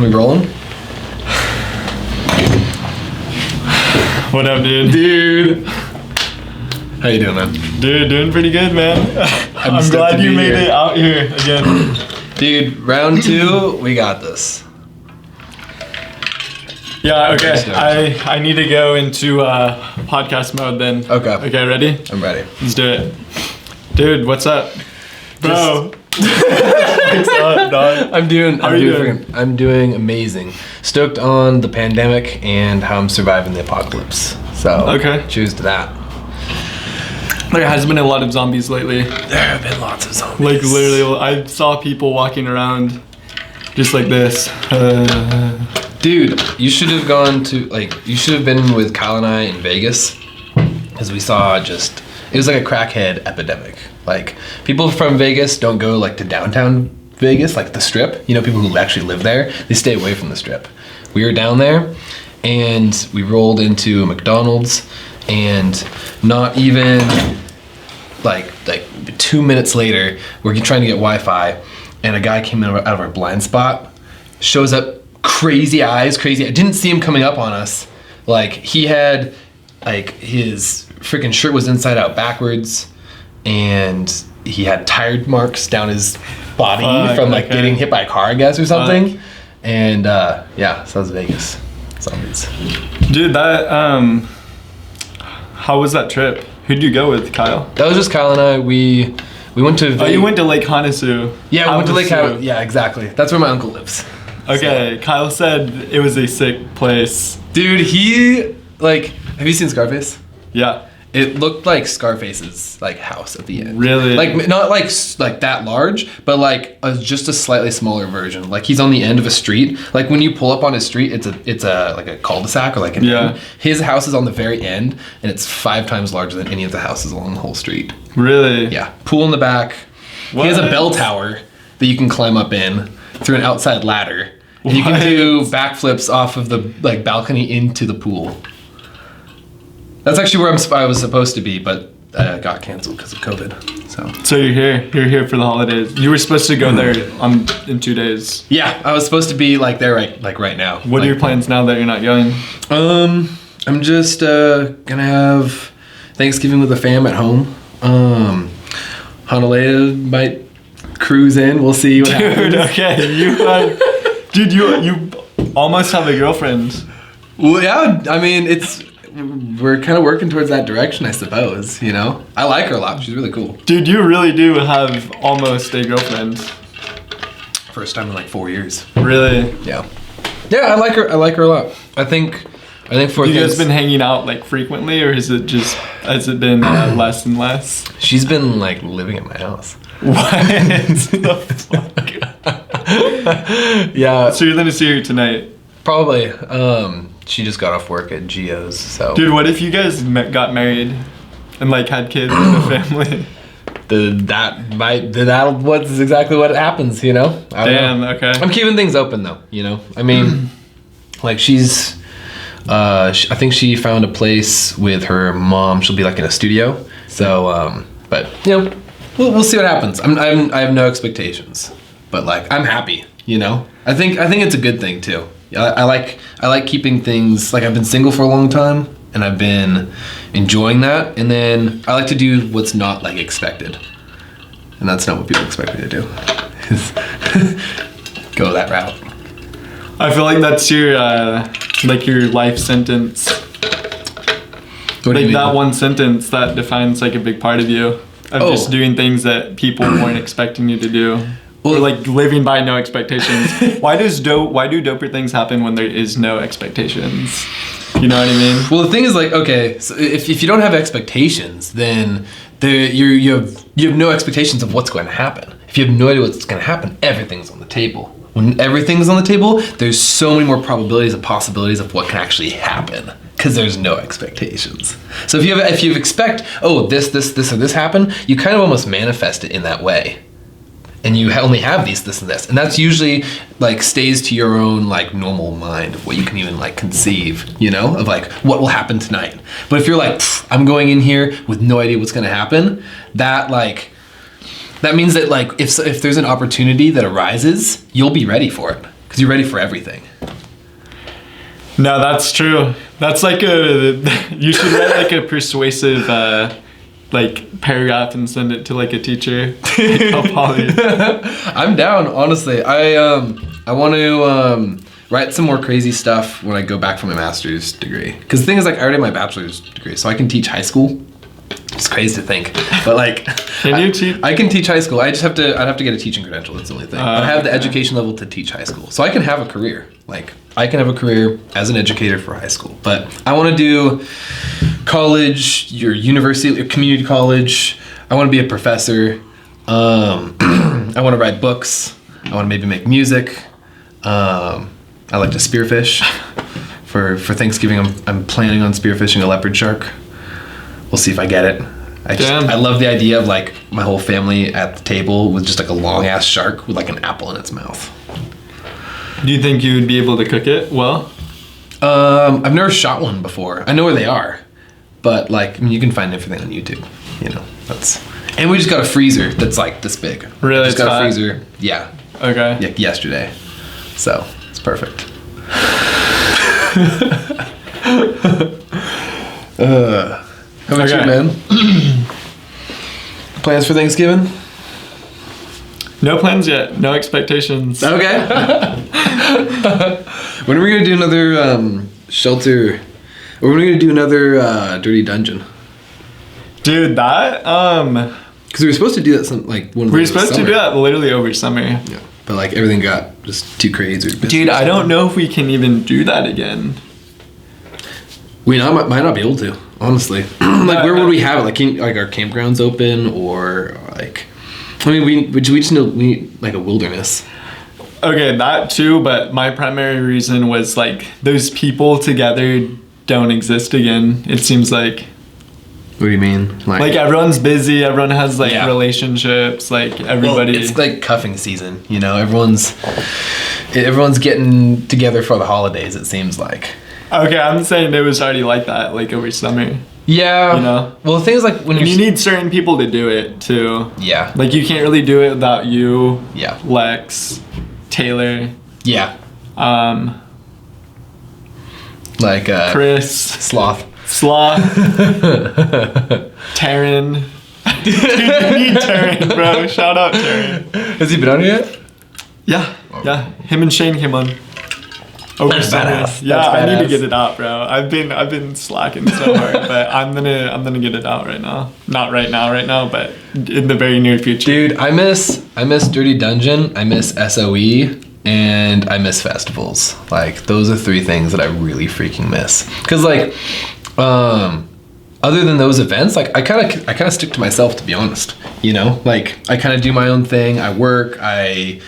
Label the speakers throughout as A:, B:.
A: We rolling?
B: What up, dude?
A: Dude. How you doing, man?
B: Dude, doing pretty good, man. I'm glad you made it out here again.
A: Dude, round 2, we got this.
B: Yeah, okay. I need to go into podcast mode then.
A: Okay.
B: Okay, ready?
A: I'm ready.
B: Let's do it. Dude, what's up? Bro. What's up, dog?
A: I'm doing amazing. Stoked on the pandemic and how I'm surviving the apocalypse. So,
B: okay.
A: Cheers to that.
B: There has been a lot of zombies lately.
A: There have been lots of zombies.
B: Like literally, I saw people walking around just like this.
A: Dude, you should have been with Kyle and I in Vegas, because we saw it was like a crackhead epidemic. Like, people from Vegas don't go like to downtown Vegas, like the Strip. You know, people who actually live there, they stay away from the Strip. We were down there, and we rolled into a McDonald's, and not even like 2 minutes later, we're trying to get Wi-Fi, and a guy came in out of our blind spot, shows up, crazy eyes, crazy. I didn't see him coming up on us. Like, he had, like, his freaking shirt was inside out backwards, and he had tire marks down his body from like getting hit by a car, I guess, or something. And yeah, so that was Vegas. Zombies.
B: Dude, that how was that trip? Who'd you go with, Kyle?
A: That was just Kyle and I. We went to
B: you went to Lake Hanasu.
A: Yeah, we went to Lake Hanasu. Yeah, exactly. That's where my uncle lives.
B: Okay, so. Kyle said it was a sick place.
A: Dude, have you seen Scarface?
B: Yeah.
A: It looked like Scarface's like house at the end.
B: Really?
A: Like, not like that large, but like just a slightly smaller version. Like, he's on the end of a street. Like, when you pull up on his street, it's a like a cul-de-sac or like an end. His house is on the very end, and it's 5 times larger than any of the houses along the whole street.
B: Really?
A: Yeah. Pool in the back. What? He has a bell tower that you can climb up in through an outside ladder, and you can do backflips off of the like balcony into the pool. That's actually where I was supposed to be, but got canceled because of COVID.
B: So you're here. You're here for the holidays. You were supposed to go there in 2 days.
A: Yeah, I was supposed to be like there right now.
B: What are your plans now that you're not going?
A: I'm just gonna have Thanksgiving with the fam at home. Honolulu might cruise in. We'll see what happens.
B: Okay, you almost have a girlfriend.
A: Well, yeah. I mean, we're kind of working towards that direction, I suppose, you know? I like her a lot. She's really cool.
B: Dude, you really do have almost a girlfriend.
A: First time in like 4 years.
B: Really?
A: Yeah. Yeah, I like her a lot. I think for
B: you guys been hanging out like frequently, or has it been less and less?
A: She's been like living at my house.
B: What the fuck? Yeah. So you're gonna see her tonight?
A: Probably. She just got off work at Geo's, so.
B: Dude, what if you guys got married and like had kids and a family?
A: What's exactly what happens, you know?
B: Damn, know. Okay.
A: I'm keeping things open though, you know? I mean, like, I think she found a place with her mom. She'll be like in a studio. So, but you know, we'll see what happens. I have no expectations, but like, I'm happy, you know? I think it's a good thing too. I like keeping things, like, I've been single for a long time, and I've been enjoying that, and then I like to do what's not like expected, and that's not what people expect me to do, is go that route.
B: I feel like that's your life sentence.
A: What do you mean?
B: That one sentence that defines like a big part of you, of just doing things that people weren't expecting you to do. Or like living by no expectations. Why do doper things happen when there is no expectations? You know what I mean?
A: Well, the thing is, like, okay, so if you don't have expectations, then you have no expectations of what's going to happen. If you have no idea what's going to happen, everything's on the table. When everything's on the table, there's so many more probabilities and possibilities of what can actually happen, because there's no expectations. So if you expect, this or this happen, you kind of almost manifest it in that way. And you only have this and this. And that's usually like stays to your own like normal mind of what you can even like conceive, you know, of like what will happen tonight. But if you're like, I'm going in here with no idea what's gonna happen, that means that like if there's an opportunity that arises, you'll be ready for it. because you're ready for everything.
B: No, that's true. That's like you should write like a persuasive like paragraph and send it to like a teacher. Poly.
A: I'm down, honestly. I want to write some more crazy stuff when I go back from my master's degree. Because the thing is, like, I already have my bachelor's degree, so I can teach high school. It's crazy to think, but like, I can teach high school. I'd have to get a teaching credential. That's the only thing. But I have the education level to teach high school, so I can have a career. Like, I can have a career as an educator for high school. But I want to do college, your university, your community college. I want to be a professor. I want to write books. I want to maybe make music. I like to spearfish. For Thanksgiving, I'm planning on spearfishing a leopard shark. We'll see if I get it. I love the idea of like my whole family at the table with just like a long ass shark with like an apple in its mouth.
B: Do you think you would be able to cook it well?
A: I've never shot one before. I know where they are, but like, I mean, you can find everything on YouTube. You know, and we just got a freezer that's like this big.
B: Really?
A: Just got a freezer. Yeah.
B: Okay.
A: Yeah, yesterday. So it's perfect. How about you, man? Plans for Thanksgiving?
B: No plans yet. No expectations.
A: Okay. When are we gonna do another shelter? Or when are we gonna do another dirty dungeon?
B: Dude, that
A: because we were supposed to do that we were
B: supposed to do that literally over summer.
A: Yeah. But like everything got just too crazy.
B: Dude, I don't know if we can even do that again.
A: We might not be able to, honestly. Like, where would we have it? Like our campgrounds open, or like, I mean, we just need like a wilderness.
B: Okay, that too. But my primary reason was like those people together don't exist again. It seems like.
A: What do you mean?
B: Like everyone's busy. Everyone has like relationships. Like everybody.
A: Well, it's like cuffing season. You know, everyone's getting together for the holidays. It seems like.
B: Okay, I'm saying it was already like that, like over summer.
A: Yeah.
B: You know?
A: Well, the thing is, like, when
B: you need certain people to do it, too.
A: Yeah.
B: Like, you can't really do it without you.
A: Yeah.
B: Lex. Taylor.
A: Yeah.
B: Like, Chris.
A: Sloth.
B: Taryn. Dude, you need Taryn, bro. Shout out Taryn.
A: Has he been on yet?
B: Yeah. Yeah. Him and Shane came on.
A: That's badass.
B: Yeah, I need to get it out, bro. I've been slacking so hard, but I'm gonna get it out right now. Not right now, but in the very near future.
A: Dude, I miss Dirty Dungeon, I miss SOE, and I miss festivals. Like, those are three things that I really freaking miss. Cause like, other than those events, like I kind of stick to myself, to be honest. You know, like I kind of do my own thing. I work. I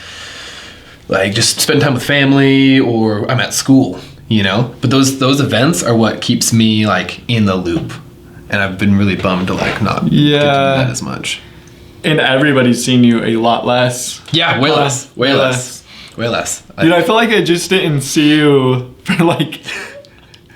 A: like just spend time with family, or I'm at school, you know? But those events are what keeps me like in the loop. And I've been really bummed to like not get to do that as much.
B: And everybody's seen you a lot less.
A: Yeah, way less.
B: Dude, I feel like I just didn't see you for like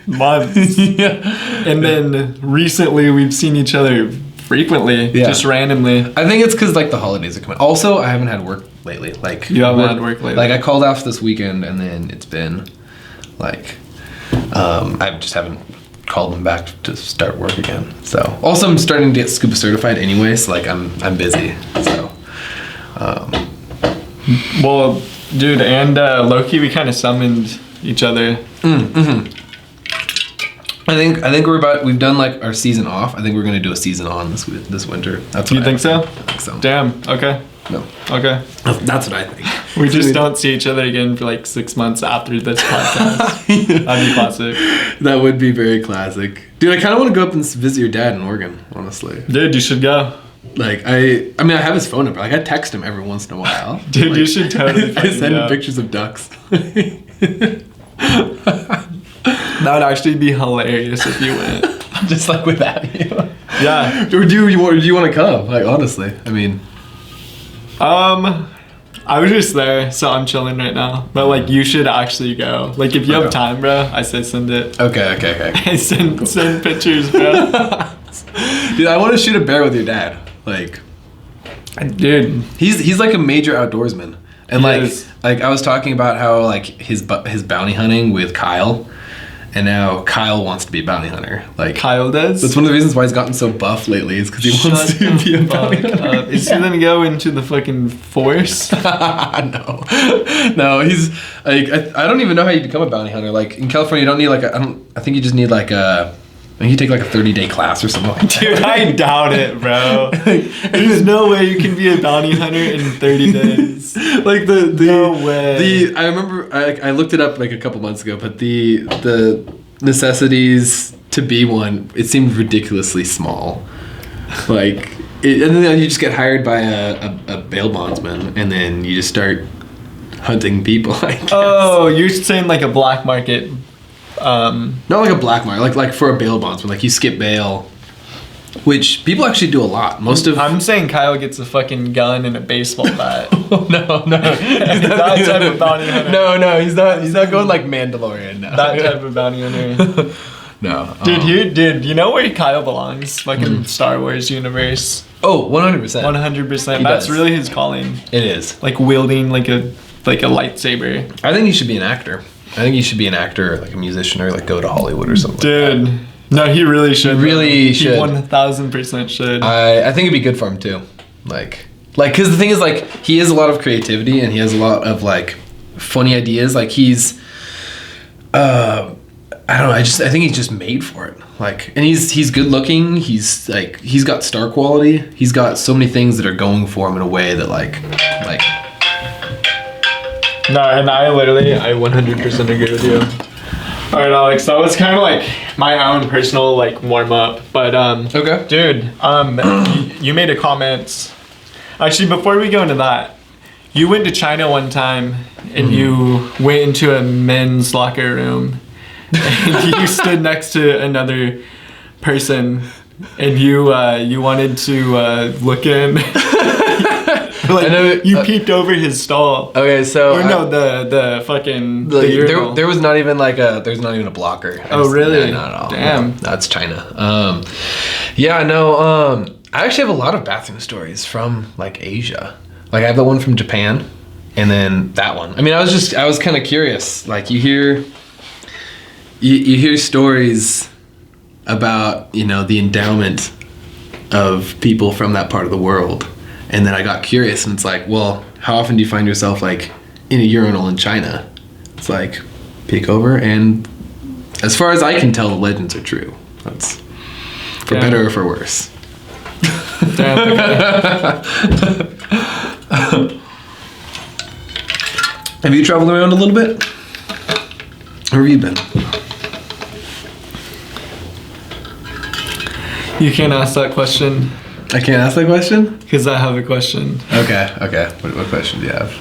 B: months.
A: Yeah.
B: And then recently we've seen each other frequently, just randomly.
A: I think it's because like the holidays are coming. Also, I haven't had work lately. Like,
B: you haven't had work lately.
A: Like, I called off this weekend, and then it's been like I just haven't called them back to start work again. So also I'm starting to get scuba certified anyway, so like I'm busy. So
B: well, dude, and low-key we kind of summoned each other.
A: Mm-hmm. I think we've done like our season off. I think we're gonna do a season on this winter. That's what
B: you think so?
A: I think so.
B: Damn. Okay.
A: No.
B: Okay.
A: That's what I think.
B: We just don't see each other again for like 6 months after this podcast. That'd be classic.
A: That would be very classic. Dude, I kind of want to go up and visit your dad in Oregon, honestly.
B: Dude, you should go.
A: Like, I mean, I have his phone number. Like, I text him every once in a while.
B: Dude,
A: like,
B: you should totally
A: I send him pictures of ducks.
B: That would actually be hilarious if you went.
A: Just like without you.
B: Yeah.
A: Or do you want to come? Like, honestly, I mean.
B: I was just there, so I'm chilling right now. But like, you should actually go. Like, if you have time, bro, I say send it.
A: Okay.
B: send pictures, bro.
A: Dude, I want to shoot a bear with your dad. Like,
B: dude,
A: he's like a major outdoorsman. And
B: Yes.
A: like I was talking about how like his bounty hunting with Kyle, and now Kyle wants to be a bounty hunter. Like
B: Kyle does.
A: that's one of the reasons why he's gotten so buff lately. Is because he wants to be a bounty hunter.
B: Is he gonna go into the fucking force?
A: No, he's like I don't even know how you become a bounty hunter. Like in California, you don't need like I think you just need like a. I think you take like a 30-day class or something like that.
B: Dude, I doubt it, bro. There's no way you can be a bounty hunter in 30 days.
A: Like
B: No way.
A: I remember I looked it up like a couple months ago, but the necessities to be one, it seemed ridiculously small. Like and then you just get hired by a bail bondsman, and then you just start hunting people. I guess.
B: Oh, you're saying like a black market.
A: Not like a black market, like for a bail bondsman, like you skip bail, which people actually do a lot.
B: I'm saying Kyle gets a fucking gun and a baseball bat.
A: no,
B: That type of bounty hunter.
A: No, he's not going like Mandalorian now.
B: That type of bounty hunter.
A: No,
B: Dude, you know where Kyle belongs? Fucking Star Wars universe.
A: Oh, 100%.
B: 100%.
A: He
B: That's
A: does.
B: really his calling.
A: It is.
B: Like wielding like a lightsaber.
A: I think he should be an actor. I think he should be an actor, or like a musician, or like go to Hollywood or something.
B: Dude.
A: Like that.
B: No, he really should.
A: Really should.
B: He 1000% should.
A: I think it'd be good for him too. Like, because the thing is, like, he has a lot of creativity and he has a lot of like funny ideas. Like he's, I don't know. I think he's just made for it. Like, and he's good looking. He's got star quality. He's got so many things that are going for him in a way that like.
B: No, and I 100% agree with you. All right, Alex, that was kind of like my own personal like warm up, but
A: Okay.
B: dude, you made a comment. Actually, before we go into that, you went to China one time and you went into a men's locker room and you stood next to another person and you wanted to look in. Like,
A: I know,
B: you peeked over his stall.
A: Okay, so
B: Or no, the fucking the urinal.
A: there was not even there's not even a blocker.
B: Really?
A: No, not at all.
B: Damn.
A: No, that's China. I actually have a lot of bathroom stories from like Asia. Like I have the one from Japan, and then that one. I mean, I was kind of curious. Like you hear stories about the endowment of people from that part of the world. And then I got curious, and it's like, well, how often do you find yourself like in a urinal in China? It's like, peek over, and as far as I can tell, the legends are true. That's for better or for worse.
B: Damn,
A: Have you traveled around a little bit? Where have you been?
B: You can't ask that question.
A: I can't ask that question?
B: Because I have a question.
A: Okay. What question do you have?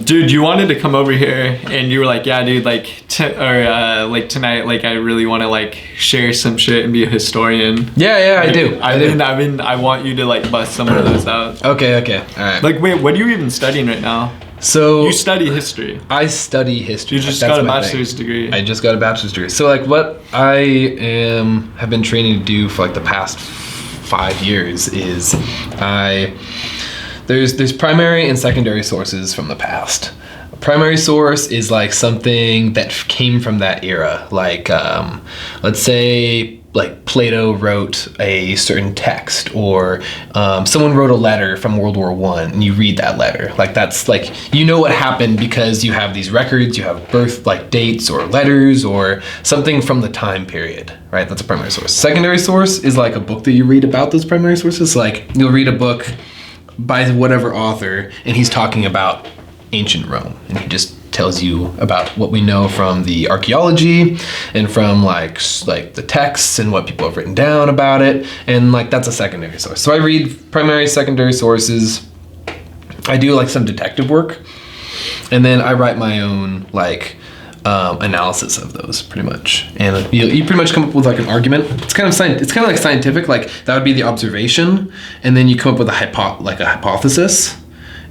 B: Dude, you wanted to come over here, and you were like, yeah, dude, like tonight, like I really want to like share some shit and be a historian.
A: Yeah, I do.
B: I want you to like bust some of those out.
A: Okay, all right.
B: Like, wait, what are you even studying right now?
A: So
B: You study history.
A: I study history.
B: You just
A: That's
B: got a
A: my
B: bachelor's
A: thing.
B: degree.
A: I just got a bachelor's degree. So like what I have been training to do for like the past 5 years is there's primary and secondary sources from the past. A primary source is like something that came from that era. Like let's say like Plato wrote a certain text, or someone wrote a letter from World War I, and you read that letter. Like that's like what happened because you have these records, you have birth like dates or letters or something from the time period, right? That's a primary source. Secondary source is like a book that you read about those primary sources. Like you'll read a book by whatever author, and he's talking about ancient Rome, and he just tells you about what we know from the archaeology and from like the texts and what people have written down about it, and like that's a secondary source. So I read primary, secondary sources. I do like some detective work, and then I write my own like analysis of those pretty much. And you pretty much come up with like an argument. It's kind of like scientific. Like that would be the observation, and then you come up with a hypothesis.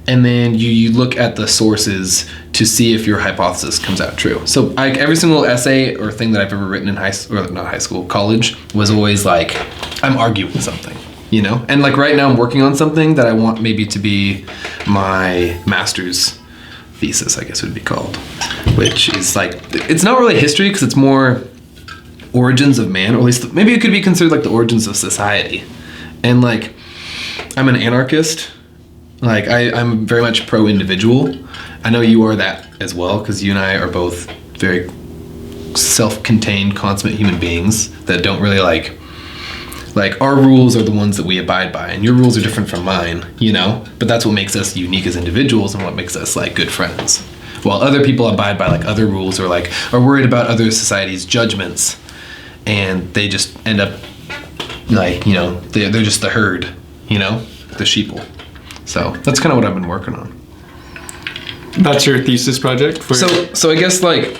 A: And then you look at the sources to see if your hypothesis comes out true. So every single essay or thing that I've ever written in college was always like, I'm arguing something, And like right now I'm working on something that I want maybe to be my master's thesis, I guess it would be called, which is like, it's not really history because it's more origins of man, or at least maybe it could be considered like the origins of society. And like, I'm an anarchist. Like I'm very much pro-individual. I know you are that as well, because you and I are both very self-contained, consummate human beings that don't really like our rules are the ones that we abide by, and your rules are different from mine, you know? But that's what makes us unique as individuals and what makes us like good friends. While other people abide by like other rules, or like are worried about other societies' judgments, and they just end up like, you know, they're just the herd, you know, the sheeple. So that's kind of what I've been working on.
B: That's your thesis project for
A: So I guess like,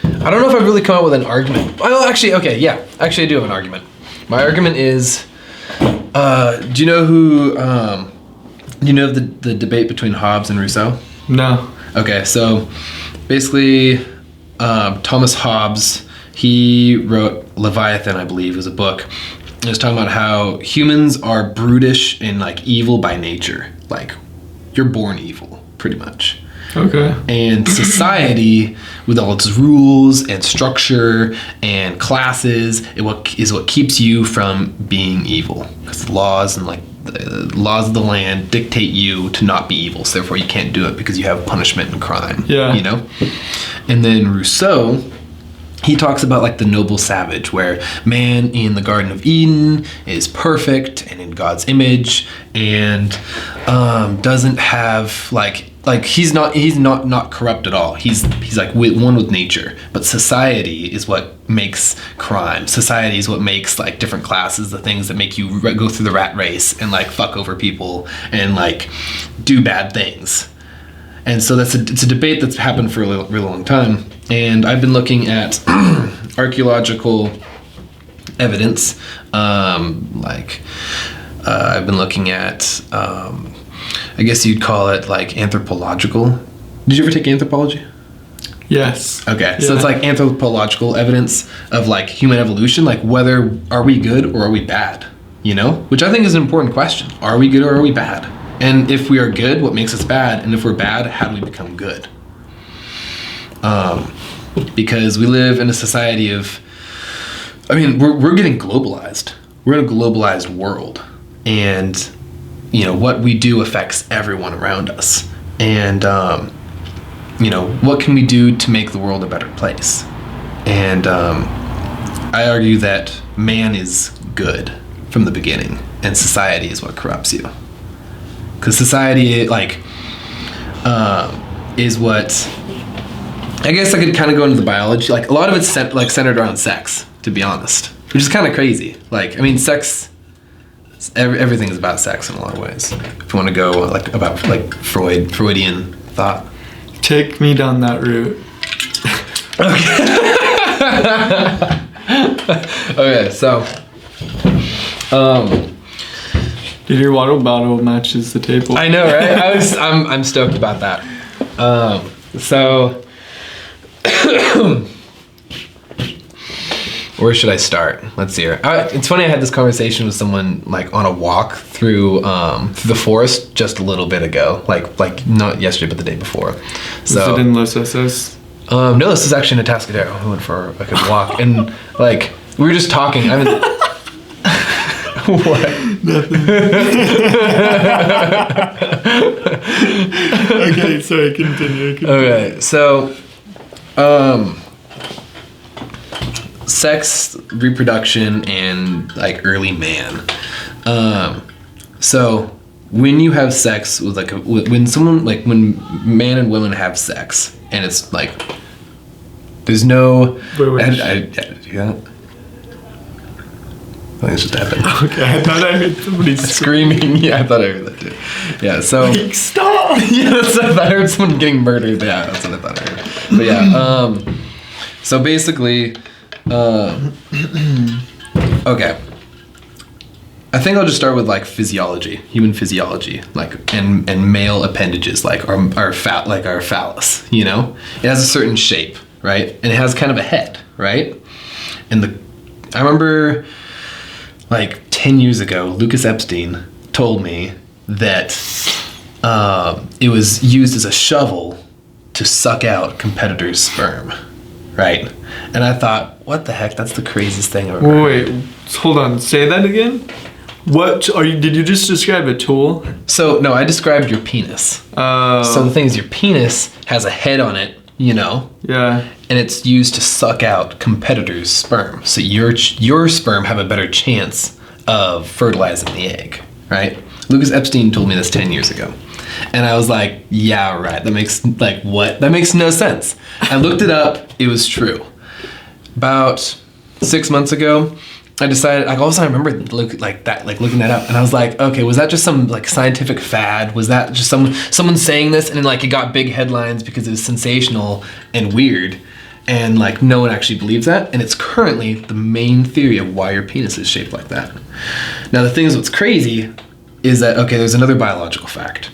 A: I don't know if I've really come up with an argument. Well, actually, okay, yeah. Actually, I do have an argument. My argument is, do you know who, do you know the debate between Hobbes and Rousseau?
B: No.
A: Okay, so basically, Thomas Hobbes, he wrote Leviathan, I believe, was a book. It was talking about how humans are brutish and like evil by nature. Like, you're born evil, pretty much.
B: Okay.
A: And society, with all its rules and structure and classes, is what keeps you from being evil. Because the laws and like the laws of the land dictate you to not be evil. So therefore, you can't do it because you have punishment and crime.
B: Yeah.
A: You know. And then Rousseau, he talks about like the noble savage, where man in the Garden of Eden is perfect and in God's image, and doesn't have like he's not corrupt at all. He's like one with nature. But society is what makes crime. Society is what makes like different classes, the things that make you go through the rat race and like fuck over people and like do bad things. And so it's a debate that's happened for a really long time. And I've been looking at archaeological evidence. I've been looking at, I guess you'd call it like anthropological. Did you ever take anthropology?
B: Yes.
A: Okay,
B: Yeah.
A: so it's like anthropological evidence of like human evolution, like whether are we good or are we bad, you know? Which I think is an important question. Are we good or are we bad? And if we are good, what makes us bad? And if we're bad, how do we become good? Because we live in a society of, I mean, we're getting globalized. We're in a globalized world. And, you know, what we do affects everyone around us. And, you know, what can we do to make the world a better place? And I argue that man is good from the beginning, and society is what corrupts you. Because society, like, is what, I guess I could kind of go into the biology. Like, a lot of it's centered around sex, to be honest, which is kind of crazy. Like, I mean, sex, everything is about sex in a lot of ways. If you want to go like about like Freudian thought.
B: Take me down that route.
A: Okay, so,
B: Dude, your water bottle matches the table.
A: I know, right? I'm stoked about that. So, where should I start? Let's see here. It's funny, I had this conversation with someone like on a walk through the forest just a little bit ago, like not yesterday, but the day before. So,
B: Was it in Los Osos?
A: No, this is actually in Atascadero. We went for like a walk, and like we were just talking. I mean, what?
B: Nothing. Okay, sorry, continue.
A: Okay, so, sex, reproduction, and like early man. So when you have sex with like when man and women have sex, and it's like there's no. Yeah. I think it's just happened.
B: Okay, I thought I heard somebody
A: screaming. Yeah, I thought I heard that too. Yeah, so.
B: Like, stop!
A: Yeah, that's what I thought. I heard someone getting murdered. Yeah, that's what I thought I heard. But yeah, so basically, okay. I think I'll just start with like physiology, human physiology, like and male appendages, like our phallus. You know, it has a certain shape, right? And it has kind of a head, right? And I remember, like 10 years ago, Lucas Epstein told me that it was used as a shovel to suck out competitors' sperm, right? And I thought, what the heck? That's the craziest thing I've ever heard.
B: Wait, hold on. Say that again. Did you just describe a tool?
A: So, no, I described your penis. So the thing is, your penis has a head on it,
B: Yeah.
A: and it's used to suck out competitors' sperm. So your sperm have a better chance of fertilizing the egg, right? Lucas Epstein told me this 10 years ago. And I was like, yeah, right. That makes, what? That makes no sense. I looked it up. It was true. About 6 months ago, I decided, all of a sudden I remember looking that up, and I was like, okay, was that just some scientific fad? Was that just someone saying this, and then it got big headlines because it was sensational and weird, and no one actually believes that, and it's currently the main theory of why your penis is shaped like that. Now the thing is, what's crazy is that, okay, there's another biological fact.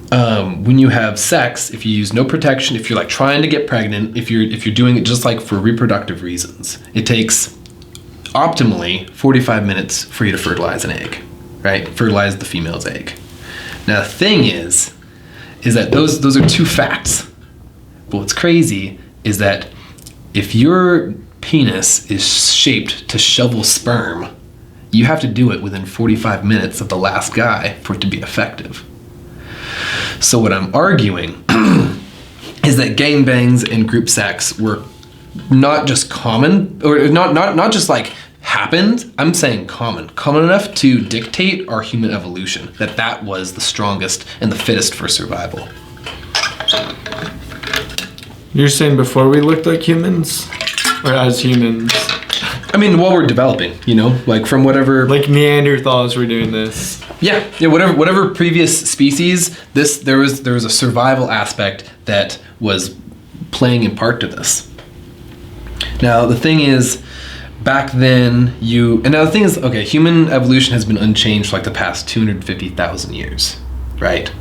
A: When you have sex, if you use no protection, if you're trying to get pregnant, if you're doing it just for reproductive reasons, it takes optimally 45 minutes for you to fertilize an egg, right? Fertilize the female's egg. Now the thing is that those are two facts. But what's crazy is that if your penis is shaped to shovel sperm, you have to do it within 45 minutes of the last guy for it to be effective. So what I'm arguing is that gangbangs and group sex were not just common, or not just happened. I'm saying common enough to dictate our human evolution, that was the strongest and the fittest for survival.
B: You're saying before we looked like humans, or as humans?
A: I mean, while we're developing, from whatever.
B: Neanderthals were doing this.
A: Yeah, whatever previous species, there was a survival aspect that was playing in part to this. Now the thing is, back then human evolution has been unchanged for the past 250,000 years, right?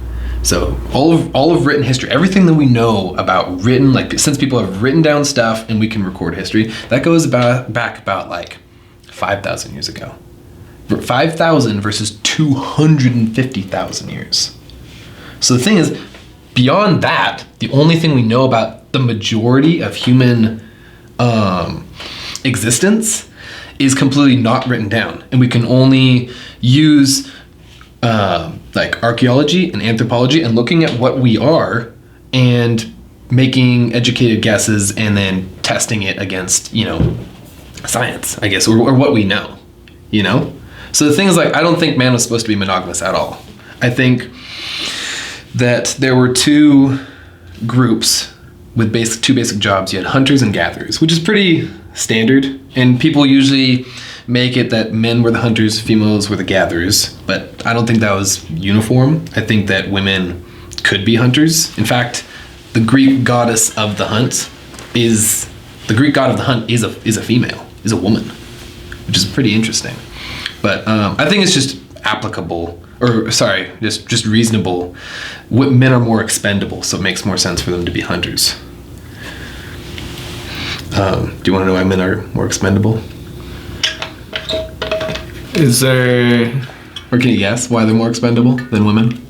A: So all of written history, everything that we know about written, since people have written down stuff and we can record history, that goes back about 5,000 years ago. 5,000 versus 250,000 years. So the thing is, beyond that, the only thing we know about the majority of human existence is completely not written down, and we can only use archaeology and anthropology and looking at what we are and making educated guesses and then testing it against science, I guess, or what we know. So the thing is, I don't think man was supposed to be monogamous at all. I think that there were two groups with two basic jobs. You had hunters and gatherers, which is pretty standard, and people usually make it that men were the hunters, females were the gatherers, but I don't think that was uniform. I think that women could be hunters. In fact, the Greek goddess of the hunt is a female, is a woman, which is pretty interesting. But I think it's just just reasonable. Men are more expendable, so it makes more sense for them to be hunters. Do you want to know why men are more expendable? Or can you guess why they're more expendable than women?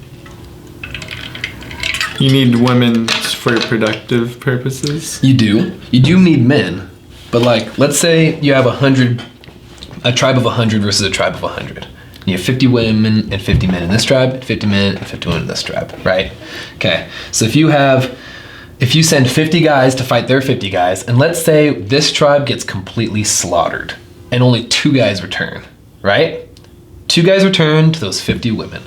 B: You need women for productive purposes?
A: You do need men, but let's say you have a tribe of 100 versus a tribe of 100. You have 50 women and 50 men in this tribe, 50 men and 50 women in this tribe, right? Okay, so if you send 50 guys to fight their 50 guys, and let's say this tribe gets completely slaughtered, and only 2 guys return, right? 2 guys return to those 50 women.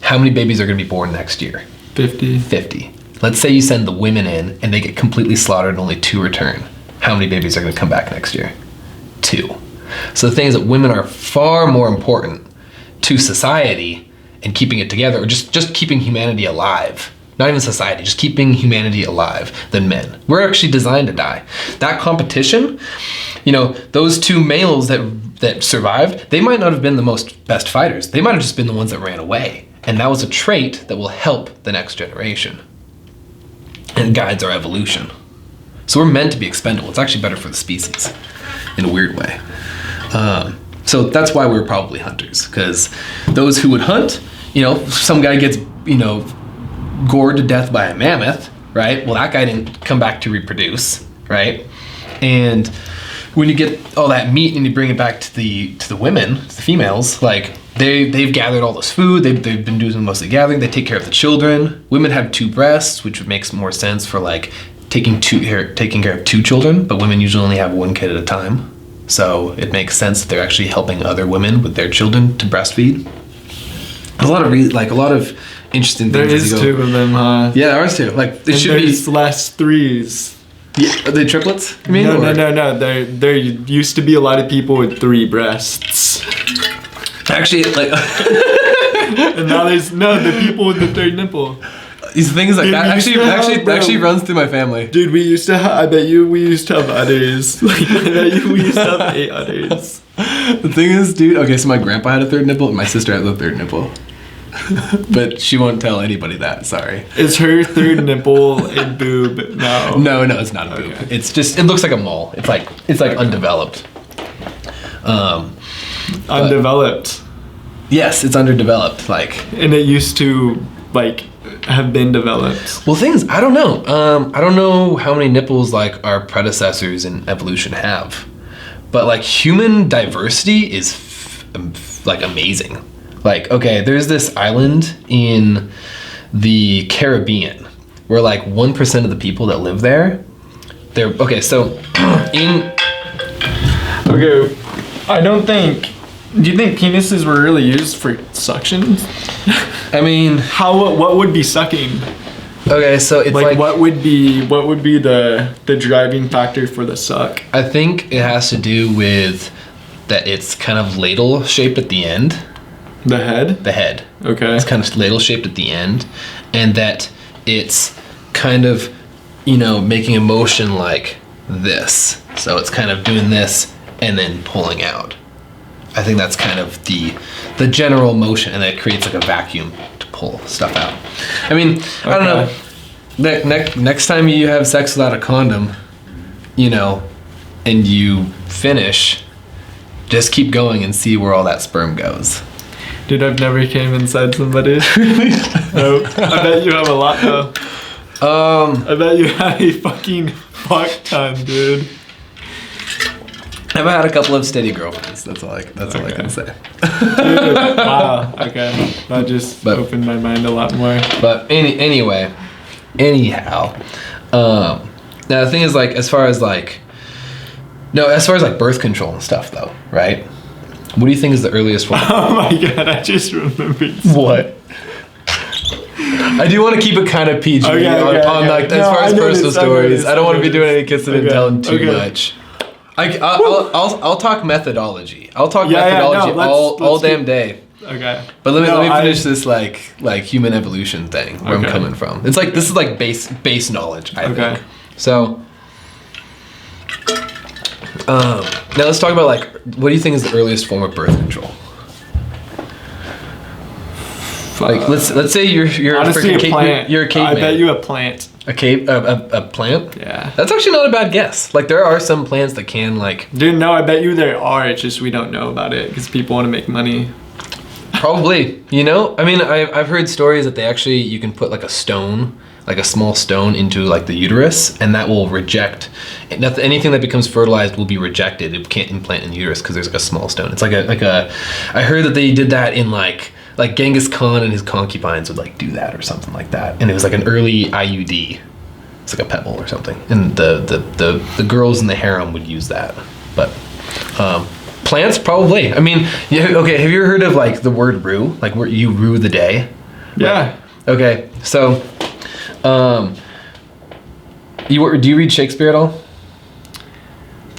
A: How many babies are gonna be born next year?
B: 50.
A: 50. Let's say you send the women in, and they get completely slaughtered, and only 2 return. How many babies are gonna come back next year? 2. So the thing is that women are far more important to society and keeping it together, or just keeping humanity alive. Not even society, just keeping humanity alive than men. We're actually designed to die. That competition, those 2 males that survived, they might not have been the best fighters. They might have just been the ones that ran away. And that was a trait that will help the next generation and guides our evolution. So we're meant to be expendable. It's actually better for the species in a weird way. So that's why we're probably hunters, because those who would hunt, some guy gets, gored to death by a mammoth, right? Well, that guy didn't come back to reproduce, right? And when you get all that meat and you bring it back to the women, to the females, like they've gathered all this food. They've been doing mostly gathering. They take care of the children. Women have 2 breasts, which makes more sense for like taking care of 2 children. But women usually only have 1 kid at a time, so it makes sense that they're actually helping other women with their children to breastfeed. There's a lot of interesting things.
B: There is 2 of them, huh?
A: Yeah, there are 2. Like it should be
B: less 3s.
A: Yeah, are they triplets? You mean?
B: No. There used to be a lot of people with 3 breasts.
A: Actually, like,
B: and now there's the people with the 3rd nipple.
A: These things like that actually runs through my family.
B: Dude, we used to have. I bet you we used to have udders. Like, I bet you we used to have 8 udders.
A: The thing is, dude. Okay, so my grandpa had a 3rd nipple, and my sister had the 3rd nipple. But she won't tell anybody that. Sorry.
B: Is her 3rd nipple a boob? No.
A: No, it's not a boob. It's just, it looks like a mole. It's like undeveloped.
B: Undeveloped.
A: Yes, it's underdeveloped. Like,
B: and it used to like have been developed.
A: Well, things I don't know. I don't know how many nipples like our predecessors in evolution have, but like human diversity is like amazing. Like, okay, there's this island in the Caribbean where like 1% of the people that live there, they're okay. So
B: I don't think. Do you think penises were really used for suction?
A: I mean,
B: what would be sucking?
A: Okay, so it's like
B: what would be the driving factor for the suck?
A: I think it has to do with that it's kind of ladle shaped at the end.
B: The head?
A: The head.
B: Okay.
A: It's kind of ladle shaped at the end, and that it's kind of, making a motion like this. So it's kind of doing this and then pulling out. I think that's kind of the general motion, and it creates like a vacuum to pull stuff out. I mean, okay. I don't know. Next time you have sex without a condom, and you finish, just keep going and see where all that sperm goes.
B: Dude, I've never came inside somebody. No, I bet you have a lot though. I bet you have a fucking fuck ton, dude.
A: I've had a couple of steady girlfriends. That's all I can say.
B: Dude, wow. Okay, that just opened my mind a lot more.
A: But anyhow, now the thing is, like, as far as birth control and stuff, though, right? What do you think is the earliest one?
B: Oh my god, I just remembered.
A: What? I do want to keep it kind of PG as far as personal stories. I don't want to be doing any kissing and telling too much. I'll talk methodology. I'll talk methodology all damn day.
B: Okay.
A: But let me finish this like human evolution thing where I'm coming from. It's like this is like base knowledge, I think. So now let's talk about like what do you think is the earliest form of birth control? Like let's say you're
B: honestly
A: a plant. You're a caveman.
B: I bet you a plant.
A: A plant?
B: Yeah.
A: That's actually not a bad guess. Like there are some plants that can like.
B: Dude, no, I bet you there are. It's just we don't know about it because people want to make money.
A: Probably. I mean, I've heard stories that you can put like a stone, like a small stone into like the uterus, and that will reject. Anything that becomes fertilized will be rejected. It can't implant in the uterus because there's like a small stone. It's like a. I heard that they did that in like Genghis Khan and his concubines would like do that or something like that, and it was like an early IUD. It's like a pebble or something, and the girls in the harem would use that. But plants probably. I mean, okay. Have you ever heard of like the word rue? Like where you rue the day?
B: Yeah.
A: Like, okay, so do you read Shakespeare at all?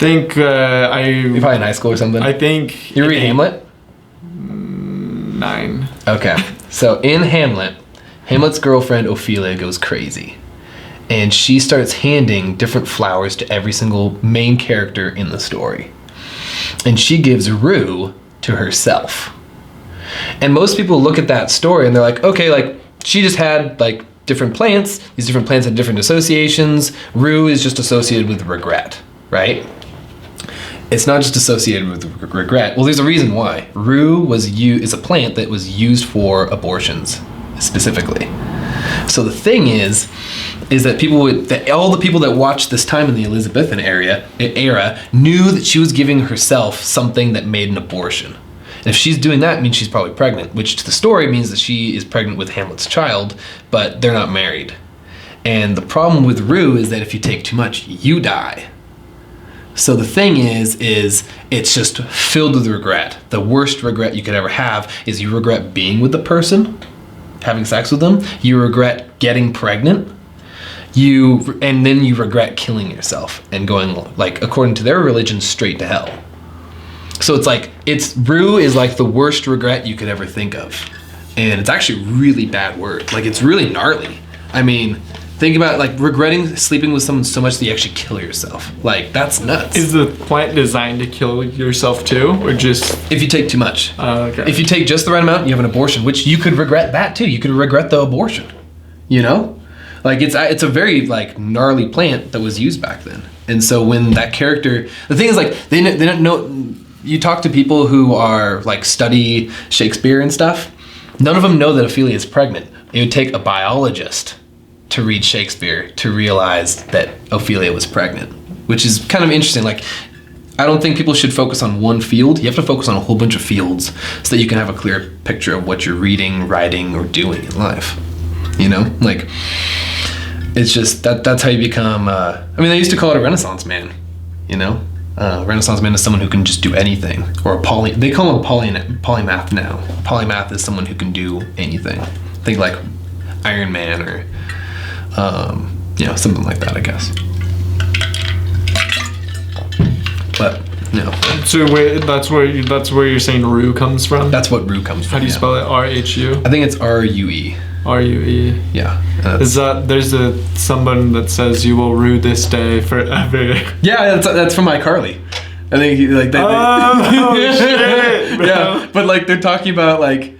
B: You're
A: probably in high school or something.
B: I think
A: you read Hamlet.
B: 9.
A: Okay, so in Hamlet's girlfriend Ophelia goes crazy, and she starts handing different flowers to every single main character in the story, and she gives rue to herself. And most people look at that story and they're like, okay, like she just had like different plants. These different plants had different associations. Rue is just associated with regret, right? It's not just associated with regret. Well, there's a reason why. Rue is a plant that was used for abortions specifically. So the thing is that all the people that watched this time in the Elizabethan era knew that she was giving herself something that made an abortion. And if she's doing that, it means she's probably pregnant, which to the story means that she is pregnant with Hamlet's child, but they're not married. And the problem with rue is that if you take too much, you die. So the thing is it's just filled with regret. The worst regret you could ever have is you regret being with the person, having sex with them. You regret getting pregnant. And then you regret killing yourself and going, like, according to their religion, straight to hell. So it's like, rue is like the worst regret you could ever think of. And it's actually a really bad word. Like, it's really gnarly. I mean, think about, like, regretting sleeping with someone so much that you actually kill yourself. Like, that's nuts.
B: Is the plant designed to kill yourself too, or just...
A: If you take too much.
B: Okay.
A: If you take just the right amount, you have an abortion, which you could regret that too. You could regret the abortion, you know? Like, it's a very, like, gnarly plant that was used back then. And so when that character... The thing is, like, they don't know... You talk to people who are, like, study Shakespeare and stuff, none of them know that Ophelia is pregnant. It would take a biologist to read Shakespeare to realize that Ophelia was pregnant, which is kind of interesting. Like, I don't think people should focus on one field. You have to focus on a whole bunch of fields so that you can have a clear picture of what you're reading, writing, or doing in life. You know? Like, it's just, that's how you become, I mean, they used to call it a Renaissance man, you know? Renaissance man is someone who can just do anything, or they call him a polymath now. Polymath is someone who can do anything. Think like Iron Man or, you know, something like that, I guess. But, no.
B: So wait, that's where you're saying rue comes from?
A: That's what rue comes from.
B: How do you spell it? R-H-U?
A: I think it's R-U-E.
B: R-U-E.
A: Yeah.
B: There's someone that says you will rue this day forever?
A: Yeah, that's from iCarly. I think
B: shit, bro.
A: Yeah, but like they're talking about like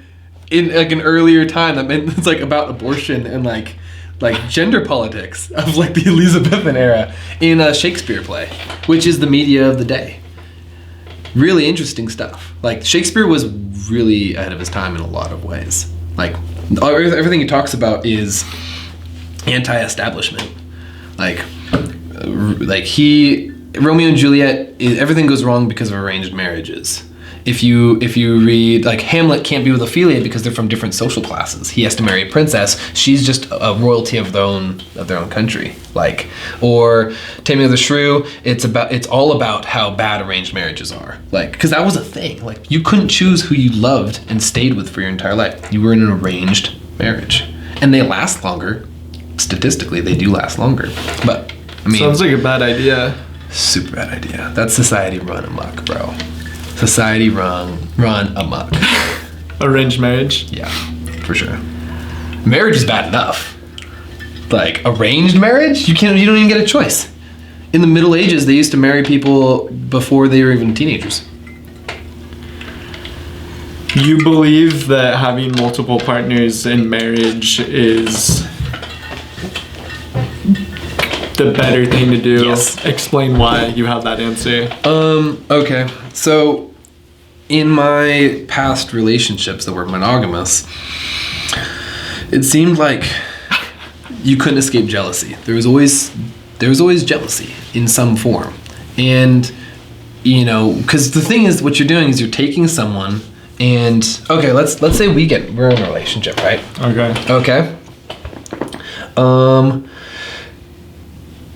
A: in like an earlier time that meant it's like about abortion and like gender politics of like the Elizabethan era in a Shakespeare play, which is the media of the day. Really interesting stuff. Like, Shakespeare was really ahead of his time in a lot of ways. Like, everything he talks about is anti-establishment. Like Romeo and Juliet, everything goes wrong because of arranged marriages. If you read, like, Hamlet can't be with Ophelia because they're from different social classes. He has to marry a princess. She's just a royalty of their own country. Like, or Taming of the Shrew, it's all about how bad arranged marriages are. Like, because that was a thing. Like, you couldn't choose who you loved and stayed with for your entire life. You were in an arranged marriage, and they last longer. Statistically, they do last longer. But I mean,
B: sounds like a bad idea.
A: Super bad idea. That's society run amok, bro. Society run amok.
B: Arranged marriage?
A: Yeah, for sure. Marriage is bad enough. Like, arranged marriage? You don't even get a choice. In the Middle Ages, they used to marry people before they were even teenagers.
B: You believe that having multiple partners in marriage is the better thing to do?
A: Yes.
B: Explain why you have that answer.
A: Okay. So, in my past relationships that were monogamous, it seemed like you couldn't escape jealousy. There was always jealousy in some form. And, you know, because the thing is, what you're doing is you're taking someone and, okay, let's say we're in a relationship, right? Okay.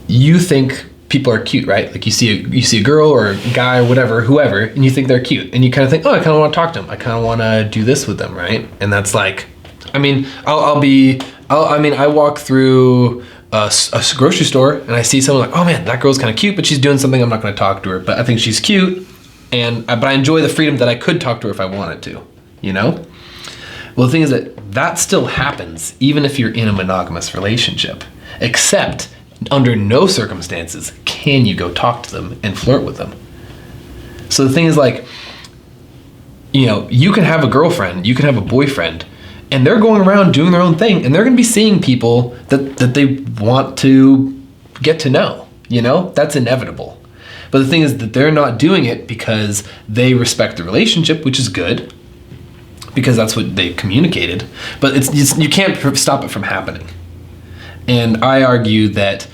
A: You think people are cute, right? Like, you see a girl or a guy or whatever, whoever, and you think they're cute, and you kind of think, oh, I kind of want to talk to them. I kind of want to do this with them, right? And that's like, I mean, I walk through a grocery store and I see someone like, oh man, that girl's kind of cute, but she's doing something. I'm not going to talk to her, but I think she's cute, but I enjoy the freedom that I could talk to her if I wanted to, you know? Well, the thing is that still happens even if you're in a monogamous relationship, except under no circumstances can you go talk to them and flirt with them. So the thing is, like, you know, you can have a girlfriend, you can have a boyfriend, and they're going around doing their own thing, and they're going to be seeing people that they want to get to know, you know? That's inevitable. But the thing is that they're not doing it because they respect the relationship, which is good, because that's what they communicated. But you can't stop it from happening. And I argue that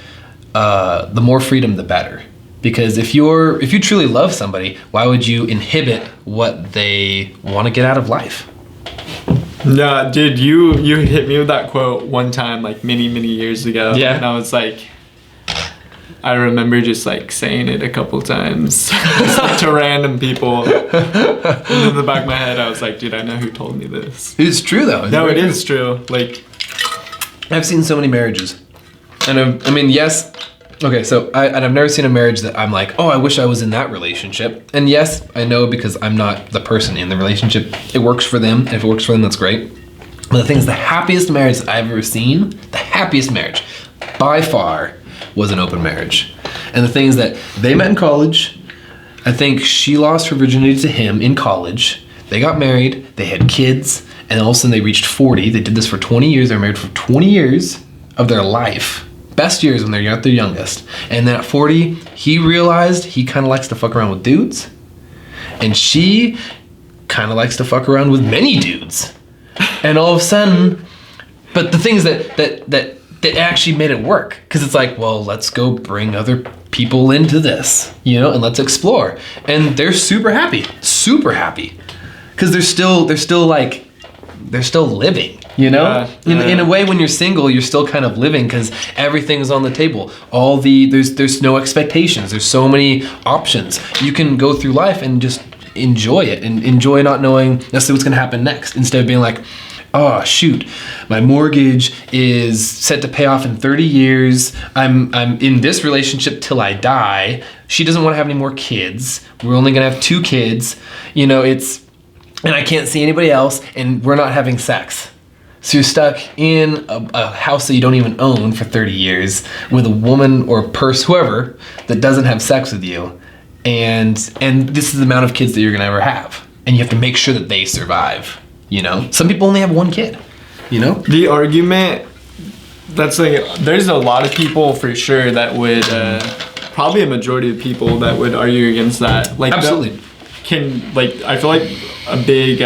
A: the more freedom, the better. Because if you truly love somebody, why would you inhibit what they want to get out of life?
B: Yeah, dude, you hit me with that quote one time, like many years ago.
A: Yeah.
B: And I was like, I remember just like saying it a couple times just, like, to random people. And in the back of my head, I was like, dude, I know who told me this.
A: It's true though.
B: No, it is true. Like,
A: I've seen so many marriages, and I mean, yes. Okay, so I've never seen a marriage that I'm like, oh, I wish I was in that relationship. And yes, I know because I'm not the person in the relationship. It works for them. And if it works for them, that's great. But the thing is, the happiest marriage that I've ever seen, the happiest marriage, by far, was an open marriage. And the thing is that they met in college. I think she lost her virginity to him in college. They got married. They had kids. And all of a sudden, they reached 40. They did this for 20 years. They were married for 20 years of their life. Best years when they're at their youngest. And then at 40, he realized he kind of likes to fuck around with dudes. And she kind of likes to fuck around with many dudes. And all of a sudden, but the thing is that actually made it work. Because it's like, well, let's go bring other people into this, you know, and let's explore. And they're super happy. Because they're still living. You know, in a way, when you're single, you're still kind of living because everything's on the table. There's no expectations. There's so many options. You can go through life and just enjoy it and enjoy not knowing necessarily what's going to happen next. Instead of being like, oh shoot, my mortgage is set to pay off in 30 years. I'm in this relationship till I die. She doesn't want to have any more kids. We're only going to have 2 kids. You know, and I can't see anybody else, and we're not having sex. So you're stuck in a house that you don't even own for 30 years with a woman or whoever that doesn't have sex with you. And this is the amount of kids that you're gonna ever have. And you have to make sure that they survive, you know? Some people only have 1 kid, you know?
B: The argument, that's like, there's a lot of people for sure that would, probably a majority of people that would argue against that. Like,
A: absolutely.
B: I feel like a big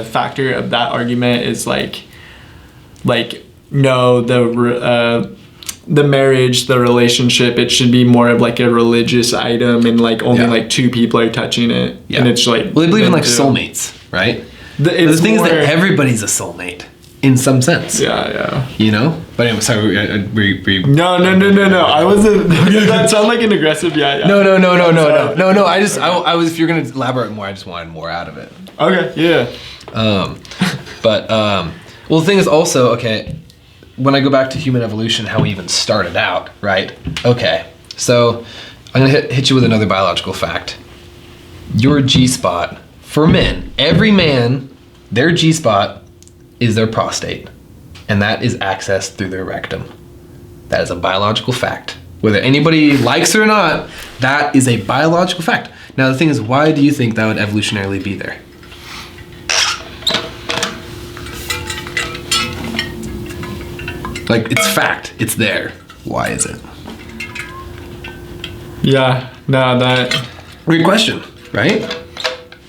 B: factor of that argument is like no, the marriage, the relationship, it should be more of like a religious item, and like only like 2 people are touching it. And it's like, well,
A: they believe in like soulmates, right? The thing is that everybody's a soulmate in some sense. Yeah. You know? But anyway, sorry,
B: No. I wasn't. That sounded like an aggressive yeah.
A: No. I was. If you're gonna elaborate more, I just wanted more out of it.
B: Okay. Yeah.
A: Well, the thing is also, okay, when I go back to human evolution, how we even started out, right? Okay, so I'm gonna hit you with another biological fact. Your G-spot, for men, every man, their G-spot is their prostate. And that is accessed through their rectum. That is a biological fact. Whether anybody likes it or not, that is a biological fact. Now the thing is, why do you think that would evolutionarily be there? Like, it's fact. It's there. Why is it?
B: Yeah, no, that...
A: Great question, right?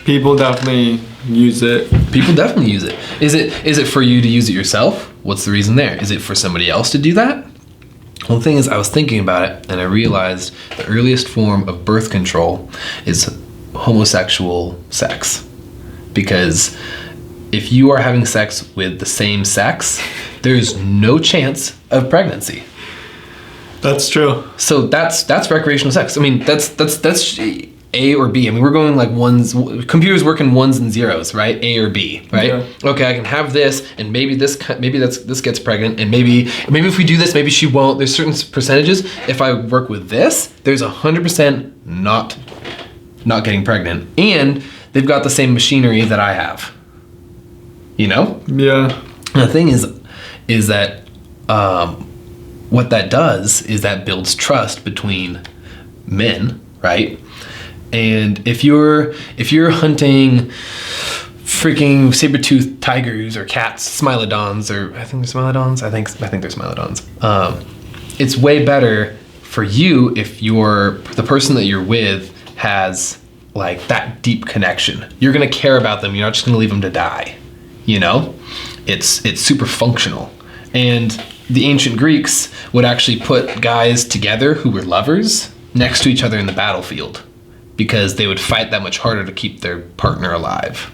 B: People definitely use it.
A: People definitely use it. Is it for you to use it yourself? What's the reason there? Is it for somebody else to do that? Well, the thing is, I was thinking about it, and I realized the earliest form of birth control is homosexual sex. Because if you are having sex with the same sex, there's no chance of pregnancy.
B: That's true.
A: So that's recreational sex. I mean, that's A or B. I mean, we're going like ones. Computers work in ones and zeros, right? A or B, right? Yeah. Okay, I can have this, and maybe this gets pregnant, and maybe if we do this, maybe she won't. There's certain percentages. If I work with this, there's 100% not getting pregnant, and they've got the same machinery that I have. You know?
B: Yeah.
A: And the thing is that what that does is that builds trust between men, right? And if you're hunting freaking saber-toothed tigers or cats, smilodons, or I think they're smilodons. I think they're smilodons. It's way better for you if the person that you're with has like that deep connection. You're gonna care about them. You're not just gonna leave them to die. You know, it's super functional. And the ancient Greeks would actually put guys together who were lovers next to each other in the battlefield because they would fight that much harder to keep their partner alive.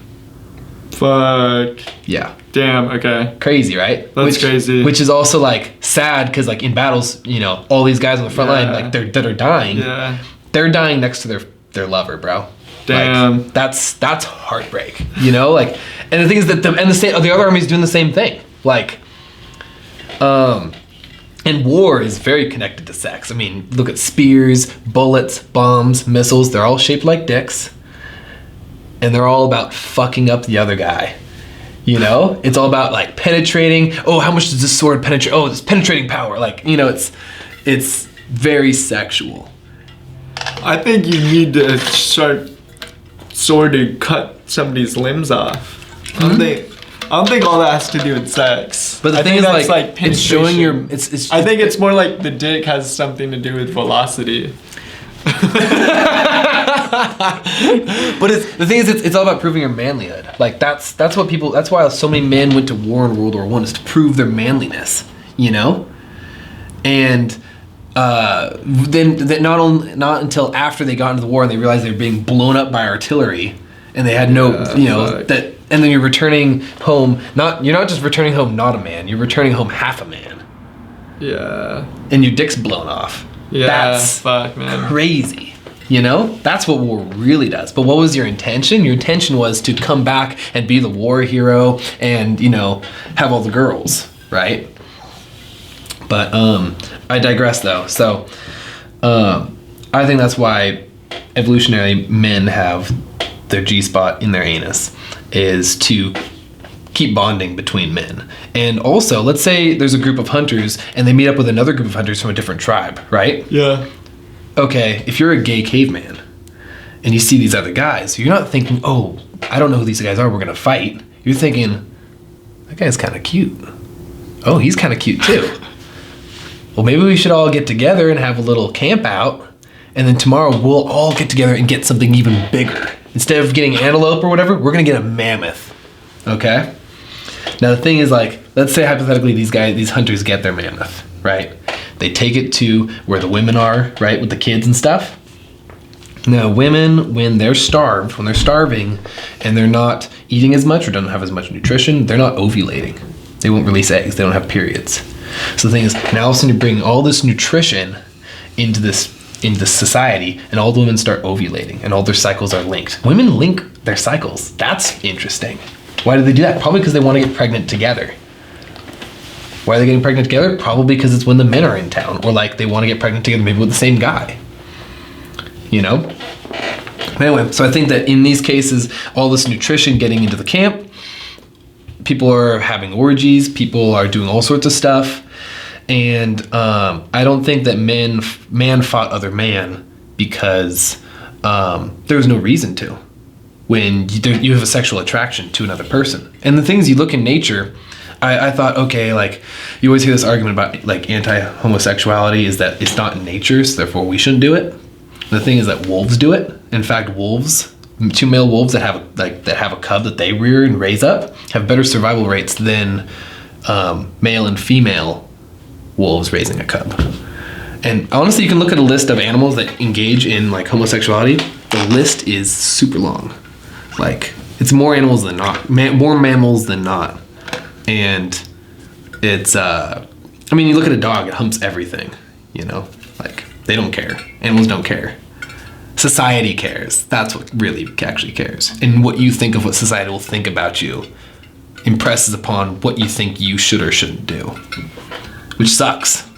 B: Fuck.
A: Yeah.
B: Damn, okay.
A: Crazy, right?
B: That's crazy.
A: Which is also like sad because like in battles, you know, all these guys on the front line, like that are dying.
B: Yeah.
A: They're dying next to their lover, bro.
B: Damn.
A: Like, that's heartbreak, you know? Like, and the thing is that the other army's doing the same thing. Like, and war is very connected to sex. I mean, look at spears, bullets, bombs, missiles. They're all shaped like dicks. And they're all about fucking up the other guy. You know? It's all about like penetrating. Oh, how much does this sword penetrate? Oh, it's penetrating power. Like, you know, it's very sexual.
B: I think you need to start sword to cut somebody's limbs off. Mm-hmm. I don't think all that has to do with sex.
A: But the thing is, like it's showing your.
B: I think it's more like the dick has something to do with velocity.
A: But the thing is, it's all about proving your manlyhood. Like that's what people. That's why so many men went to war in World War I, is to prove their manliness. You know, and then not until after they got into the war and they realized they were being blown up by artillery, and they had no, that. And then you're returning home. You're not just returning home not a man. You're returning home half a man.
B: Yeah.
A: And your dick's blown off.
B: Yeah.
A: That's
B: fuck, man.
A: Crazy. You know? That's what war really does. But what was your intention? Your intention was to come back and be the war hero and, you know, have all the girls, right? But I digress though. So I think that's why evolutionary men have their G-spot in their anus, is to keep bonding between men. And also, let's say there's a group of hunters and they meet up with another group of hunters from a different tribe, right?
B: Yeah.
A: Okay, if you're a gay caveman and you see these other guys, you're not thinking, oh, I don't know who these guys are, we're gonna fight. You're thinking, that guy's kind of cute. Oh, he's kind of cute too. Well, maybe we should all get together and have a little camp out, and then tomorrow we'll all get together and get something even bigger. Instead of getting antelope or whatever, we're gonna get a mammoth, okay? Now the thing is, like, let's say hypothetically these hunters get their mammoth, right? They take it to where the women are, right, with the kids and stuff. Now women, when they're starving and they're not eating as much or don't have as much nutrition, they're not ovulating. They won't release eggs, they don't have periods. So the thing is, now all of a sudden you're bringing all this nutrition into this society, and all the women start ovulating and all their cycles are linked. Women link their cycles. That's interesting. Why do they do that? Probably because they want to get pregnant together. Why are they getting pregnant together? Probably because it's when the men are in town, or like they want to get pregnant together maybe with the same guy. You know? But anyway, so I think that in these cases, all this nutrition getting into the camp, people are having orgies, people are doing all sorts of stuff. And I don't think that man fought other man because there was no reason to. When you have a sexual attraction to another person. And the things you look in nature, I thought, okay, like you always hear this argument about like anti-homosexuality is that it's not in nature, so therefore we shouldn't do it. The thing is that wolves do it. In fact, two male wolves that have a cub that they rear and raise up have better survival rates than male and female wolves raising a cub. And honestly, you can look at a list of animals that engage in like homosexuality. The list is super long. Like it's more animals than not, more mammals than not. And it's I mean, you look at a dog, it humps everything, you know, like they don't care. Animals don't care. Society cares. That's what really actually cares. And what you think of what society will think about you impresses upon what you think you should or shouldn't do, which sucks.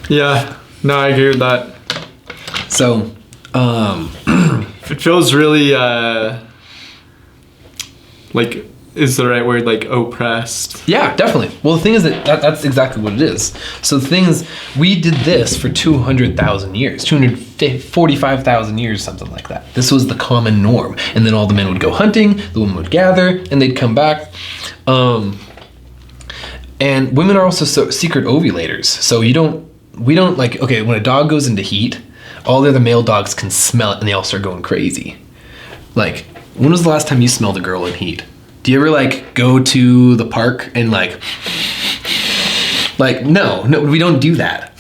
B: Yeah, no, I agree with that.
A: So,
B: it feels really, like, is the right word, like, oppressed?
A: Yeah, definitely. Well, the thing is that's exactly what it is. So the thing is, we did this for 200,000 years, 245,000 years, something like that. This was the common norm. And then all the men would go hunting, the women would gather, and they'd come back. And women are also secret ovulators. So we don't like, okay, when a dog goes into heat, all the other male dogs can smell it and they all start going crazy. Like, when was the last time you smelled a girl in heat? Do you ever like go to the park and like no, we don't do that.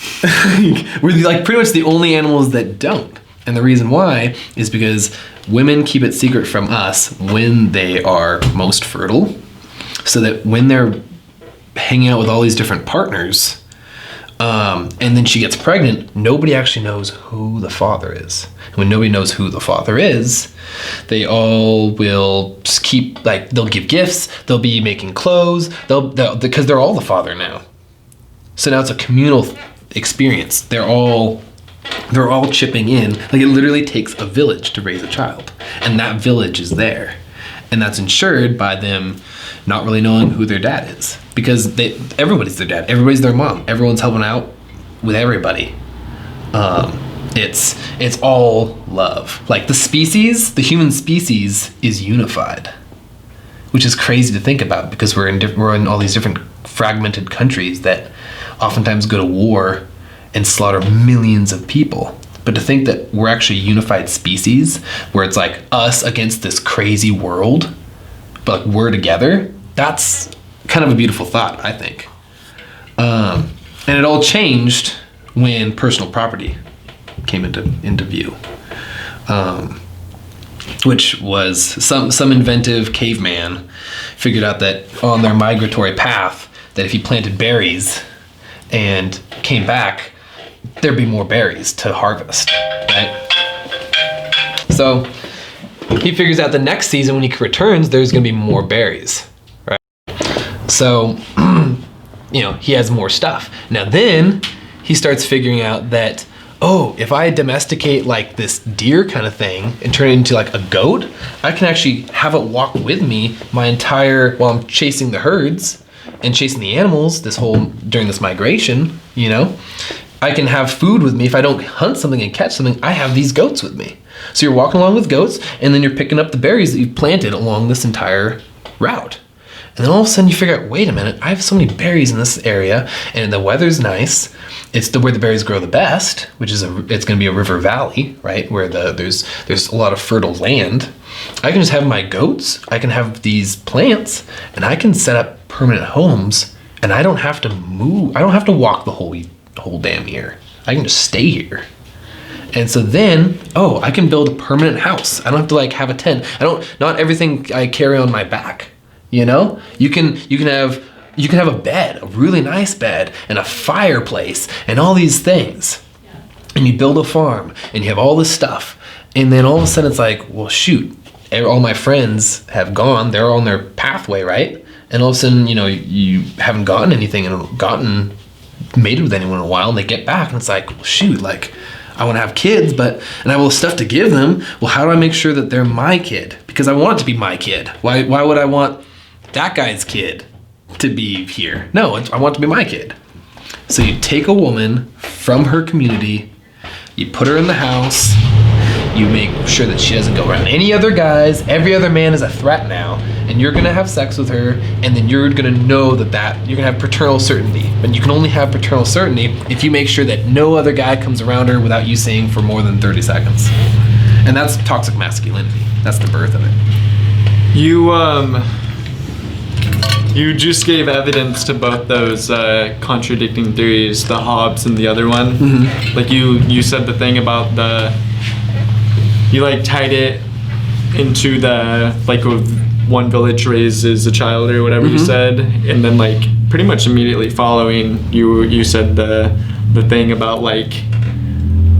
A: We're like pretty much the only animals that don't. And the reason why is because women keep it secret from us when they are most fertile, so that when they're hanging out with all these different partners, and then she gets pregnant, nobody actually knows who the father is. And when nobody knows who the father is, they all will just keep, like, they'll give gifts, they'll be making clothes, they'll because they're all the father now. So now it's a communal experience. They're all chipping in. Like, it literally takes a village to raise a child, and that village is there, and that's ensured by them not really knowing who their dad is, because everybody's their dad, everybody's their mom, everyone's helping out with everybody. It's all love. Like, the human species is unified, which is crazy to think about, because we're in all these different fragmented countries that oftentimes go to war and slaughter millions of people. But to think that we're actually a unified species, where it's like us against this crazy world, but like we're together, that's kind of a beautiful thought, I think. And it all changed when personal property came into view, which was some inventive caveman figured out that on their migratory path, that if he planted berries and came back, there'd be more berries to harvest, right? So he figures out the next season when he returns, there's gonna be more berries, right? So, he has more stuff. Now then, he starts figuring out that, oh, if I domesticate like this deer kind of thing and turn it into like a goat, I can actually have it walk with me while I'm chasing the herds and chasing the animals during this migration, I can have food with me. If I don't hunt something and catch something, I have these goats with me. So you're walking along with goats, and then you're picking up the berries that you've planted along this entire route. And then all of a sudden you figure out, wait a minute, I have so many berries in this area, and the weather's nice. It's where the berries grow the best, which is it's going to be a river valley, right, where there's a lot of fertile land. I can just have my goats, I can have these plants, and I can set up permanent homes, and I don't have to move. I don't have to walk the whole damn year. I can just stay here. And so then, I can build a permanent house. I don't have to like have a tent. Not everything I carry on my back. You can have a bed, a really nice bed, and a fireplace, and all these things. And you build a farm, and you have all this stuff. And then all of a sudden it's like, well, shoot, all my friends have gone. They're on their pathway, right? And all of a sudden, you haven't gotten anything and mated with anyone in a while, and they get back, and it's like, well, shoot, like, I want to have kids, and I have all this stuff to give them. Well, how do I make sure that they're my kid? Because I want it to be my kid. Why would I want that guy's kid to be here? No, I want it to be my kid. So you take a woman from her community, you put her in the house, you make sure that she doesn't go around any other guys. Every other man is a threat now, and you're gonna have sex with her, and then you're gonna know that you're gonna have paternal certainty. But you can only have paternal certainty if you make sure that no other guy comes around her without you seeing for more than 30 seconds. And that's toxic masculinity. That's the birth of it.
B: You just gave evidence to both those contradicting theories, the Hobbes and the other one. Mm-hmm. Like you said the thing about you like tied it into the like one village raises a child or whatever. Mm-hmm. You said, and then like pretty much immediately following you said the thing about like,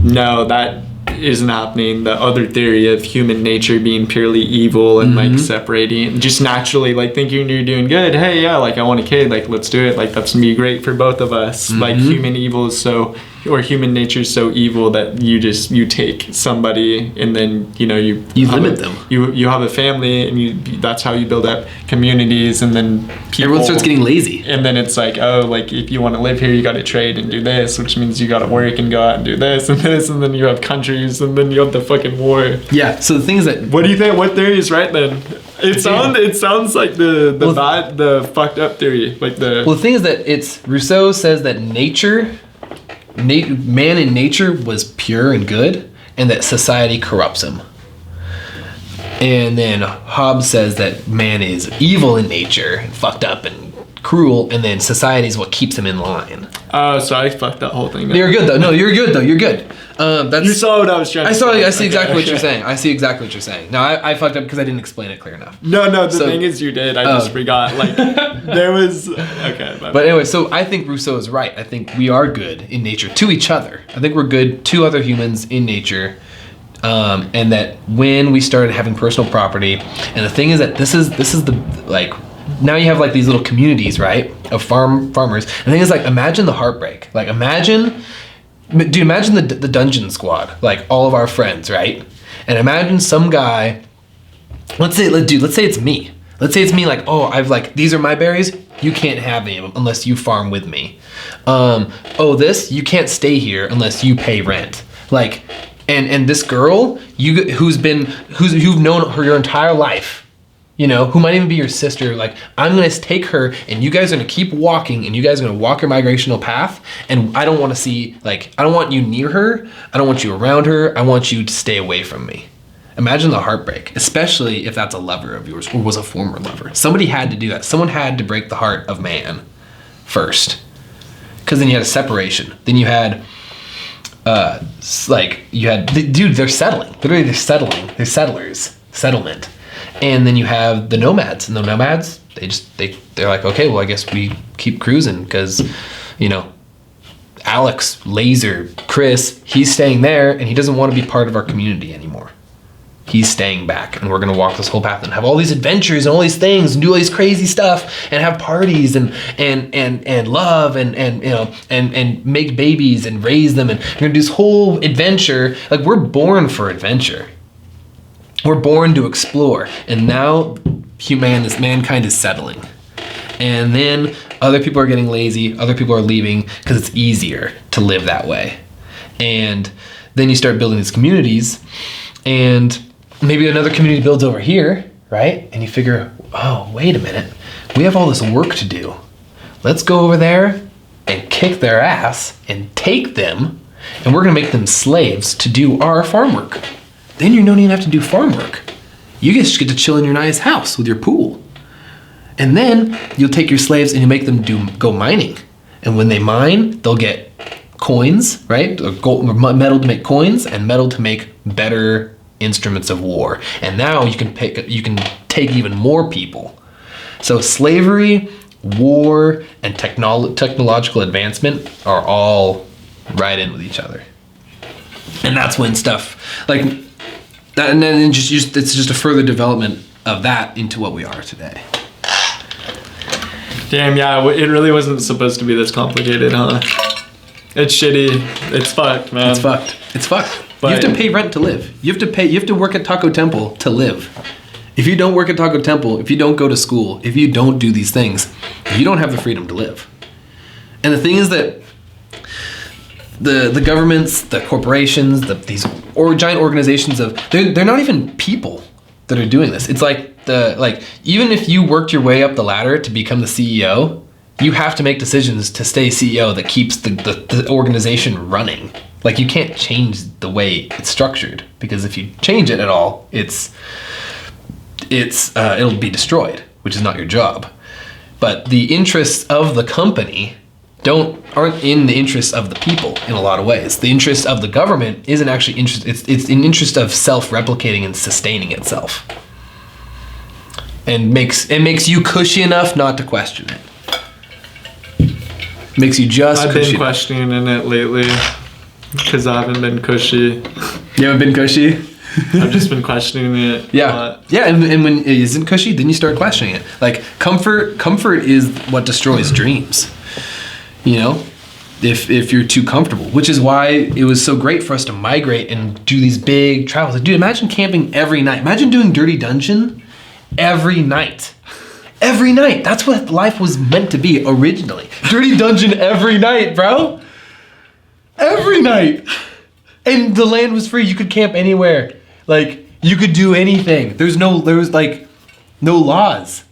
B: no, that isn't happening. The other theory of human nature being purely evil and like separating, just naturally like thinking you're doing good. Hey, yeah, like I want a kid, like let's do it. Like that's gonna be great for both of us. Like human nature is so evil that you take somebody and then you limit them. You have a family and that's how you build up communities, and then
A: everyone starts getting lazy.
B: And then it's like, oh, like if you want to live here, you got to trade and do this, which means you got to work and go out and do this, and then you have countries, and then you have the fucking war.
A: Yeah. So the thing is that,
B: what do you think? What theory is right then? It sounds like the fucked up theory, like the.
A: Well, the thing is that Rousseau says that man in nature was pure and good, and that society corrupts him. And then Hobbes says that man is evil in nature, and fucked up and cruel, and then society is what keeps him in line.
B: Oh, so I fucked that whole thing up.
A: You're good though. No, you're good though. You're good.
B: You saw what I was trying to say.
A: I see exactly what you're saying. I see exactly what you're saying. No, I fucked up because I didn't explain it clear enough.
B: No, the thing is you did. I just forgot. Like, there was... Okay.
A: But anyway, so I think Rousseau is right. I think we are good in nature to each other. I think we're good to other humans in nature. And that when we started having personal property, and the thing is that this is the, like, now you have like these little communities, right, of farmers. And the thing is, like, imagine the heartbreak. Like, imagine the dungeon squad, like all of our friends, right? And imagine some guy, let's say it's me. Let's say it's me, like, oh, I've like, these are my berries, you can't have any of them unless you farm with me. You can't stay here unless you pay rent. Like, and this girl, you've known her your entire life, you know, who might even be your sister, like, I'm gonna take her and you guys are gonna keep walking and you guys are gonna walk your migrational path, and I don't wanna see, like, I don't want you near her, I don't want you around her, I want you to stay away from me. Imagine the heartbreak, especially if that's a lover of yours or was a former lover. Somebody had to do that. Someone had to break the heart of man first. Because then you had a separation. Then you had, they're settling. Literally, they're settling. They're settlers. Settlement. And then you have the nomads. And the nomads, they're like, okay, well, I guess we keep cruising because, you know, Alex, Laser, Chris, he's staying there and he doesn't want to be part of our community anymore. He's staying back, and we're gonna walk this whole path and have all these adventures and all these things and do all these crazy stuff and have parties and love and you know and make babies and raise them, and we're gonna do this whole adventure. Like, we're born for adventure. We're born to explore, and now mankind is settling. And then other people are getting lazy, other people are leaving because it's easier to live that way. And then you start building these communities, and maybe another community builds over here, right? And you figure, oh, wait a minute. We have all this work to do. Let's go over there and kick their ass and take them, and we're gonna make them slaves to do our farm work. Then you don't even have to do farm work. You just get to chill in your nice house with your pool. And then you'll take your slaves and you make them go mining. And when they mine, they'll get coins, right? Gold, metal to make coins, and metal to make better instruments of war. And now you can take even more people. So slavery, war, and technological advancement are all right in with each other. And that's when stuff like that, and then it's just a further development of that into what we are today.
B: Damn, yeah, it really wasn't supposed to be this complicated, huh? It's shitty. It's fucked, man.
A: It's fucked. But you have to pay rent to live. You have to work at Taco Temple to live. If you don't work at Taco Temple, if you don't go to school, if you don't do these things, you don't have the freedom to live. And the thing is that the governments, the corporations, these giant organizations they're not even people that are doing this. It's like even if you worked your way up the ladder to become the CEO, you have to make decisions to stay CEO that keeps the organization running. Like, you can't change the way it's structured, because if you change it at all, it'll be destroyed, which is not your job. But the interests of the company aren't in the interests of the people in a lot of ways. The interest of the government isn't actually it's in interest of self-replicating and sustaining itself. And makes you cushy enough not to question it. Makes you just
B: I've
A: cushy
B: been questioning it lately because I haven't been cushy.
A: You haven't been cushy?
B: I've just been questioning it.
A: Yeah. Yeah, and when it isn't cushy, then you start questioning it. Like, comfort is what destroys dreams. You know? If you're too comfortable, which is why it was so great for us to migrate and do these big travels. Like, dude, imagine camping every night. Imagine doing Dirty Dungeon every night. Every night. That's what life was meant to be originally. Dirty Dungeon every night, bro. Every night. And the land was free. You could camp anywhere. Like, you could do anything. There was no laws.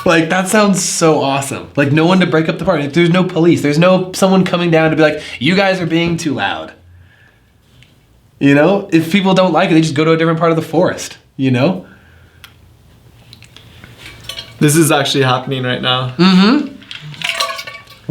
A: Like, that sounds so awesome. Like, no one to break up the party. There's no police. There's no someone coming down to be like, you guys are being too loud. You know, if people don't like it, they just go to a different part of the forest, you know?
B: This is actually happening right now.
A: Mm-hmm.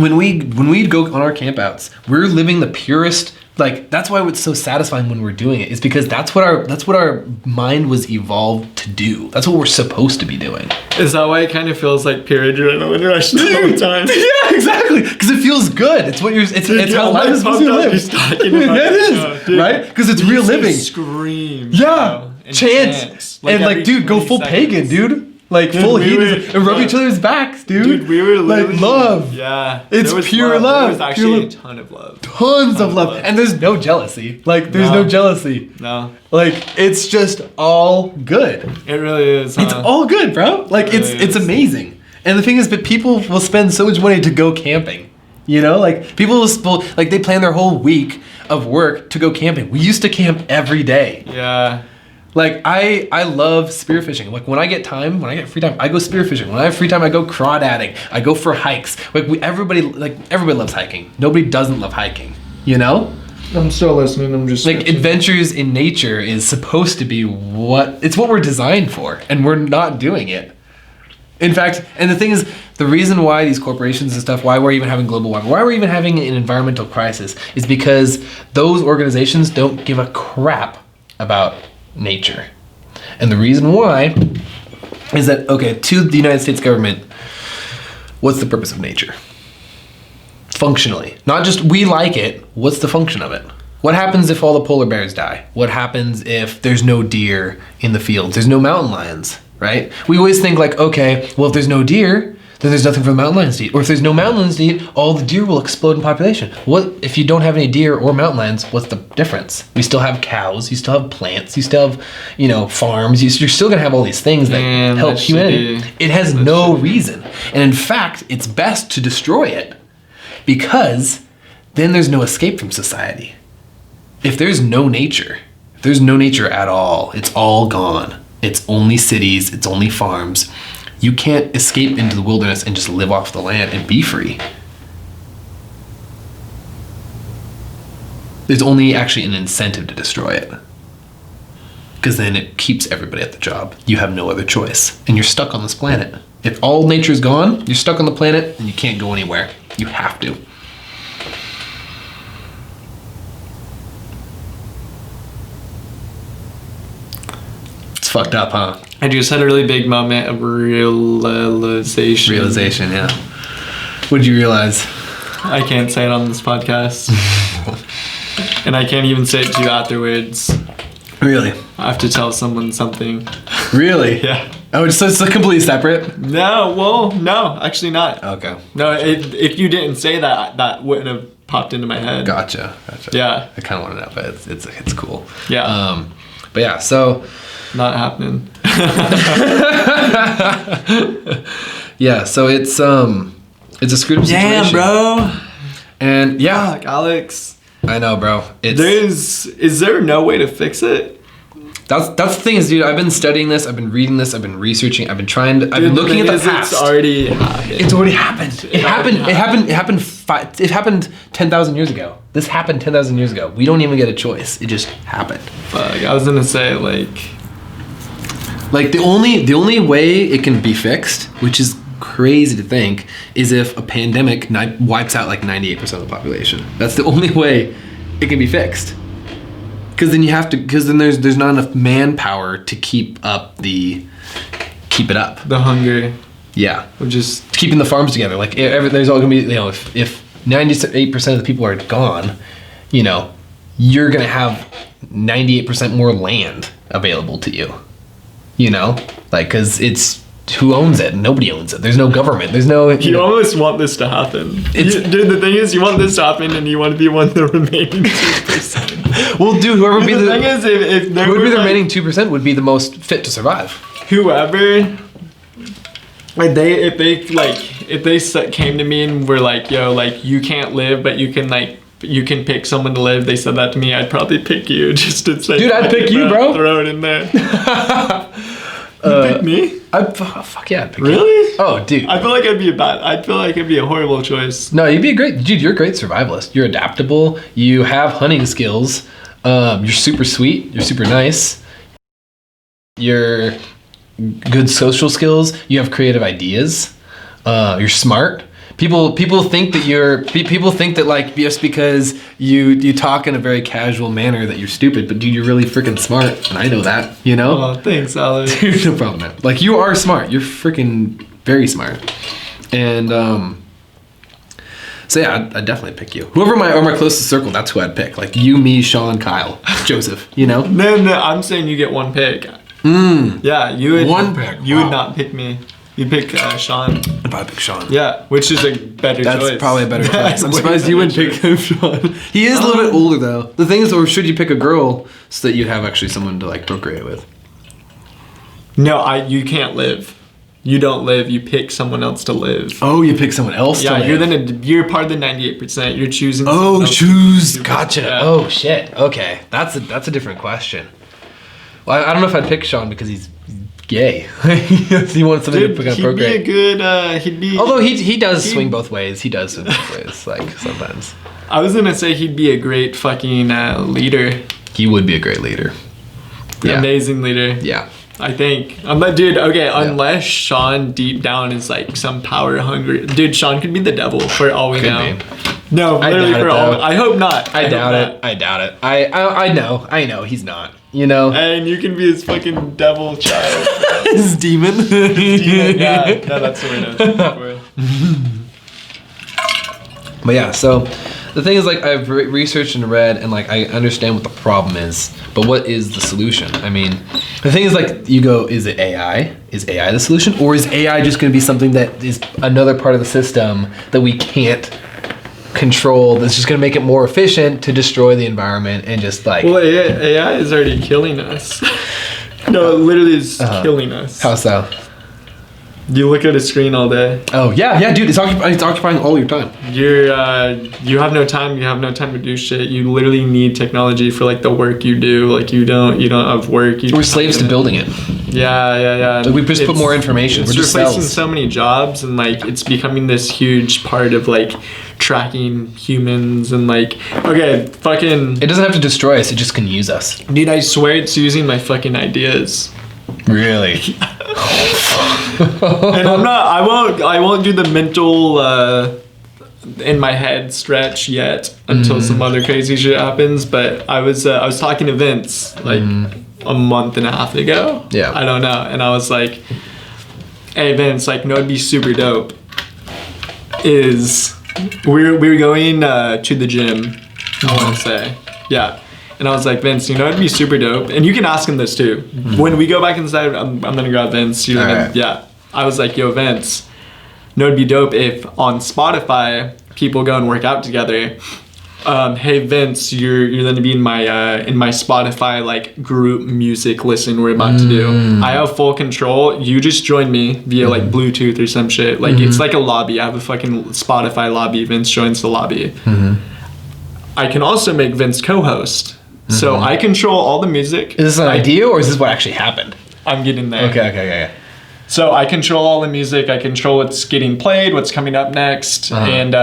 A: When we go on our campouts, we're living the purest, like, that's why it's so satisfying when we're doing it, is because that's what our mind was evolved to do. That's what we're supposed to be doing.
B: Is that why it kind of feels like pure adrenaline rush the whole time?
A: Yeah, exactly. Because it feels good. It's what it's how life is supposed to live. Yeah, it is, right? Because it's real living.
B: Scream.
A: Yeah, chants. And like, dude, go full pagan, dude. Like, dude, full heat and rub each other's backs, dude.
B: Dude, we were
A: like love.
B: Yeah,
A: it's pure love.
B: There was actually a ton of love.
A: Tons of love, and there's no jealousy. Like, there's no jealousy.
B: No.
A: Like, it's just all good.
B: It really is.
A: It's all good, bro. Like, it's amazing. And the thing is, but people will spend so much money to go camping. You know, like, people will like, they plan their whole week of work to go camping. We used to camp every day.
B: Yeah.
A: Like, I love spearfishing. Like, when I get free time, I go spearfishing. When I have free time, I go crawdadding. I go for hikes. Like, everybody loves hiking. Nobody doesn't love hiking, you know?
B: I'm still listening. I'm just
A: like, adventures in nature is supposed to be what we're designed for, and we're not doing it. In fact, and the thing is, the reason why these corporations and stuff, why we're even having global warming, why we're even having an environmental crisis, is because those organizations don't give a crap about nature. And the reason why is that, okay, to the United States government, what's the purpose of nature? Functionally. Not just we like it, what's the function of it? What happens if all the polar bears die? What happens if there's no deer in the fields? There's no mountain lions, right? We always think like, okay, well, if there's no deer, then there's nothing for the mountain lions to eat. Or if there's no mountain lions to eat, all the deer will explode in population. What if you don't have any deer or mountain lions? What's the difference? We still have cows, you still have plants, you still have, you know, farms. You're still gonna have all these things that help humanity. It has no reason. And in fact, it's best to destroy it, because then there's no escape from society. If there's no nature at all, it's all gone. It's only cities, it's only farms. You can't escape into the wilderness and just live off the land and be free. There's only actually an incentive to destroy it, because then it keeps everybody at the job. You have no other choice, and you're stuck on this planet. If all nature's gone, you're stuck on the planet and you can't go anywhere. You have to. It's fucked up, huh?
B: I just had a really big moment of realization.
A: Realization, yeah. What did you realize?
B: I can't say it on this podcast. And I can't even say it to you afterwards.
A: Really?
B: I have to tell someone something.
A: Really?
B: Yeah.
A: Oh, so it's completely separate?
B: No, actually not.
A: Okay.
B: No, if you didn't say that, that wouldn't have popped into my head.
A: Gotcha.
B: Yeah.
A: I kind of want to know, but it's cool.
B: Yeah.
A: But yeah, so...
B: Not happening.
A: Yeah, so it's a screwed up situation.
B: Damn, bro.
A: And yeah.
B: Fuck, Alex.
A: I know, bro.
B: Is there no way to fix it?
A: That's the thing is, dude, I've been studying this, I've been reading this, I've been researching, I've been looking at the past.
B: It's already happened.
A: It's already happened. It happened 10,000 years ago. This happened 10,000 years ago. We don't even get a choice. It just happened.
B: Fuck, I was gonna say like
A: the only way it can be fixed, which is crazy to think, is if a pandemic wipes out like 98% of the population. That's the only way it can be fixed. Because then there's not enough manpower to keep it up.
B: The hunger.
A: Yeah.
B: Of just
A: keeping the farms together. Like there's all gonna be, you know, if 98% of the people are gone, you know, you're gonna have 98% more land available to you. You know, like, because it's, who owns it? Nobody owns it. There's no government. There's no...
B: You almost want this to happen. Dude, the thing is, you want this to happen and you want to be one of the remaining 2%.
A: Well, dude, whoever would be the...
B: thing is, if there
A: would be the remaining 2% would be the most fit to survive.
B: Whoever... Like, if they came to me and were like, yo, like, you can't live, but you can pick someone to live. They said that to me. I'd probably pick you just to say.
A: Dude, I'd pick you, bro.
B: Throw it in there. You pick me?
A: Fuck yeah, I'd pick you.
B: Really?
A: Oh, dude.
B: I feel like it'd be a horrible choice.
A: No, you'd be a great, dude, you're a great survivalist. You're adaptable. You have hunting skills. You're super sweet. You're super nice. You're good social skills. You have creative ideas. You're smart. People think that like just because you talk in a very casual manner that you're stupid, but dude, you're really freaking smart, and I know that, you know.
B: Oh, thanks, Alex.
A: Dude, no problem, man. Like, you are smart. You're freaking very smart, and so yeah, I'd definitely pick you. Whoever my closest circle, that's who I'd pick. Like you, me, Sean, Kyle, Joseph. You know.
B: No, I'm saying you get one pick. Yeah, you would.
A: One pick.
B: You would not pick me. You pick Sean.
A: I'd probably pick Sean.
B: Yeah, which is a better choice.
A: That's probably a better choice. I'm surprised you wouldn't pick Sean. He is a little bit older though. The thing is, or should you pick a girl so that you have actually someone to like procreate with?
B: No, you can't live. You don't live. You pick someone else to live.
A: Oh, you pick someone else to live.
B: You're part of the 98%. You're choosing.
A: Oh, choose. Gotcha. Yeah. Oh shit. Okay, that's a different question. Well, I don't know if I'd pick Sean because he's gay. He wants somebody to procreate.
B: He'd be a good.
A: Although he does swing both ways. He does swing both ways. Like sometimes.
B: I was gonna say he'd be a great fucking leader.
A: He would be a great leader. Yeah.
B: Amazing leader.
A: Yeah.
B: I think. Dude, okay, unless Sean deep down is like some power hungry. Dude, Sean could be the devil for all we know. No, literally for all. I hope not.
A: I doubt it. I doubt it. I know he's not. You know.
B: And you can be his fucking devil child.
A: His demon.
B: Yeah, that's the word I was looking for.
A: But yeah, so the thing is, like, I've researched and read, and like I understand what the problem is, but what is the solution? I mean, the thing is, like, you go, is it AI? Is AI the solution, or is AI just going to be something that is another part of the system that we can't control? That's just going to make it more efficient to destroy the environment and just like.
B: Well, AI is already killing us. No, it literally is killing us.
A: How so?
B: You look at a screen all day.
A: Oh yeah, dude, it's occupying all your time.
B: You have no time. You have no time to do shit. You literally need technology for like the work you do. Like you don't have work.
A: We're slaves to building it.
B: Yeah.
A: Like, we just put more information.
B: It's replacing so many jobs, and like it's becoming this huge part of like tracking humans and like, okay, fucking.
A: It doesn't have to destroy us. It just can use us.
B: Dude, I swear it's using my fucking ideas.
A: Really?
B: And I won't do the mental in my head stretch yet until some other crazy shit happens. But I was talking to Vince like a month and a half ago.
A: Yeah.
B: I don't know. And I was like, hey Vince, like, no, it'd be super dope. We're going to the gym, I want to say. Yeah. And I was like, Vince, you know, it'd be super dope. And you can ask him this too. When we go back inside, I'm gonna grab Vince. Yeah. I was like, yo, Vince, you know, it'd be dope if on Spotify people go and work out together. Hey Vince, you're gonna be in my Spotify like group music listen we're about to do. I have full control. You just join me via like Bluetooth or some shit. Like it's like a lobby. I have a fucking Spotify lobby. Vince joins the lobby. I can also make Vince co-host. So I control all the music.
A: Is this an idea or is this what actually happened?
B: I'm getting there.
A: Okay.
B: So I control all the music. I control what's getting played, what's coming up next, and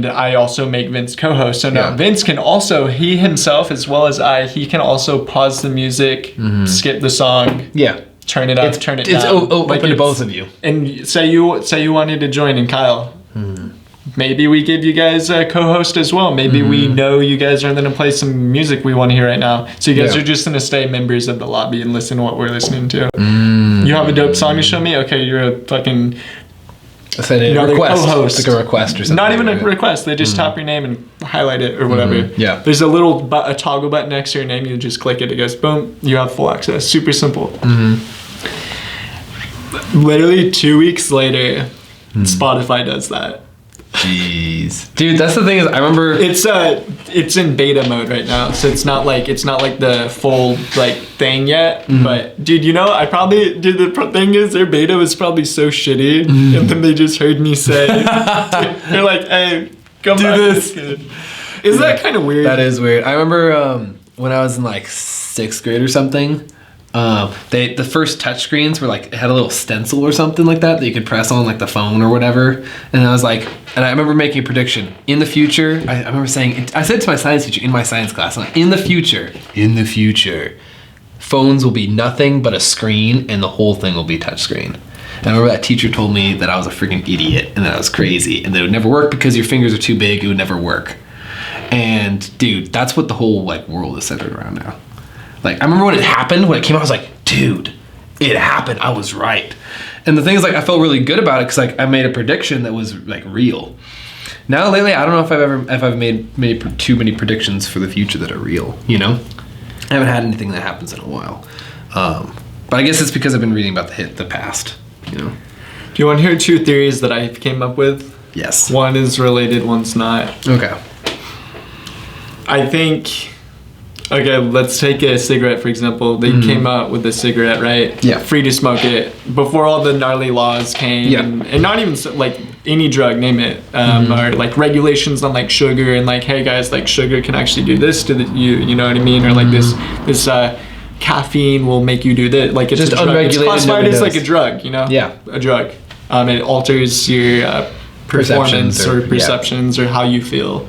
B: I also make Vince co-host. So now Vince can also, he himself as well as he can also pause the music, skip the song, turn it up, turn it down.
A: It's open to both of you.
B: And say you wanted to join, and Kyle. Maybe we give you guys a co-host as well. Maybe we know you guys are going to play some music we want to hear right now. So you guys are just going to stay members of the lobby and listen to what we're listening to. You have a dope song to show me? Okay, you're a fucking
A: request. Co-host. It's like a request or something.
B: Not even a request. They just tap your name and highlight it or whatever.
A: Yeah.
B: There's a a toggle button next to your name. You just click it. It goes, boom. You have full access. Super simple. Literally 2 weeks later, Spotify does that.
A: Jeez, dude, that's the thing is I remember
B: it's in beta mode right now, so it's not like the full like thing yet. But dude, you know, the thing is their beta was probably so shitty, and then they just heard me say, they're like, hey, come do this. Isn't that kind of weird?
A: That is weird. I remember when I was in like 6th grade or something. The first touchscreens were like, it had a little stencil or something like that you could press on like the phone or whatever. And I was like, and I remember making a prediction. In the future, I remember saying, I said to my science teacher in my science class, I'm like, in the future, phones will be nothing but a screen and the whole thing will be touchscreen. And I remember that teacher told me that I was a freaking idiot and that I was crazy and that it would never work because your fingers are too big, it would never work. And dude, that's what the whole like world is centered around now. Like, I remember when it happened, when it came out, I was like, dude, it happened, I was right. And the thing is, like, I felt really good about it because like I made a prediction that was like real. Now lately, I don't know if I've made too many predictions for the future that are real, you know? I haven't had anything that happens in a while. But I guess it's because I've been reading about the past, you know?
B: Do you want to hear 2 theories that I came up with?
A: Yes.
B: One is related, one's not.
A: Okay.
B: I think, okay, let's take a cigarette, for example. They came out with a cigarette, right?
A: Yeah.
B: Free to smoke it before all the gnarly laws came.
A: Yeah.
B: And not even like any drug, name it. Or like regulations on like sugar and like, hey guys, like sugar can actually do this to you know what I mean? Or like this caffeine will make you do this. Like it's
A: just
B: a drug.
A: unregulated.
B: It's classified as like a drug, you know?
A: Yeah.
B: A drug. It alters your performance or perceptions or how you feel.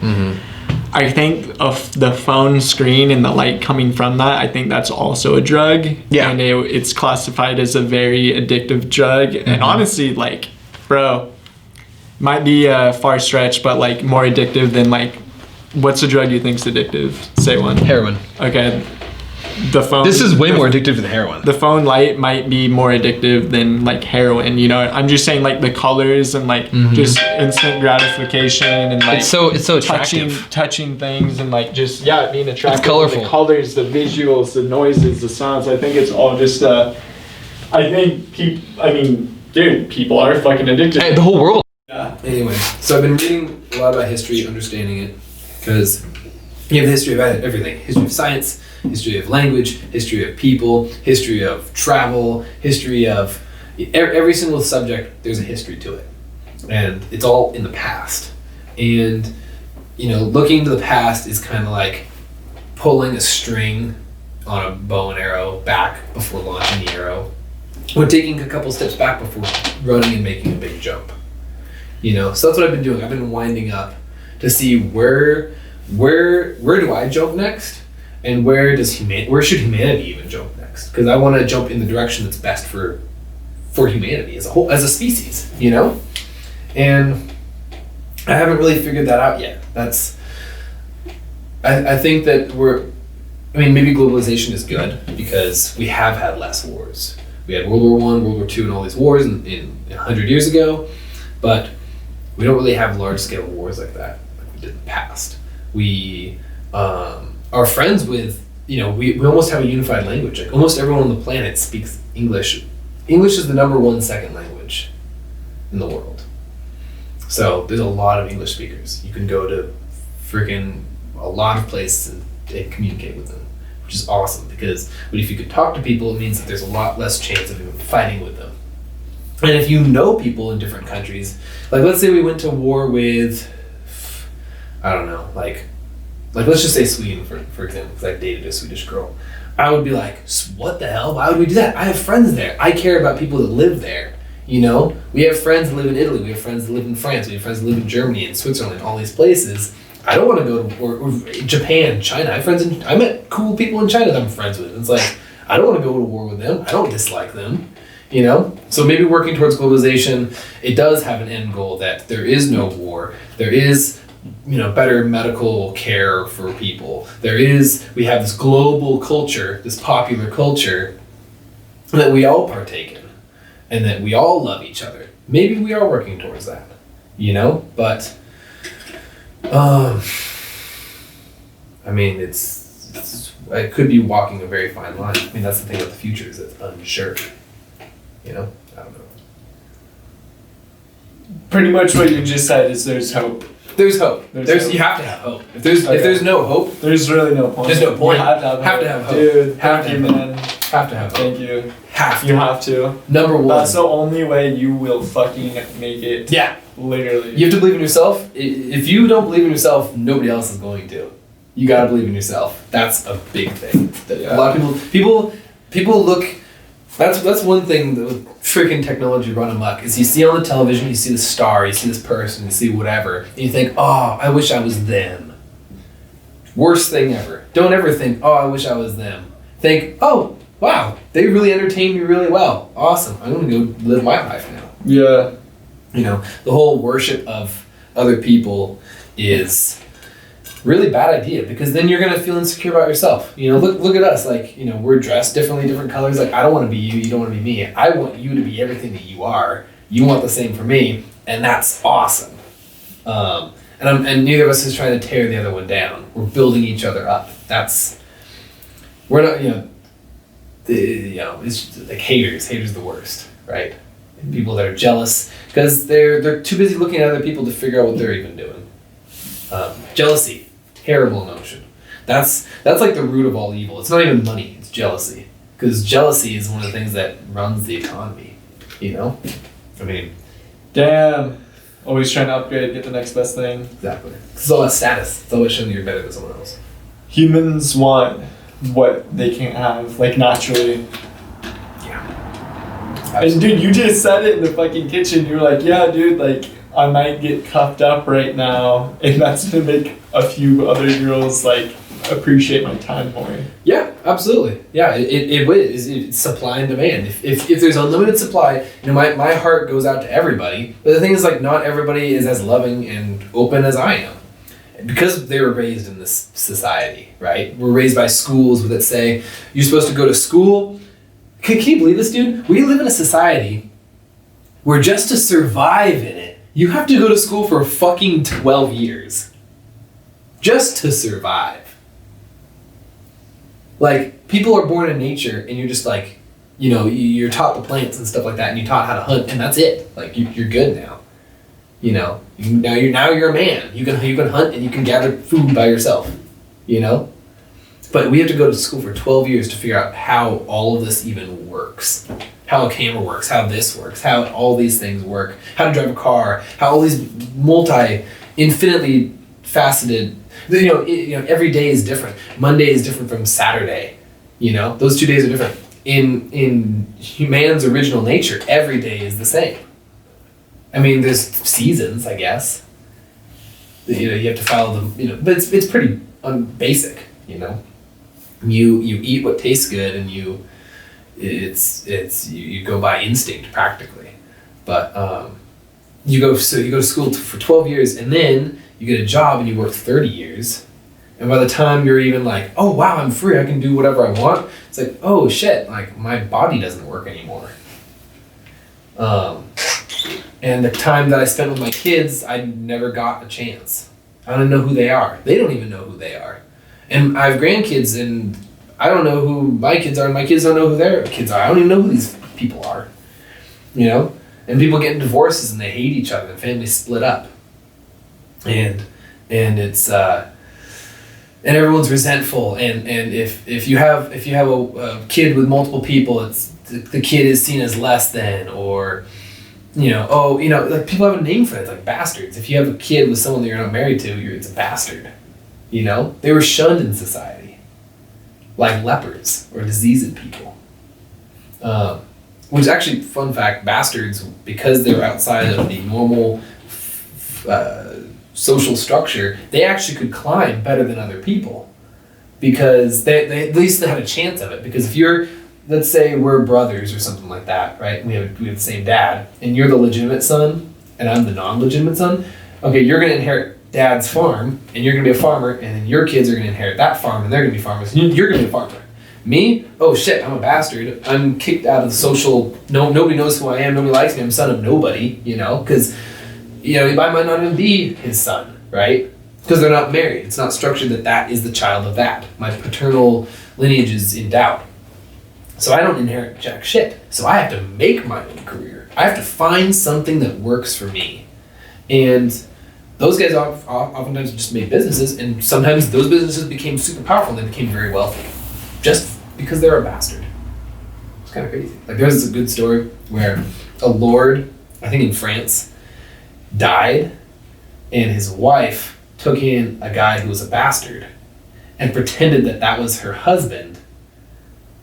B: I think of the phone screen and the light coming from that, I think that's also a drug.
A: Yeah.
B: And it's classified as a very addictive drug. And honestly, like, bro, might be a far stretch, but like more addictive than like, what's a drug you think's addictive? Say one.
A: Heroin.
B: Okay. The phone.
A: This is way more addictive than heroin.
B: The phone light might be more addictive than like heroin, you know? I'm just saying like the colors and like just instant gratification and like
A: it's so attractive.
B: touching things and like just being attractive.
A: It's colorful.
B: The colors, the visuals, the noises, the sounds. I think it's all just dude, people are fucking addicted.
A: Hey, the whole world.
B: Yeah.
A: Anyway, so I've been reading a lot about history, understanding it, because you have the history of everything. History of science, history of language, history of people, history of travel, history of every single subject. There's a history to it, and it's all in the past. And you know, looking to the past is kind of like pulling a string on a bow and arrow back before launching the arrow, or taking a couple steps back before running and making a big jump. You know, so that's what I've been doing. I've been winding up to see where do I jump next, and where should humanity even jump next? Because I want to jump in the direction that's best for humanity as a whole, as a species. You know, and I haven't really figured that out yet. I think that maybe globalization is good because we have had less wars. We had World War I, World War II, and all these wars in 100 years ago, but we don't really have large-scale wars like that like we did in the past. We are friends with, we almost have a unified language. Like almost everyone on the planet speaks English. English is the number 1 second language in the world. So there's a lot of English speakers. You can go to freaking a lot of places and communicate with them, which is awesome because if you can talk to people, it means that there's a lot less chance of even fighting with them. And if you know people in different countries, like let's say we went to war with, I don't know, like let's just say Sweden for example, because I dated a Swedish girl. I would be like, what the hell? Why would we do that? I have friends there. I care about people that live there. You know, we have friends that live in Italy. We have friends that live in France. We have friends that live in Germany and Switzerland, all these places. I don't want to go to or Japan, China. I have friends I met cool people in China that I'm friends with. It's like, I don't want to go to war with them. I don't dislike them. You know? So maybe working towards globalization, it does have an end goal that there is no war. There is, better medical care for people. We have this global culture, this popular culture that we all partake in and that we all love each other. Maybe we are working towards that, but I could be walking a very fine line. That's the thing about the future is it's unsure. I don't know.
B: Pretty much what you just said is there's hope.
A: There's hope.
B: Hope.
A: You have to have hope. If there's no hope,
B: there's really no point.
A: There's no point.
B: You have to have hope.
A: Dude,
B: thank you, man.
A: Have to have hope.
B: Thank you.
A: You
B: have to.
A: Number 1.
B: That's the only way you will fucking make it.
A: Yeah.
B: Literally.
A: You have to believe in yourself. If you don't believe in yourself, nobody else is going to. You gotta believe in yourself. That's a big thing. A lot of people people look. That's one thing that with freaking technology run amok is you see on the television, you see the star, you see this person, you see whatever, and you think, oh, I wish I was them. Worst thing ever. Don't ever think, oh, I wish I was them. Think, oh, wow, they really entertain me really well. Awesome. I'm gonna go live my life now.
B: Yeah.
A: You know, the whole worship of other people is really bad idea, because then you're gonna feel insecure about yourself. You know, look at us, like, you know, we're dressed differently, different colors. Like, I don't want to be you don't want to be me. I want you to be everything that you are. You want the same for me, and that's awesome. And neither of us is trying to tear the other one down. We're building each other up. We're not, it's just like haters. Haters are the worst, right? And people that are jealous because they're too busy looking at other people to figure out what they're even doing. Jealousy. Terrible emotion. That's like the root of all evil. It's not even money, it's jealousy. Because jealousy is one of the things that runs the economy. You know? I mean...
B: Damn. Always trying to upgrade, get the next best thing.
A: Exactly. It's all about status. It's always showing that you're better than someone else.
B: Humans want what they can't have, like, naturally.
A: Yeah. Absolutely.
B: And dude, you just said it in the fucking kitchen. You were like, yeah, dude, like, I might get cuffed up right now, and that's gonna make a few other girls like appreciate my time more.
A: Yeah, absolutely. Yeah, it is. It's supply and demand. If there's unlimited supply, you know, my heart goes out to everybody. But the thing is, like, not everybody is as loving and open as I am, because they were raised in this society, right? We're raised by schools that say you're supposed to go to school. Can you believe this, dude? We live in a society where just to survive in it, you have to go to school for fucking 12 years. Just to survive. Like, people are born in nature, and you're just like, you know, you're taught the plants and stuff like that, and you're taught how to hunt, and that's it. Like, you're good now. You know, now you're a man. You can hunt and you can gather food by yourself. You know, but we have to go to school for 12 years to figure out how all of this even works. How a camera works, how this works, how all these things work, how to drive a car, how all these infinitely faceted, you know, every day is different. Monday is different from Saturday. You know, those 2 days are different. In man's original nature, every day is the same. I mean, there's seasons, I guess. You know, you have to follow them. You know, but it's pretty basic. You know, you eat what tastes good, and you go by instinct practically. But you go to school for 12 years, and then you get a job and you work 30 years. And by the time you're even like, oh wow, I'm free, I can do whatever I want, it's like, oh shit, like my body doesn't work anymore. And the time that I spent with my kids, I never got a chance. I don't know who they are. They don't even know who they are. And I have grandkids, and I don't know who my kids are, and my kids don't know who their kids are. I don't even know who these people are. You know? And people get in divorces and they hate each other, and families split up. And it's and everyone's resentful, and if you have a kid with multiple people, it's the kid is seen as less than, or like people have a name for it. It's like bastards. If you have a kid with someone that you're not married to, it's a bastard. You know, they were shunned in society, like lepers or diseased people. Which is actually, fun fact, bastards, because they were outside of the normal social structure, they actually could climb better than other people, because they at least they had a chance of it. Because if you're, let's say we're brothers or something like that, right? We have the same dad, and you're the legitimate son, and I'm the non-legitimate son. Okay, you're gonna inherit dad's farm, and you're gonna be a farmer, and then your kids are gonna inherit that farm, and they're gonna be farmers, and you're gonna be a farmer. Me? Oh shit, I'm a bastard. I'm kicked out of the social, nobody knows who I am, nobody likes me, I'm son of nobody, because, I might not even be his son, right? Because they're not married. It's not structured that is the child of that. My paternal lineage is in doubt. So I don't inherit jack shit. So I have to make my own career. I have to find something that works for me. And those guys oftentimes just made businesses, and sometimes those businesses became super powerful and they became very wealthy. Just because they're a bastard. It's kind of crazy. Like, there's a good story where a lord, I think in France, died, and his wife took in a guy who was a bastard and pretended that was her husband,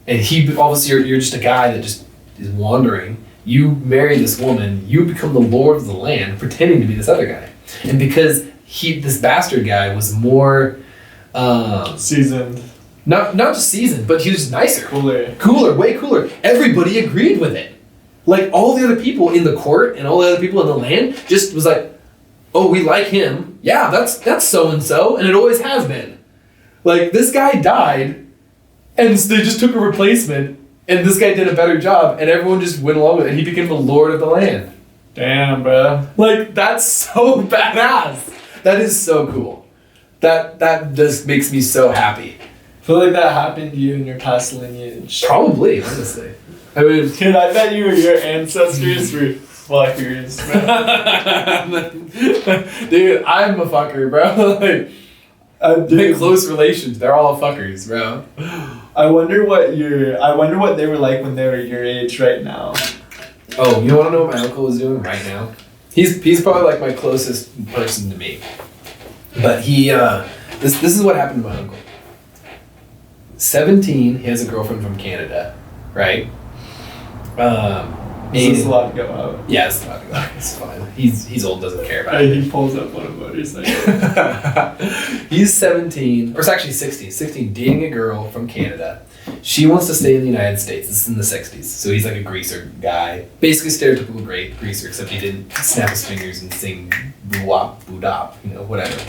A: And obviously you're just a guy that just is wandering. You marry this woman, you become the lord of the land, pretending to be this other guy. And because this bastard guy was more
B: seasoned.
A: Not just seasoned, but he was nicer.
B: Cooler,
A: way cooler. Everybody agreed with it. Like, all the other people in the court and all the other people in the land just was like, oh, we like him. Yeah, that's so-and-so, and it always has been. Like, this guy died, and they just took a replacement, and this guy did a better job, and everyone just went along with it, and he became the lord of the land.
B: Damn, bro.
A: Like, that's so badass. That is so cool. That just makes me so happy.
B: I feel like that happened to you in your past lineage.
A: Probably, honestly. I mean,
B: dude, I bet your ancestors were fuckers,
A: dude, I'm a fucker, bro. Like, close relations, they're all fuckers, bro.
B: I wonder what they were like when they were your age right now.
A: Oh, you wanna know what my uncle is doing right now? He's probably like my closest person to me. But he this is what happened to my uncle. 17, he has a girlfriend from Canada, right?
B: Is this allowed to go out?
A: Yeah, it's allowed to go out. It's fine. He's old, doesn't care about it.
B: He pulls up on a motorcycle.
A: He's 17, or it's actually 16. 16, dating a girl from Canada. She wants to stay in the United States. This is in the 60s. So he's like a greaser guy. Basically stereotypical greaser, except he didn't snap his fingers and sing boo-wop, boo-dop, whatever.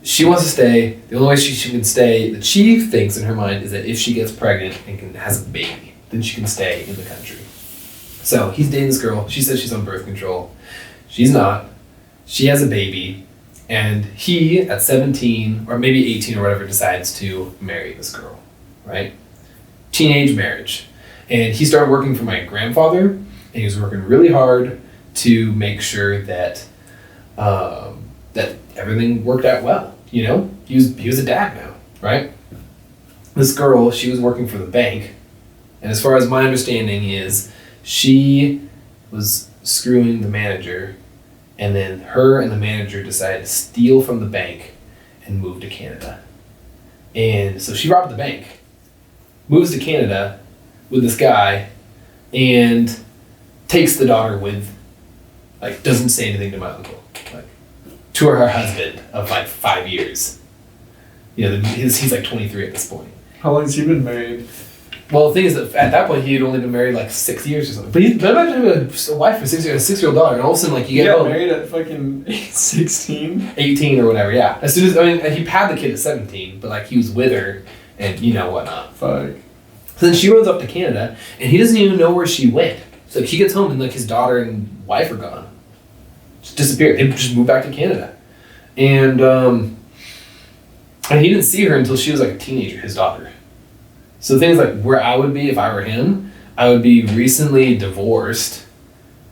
A: She wants to stay. The only way she can stay, that she thinks in her mind, is that if she gets pregnant and has a baby, then she can stay in the country. So he's dating this girl. She says she's on birth control. She's not. She has a baby. And he, at 17, or maybe 18 or whatever, decides to marry this girl, right? Teenage marriage. And he started working for my grandfather, and he was working really hard to make sure that that everything worked out well, He was a dad now, right? This girl, she was working for the bank, and as far as my understanding is, she was screwing the manager, and then her and the manager decided to steal from the bank and move to Canada. And so she robbed the bank, moves to Canada with this guy, and takes the daughter with, doesn't say anything to my uncle, to her husband of 5 years. He's 23 at this point.
B: How long has he been married?
A: Well, the thing is that at that point he had only been married 6 years or something. But imagine having a wife for 6 years, a 6-year-old daughter, and all of a sudden you get home.
B: Married at fucking 16?
A: 18 or whatever, yeah. As soon as he had the kid at 17, but he was with her and whatnot.
B: Fuck.
A: So then she runs up to Canada and he doesn't even know where she went. So he gets home and his daughter and wife are gone. Just disappeared. They just moved back to Canada. And he didn't see her until she was a teenager, his daughter. So the thing is, where I would be if I were him, I would be recently divorced,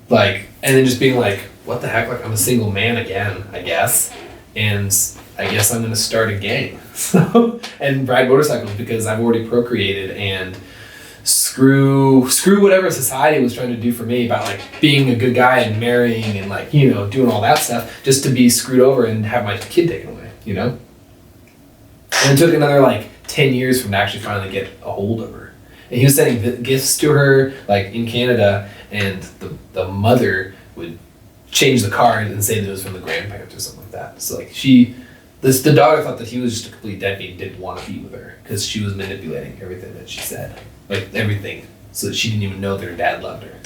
A: and then just being what the heck, I'm a single man again, I guess, and I guess I'm gonna start a gang, and ride motorcycles because I've already procreated, and screw whatever society was trying to do for me about being a good guy and marrying and doing all that stuff, just to be screwed over and have my kid taken away, And it took another 10 years from to actually finally get a hold of her. And he was sending gifts to her in Canada, and the mother would change the card and say that it was from the grandparents or something like that. So the daughter thought that he was just a complete deadbeat and didn't want to be with her because she was manipulating everything that she said. Everything. So that she didn't even know that her dad loved her.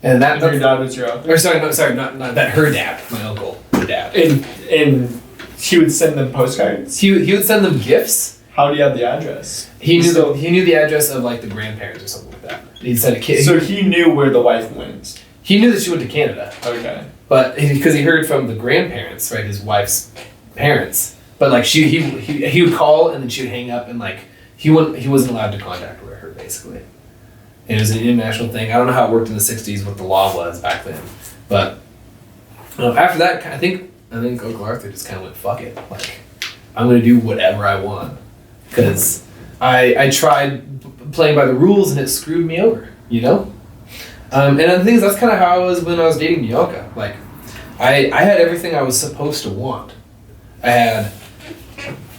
A: And that
B: your dad was your uncle?
A: Or not that her dad, my uncle, her dad.
B: And he would send them postcards?
A: He would send them gifts.
B: How do you have the address?
A: He knew the address of the grandparents or something like that. He'd send a kid.
B: So he knew where the wife went?
A: He knew that she went to Canada.
B: Okay.
A: But because he heard from the grandparents, right, his wife's parents. But he would call and then she would hang up and he wasn't allowed to contact her basically. And it was an international thing. I don't know how it worked in the 60s, what the law was back then. But after that, I think Uncle Arthur just kind of went, fuck it. I'm going to do whatever I want. Because I tried playing by the rules and it screwed me over, And the thing is, that's kind of how I was when I was dating Bianca. I had everything I was supposed to want. I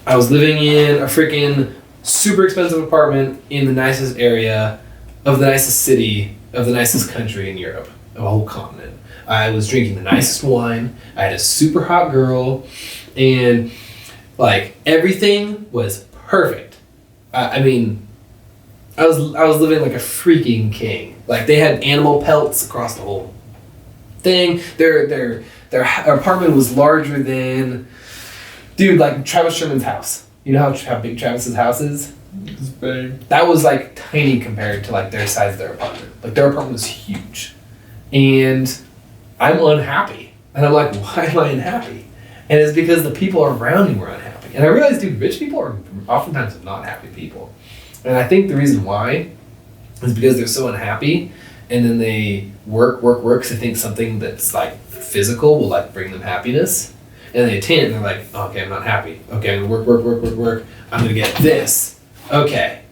A: was living in a freaking super expensive apartment in the nicest area of the nicest city of the nicest country in Europe, a whole continent. I was drinking the nicest wine. I had a super hot girl, and like everything was perfect. I mean, I was living like a freaking king. Like they had animal pelts across the whole thing. Their apartment was larger than, dude, like Travis Sherman's house. You know how big Travis's house is?
B: It's big.
A: That was like tiny compared to like their size of their apartment. Like their apartment was huge. And I'm unhappy. And I'm like, why am I unhappy? And it's because the people around me were unhappy. And I realized, dude, rich people are oftentimes not happy people. And I think the reason why is because they're so unhappy, and then they work, because they think something that's like physical will like bring them happiness. And they attain it, and they're like, oh, okay, I'm not happy. Okay, I'm gonna work. I'm gonna get this. Okay.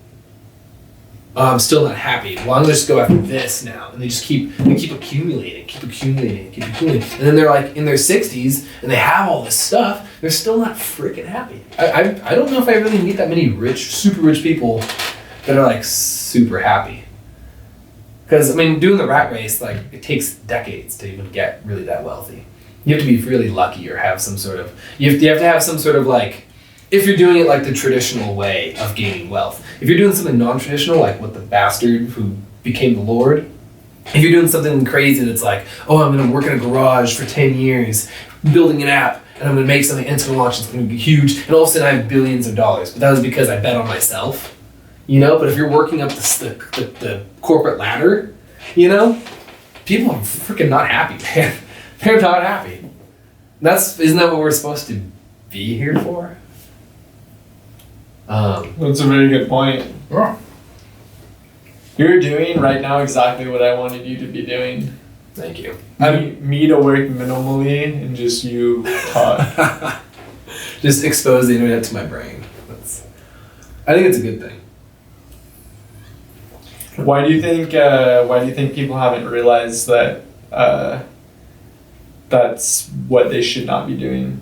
A: Oh, I'm still not happy. Well, I'm gonna just go after this now. And they just keep accumulating. And then they're like in their 60s, and they have all this stuff. They're still not freaking happy. I don't know if I really meet that many super rich people that are like super happy. Because, I mean, doing the rat race, like, it takes decades to even get really that wealthy. You have to be really lucky or have some sort of, you have to have some sort of like, if you're doing it like the traditional way of gaining wealth. If you're doing something non-traditional, like what the bastard who became the Lord, if you're doing something crazy that's like, oh, I'm going to work in a garage for 10 years, building an app, and I'm going to make something, and it's going to launch, it's going to be huge, and all of a sudden I have billions of dollars. But that was because I bet on myself, you know? But if you're working up the corporate ladder, you know, people are freaking not happy, man. They're not happy. Isn't that what we're supposed to be here for?
B: That's a very good point.
A: Yeah.
B: You're doing right now exactly what I wanted you to be doing.
A: Thank you.
B: Me to work minimally and just you taught.
A: Just expose the internet to my brain. I think it's a good thing.
B: Why do you think people haven't realized that that's what they should not be doing?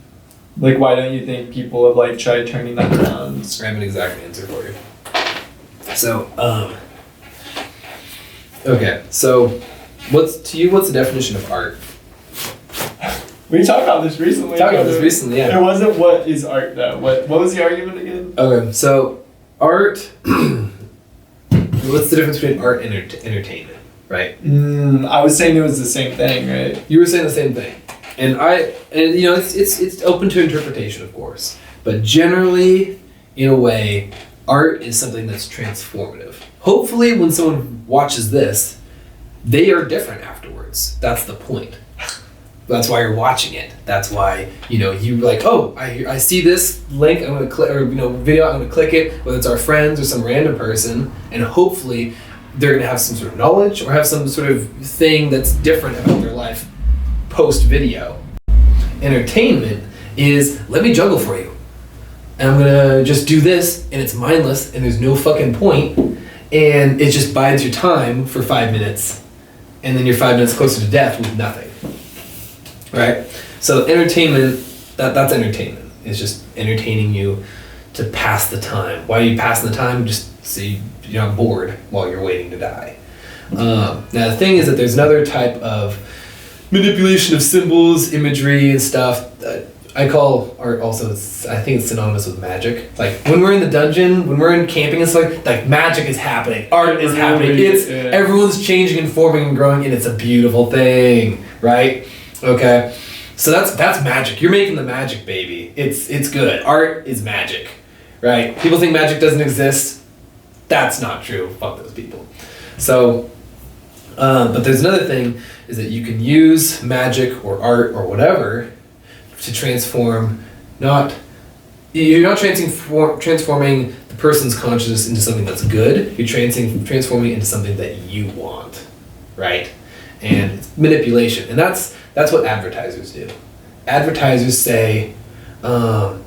B: Like, why don't you think people have like tried turning that around?
A: I have an exact answer for you. So, okay, so what's the definition of art?
B: We talked about this recently.
A: Yeah.
B: It wasn't what is art though. What was the argument again?
A: Okay, so art. What's the difference between art and entertainment, right?
B: I was saying it was the same thing, right?
A: You were saying the same thing, and you know it's open to interpretation, of course, but generally, in a way, art is something that's transformative. Hopefully, when someone watches this, they are different afterwards. That's the point. That's why you're watching it. That's why, you know, you like, oh, I see this link, I'm gonna click, or, you know, video, I'm gonna click it, whether it's our friends or some random person, and hopefully they're gonna have some sort of knowledge or have some sort of thing that's different about their life post-video. Entertainment is, let me juggle for you. And I'm gonna just do this, and it's mindless, and there's no fucking point, and it just bides your time for 5 minutes, and then you're 5 minutes closer to death with nothing. Right? So entertainment, that's entertainment. It's just entertaining you to pass the time. Why are you passing the time? Just so you're not bored while you're waiting to die. Now the thing is that there's another type of manipulation of symbols, imagery, and stuff that I call art also, I think it's synonymous with magic. Like when we're in the dungeon, when we're in camping and stuff, like magic is happening. Art is happening. Everyone's changing and forming and growing, and it's a beautiful thing, right? Okay, so that's magic. You're making the magic, baby. It's good. Art is magic, right? People think magic doesn't exist. That's not true. Fuck those people. So, but there's another thing, is that you can use magic or art or whatever to transform. You're not transforming the person's consciousness into something that's good. You're transforming it into something that you want, right? And it's manipulation, and that's what advertisers do. Advertisers say, "Oh,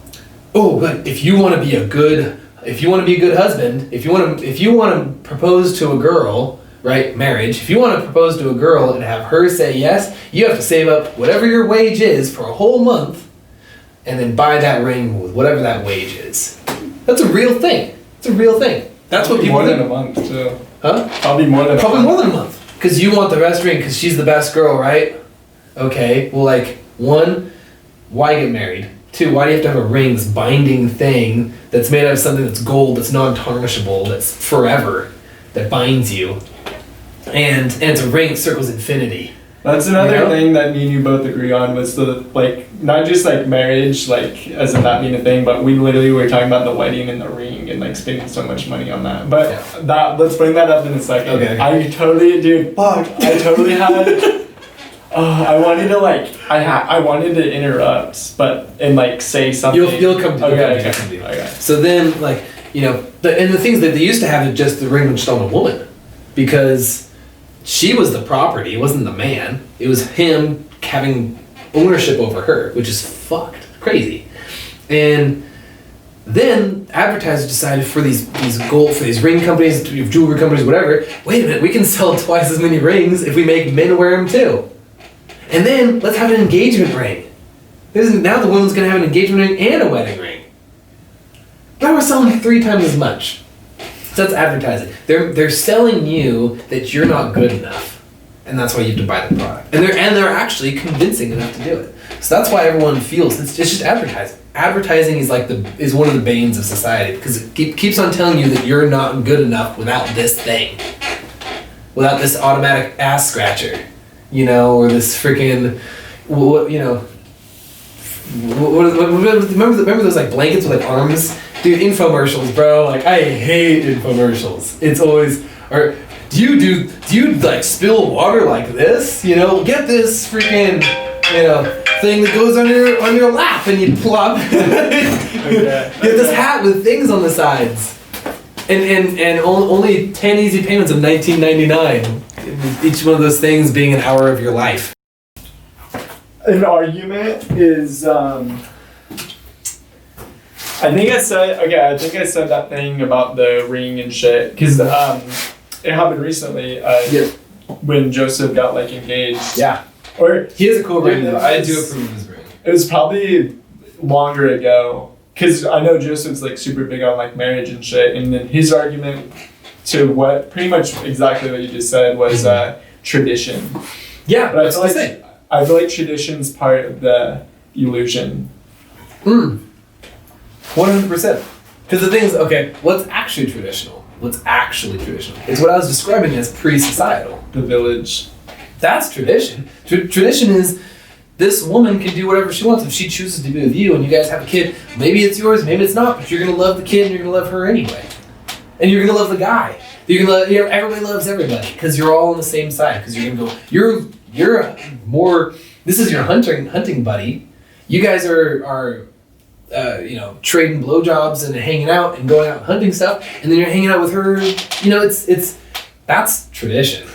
A: but if you want to be a good husband, if you want to propose to a girl, right? Marriage. If you want to propose to a girl and have her say yes, you have to save up whatever your wage is for a whole month, and then buy that ring with whatever that wage is. That's a real thing. It's a real thing. That's what people
B: more
A: think.
B: than a month too.
A: Huh?
B: Probably more than
A: a month. Because you want the best ring because she's the best girl, right? Okay. Well, like, 1, why get married? 2, why do you have to have a ring, this binding thing that's made out of something that's gold, that's non-tarnishable, that's forever, that binds you, and it's a ring that circles infinity.
B: That's another thing that me and you both agree on was the, like, not just like marriage, like, as in that being a thing, but we literally were talking about the wedding and the ring and like spending so much money on that. But let's bring that up in a second.
A: Okay.
B: I totally had. I wanted to I wanted to interrupt, and like say something.
A: You'll come to
B: okay.
A: So then, like, the things that they used to have is just the ring was just on a woman, because she was the property. It wasn't the man. It was him having ownership over her, which is fucked crazy. And then advertisers decided for these ring companies, jewelry companies, whatever. Wait a minute, we can sell twice as many rings if we make men wear them too. And then let's have an engagement ring. Now the woman's gonna have an engagement ring and a wedding ring. Now we're selling 3 times as much. So that's advertising. They're selling you that you're not good enough, and that's why you have to buy the product. And they're actually convincing enough to do it. So that's why everyone feels it's just advertising. Advertising is is one of the banes of society, because it keeps on telling you that you're not good enough without this thing, without this automatic ass scratcher, or this freaking remember those like blankets with like arms? Dude, infomercials, bro. Like, I hate infomercials. It's always, or do you like spill water like this? Get this freaking, thing that goes on your lap and you plop. Get this hat with things on the sides. And only 10 easy payments of $19.99. Each one of those things being an hour of your life.
B: An argument is, I think I said that thing about the ring and shit, because it happened recently when Joseph got like engaged.
A: Yeah.
B: Or
A: he has a cool ring though. I do approve of his ring.
B: It was probably longer ago, because I know Joseph's like super big on like marriage and shit, and then his argument to what pretty much exactly what you just said was tradition.
A: Yeah,
B: but I feel like tradition's part of the illusion.
A: 100%. Because the thing is, okay, what's actually traditional? It's what I was describing as pre-societal.
B: The village.
A: That's tradition. Tradition is this woman can do whatever she wants. If she chooses to be with you and you guys have a kid, maybe it's yours, maybe it's not, but you're going to love the kid and you're going to love her anyway. And you're going to love the guy. You're going to love, everybody loves everybody because you're all on the same side. Because you're going to go, you're more, this is your hunting buddy. You guys are trading blowjobs and hanging out and going out and hunting stuff, and then you're hanging out with her. That's tradition.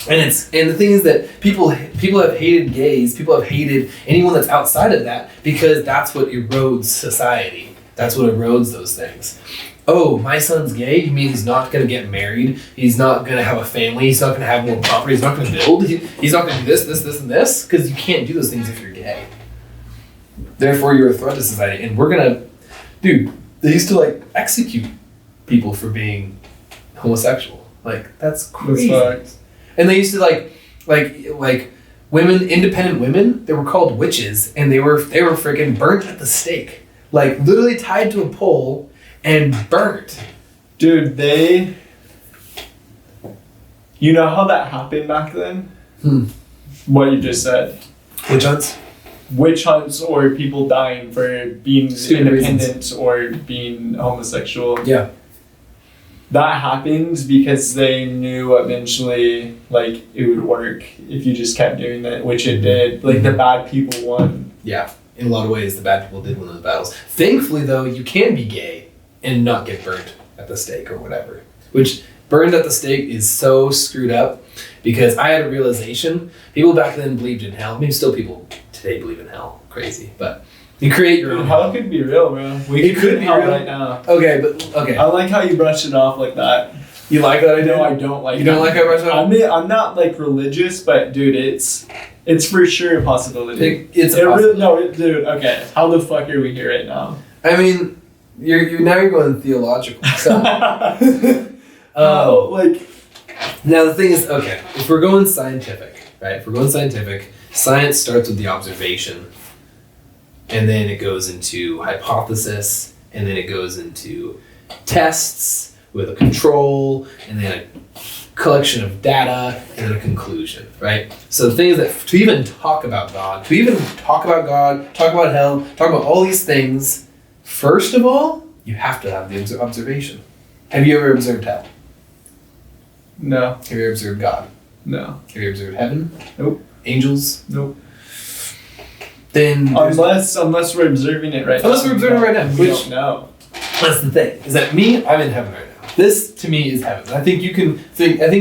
A: And the thing is that people have hated gays. People have hated anyone that's outside of that, because that's what erodes society. That's what erodes those things. Oh, my son's gay? You mean he's not going to get married? He's not going to have a family? He's not going to have more property? He's not going to build? He's not going to do this, and this? Because you can't do those things if you're gay. Therefore, you're a threat to society. And we're going to... Dude, they used to, like, execute people for being homosexual. Like, that's crazy.
B: That's
A: and they used to, like women, independent women, they were called witches, and they were freaking burnt at the stake. Like, literally tied to a pole and burnt.
B: Dude, you know how that happened back then? What you just said.
A: Witch hunts?
B: Witch hunts, or people dying for being
A: Stupid
B: independent
A: reasons.
B: or being homosexual.
A: Yeah.
B: That happened because they knew eventually, like, it would work if you just kept doing that, which it did. Like, the bad people won.
A: Yeah. In a lot of ways, the bad people did win those battles. Thankfully, though, you can be gay and not get burnt at the stake or whatever. Which, burned at the stake is so screwed up, because I had a realization. People back then believed in hell. I mean, still people today believe in hell. Crazy. But you create your own
B: hell. Could be real, bro.
A: It could be real
B: right now.
A: Okay.
B: I like how you brushed it off like that.
A: You like that idea?
B: No, I don't like
A: You don't like how I brushed it off?
B: I'm not, like, religious, but, dude, it's for sure a possibility.
A: It's a possibility.
B: Dude, okay. How the fuck are we here right now?
A: I mean, You're going theological. So, now the thing is, okay, if we're going scientific, right? If we're going scientific, science starts with the observation, and then it goes into hypothesis, and then it goes into tests with a control, and then a collection of data, and then a conclusion, right? So the thing is that to even talk about God, talk about hell, talk about all these things, first of all, you have to have the observation. Have you ever observed hell?
B: No.
A: Have you ever observed God?
B: No.
A: Have you observed heaven?
B: Nope.
A: Angels?
B: Nope.
A: Then
B: unless we're observing it right now.
A: Unless we're observing it right now.
B: We don't know.
A: That's the thing. Is that me? I'm in heaven right now. This to me is heaven. I think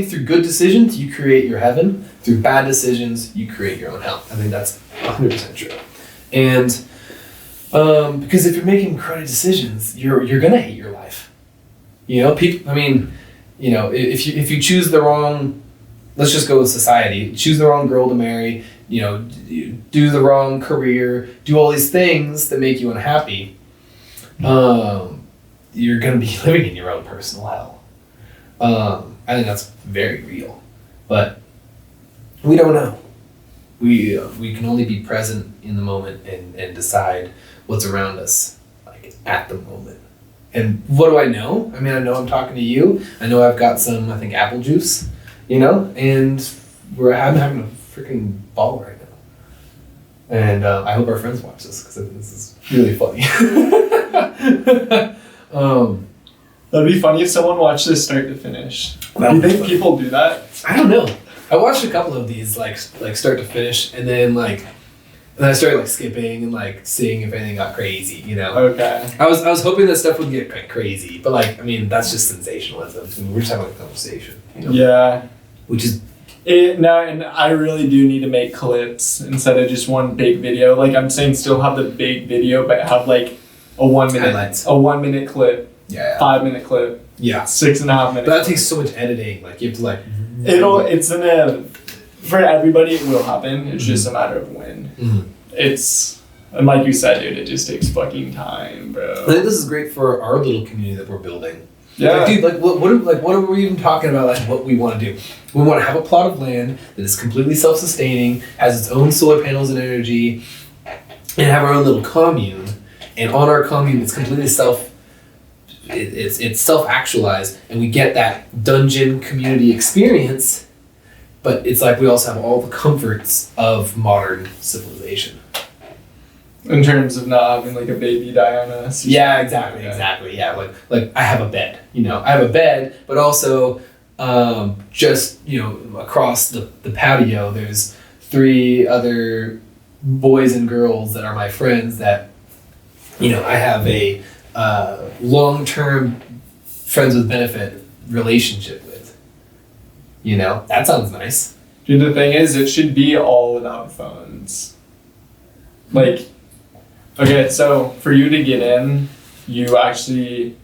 A: through good decisions you create your heaven. Through bad decisions you create your own hell. I think that's 100% true. And because if you're making cruddy decisions, you're gonna hate your life. People. I mean, if you choose the wrong, let's just go with society. Choose the wrong girl to marry. Do the wrong career. Do all these things that make you unhappy. You're gonna be living in your own personal hell. I think that's very real, but we don't know. We can only be present in the moment and decide what's around us, like at the moment. And what do I know? I mean, I know I'm talking to you. I know I've got some, I think, apple juice, and I'm having a freaking ball right now. And I hope our friends watch this because I think this is really funny.
B: That'd be funny if someone watched this start to finish. Do you think people do that?
A: I don't know. I watched a couple of these like start to finish, and then I started skipping and seeing if anything got crazy.
B: Okay.
A: I was hoping that stuff would get crazy, but that's just sensationalism. I mean, we're just having a conversation.
B: Yeah.
A: Which is.
B: And I really do need to make clips instead of just one big video. I'm saying still have the big video, but have a 1 minute,
A: highlights.
B: A 1 minute clip.
A: Yeah.
B: 5 minute clip.
A: Yeah.
B: 6.5 minutes.
A: But that takes so much editing. You have to
B: for everybody it will happen. It's just a matter of when.
A: Mm-hmm.
B: And like you said, dude, it just takes fucking time, bro.
A: I think this is great for our little community that we're building.
B: Yeah.
A: What are we even talking about? What we want to do? We want to have a plot of land that is completely self-sustaining, has its own solar panels and energy, and have our own little commune. And on our commune, it's completely it's self-actualized, and we get that dungeon community experience. But it's we also have all the comforts of modern civilization.
B: In terms of not having a baby die on us.
A: Yeah, exactly. Yeah, I have a bed. I have a bed, but also just across the patio, there's 3 other boys and girls that are my friends that I have a long-term friends with benefit relationship with. That sounds nice.
B: Dude, the thing is, it should be all without phones. Okay, so for you to get in, you actually,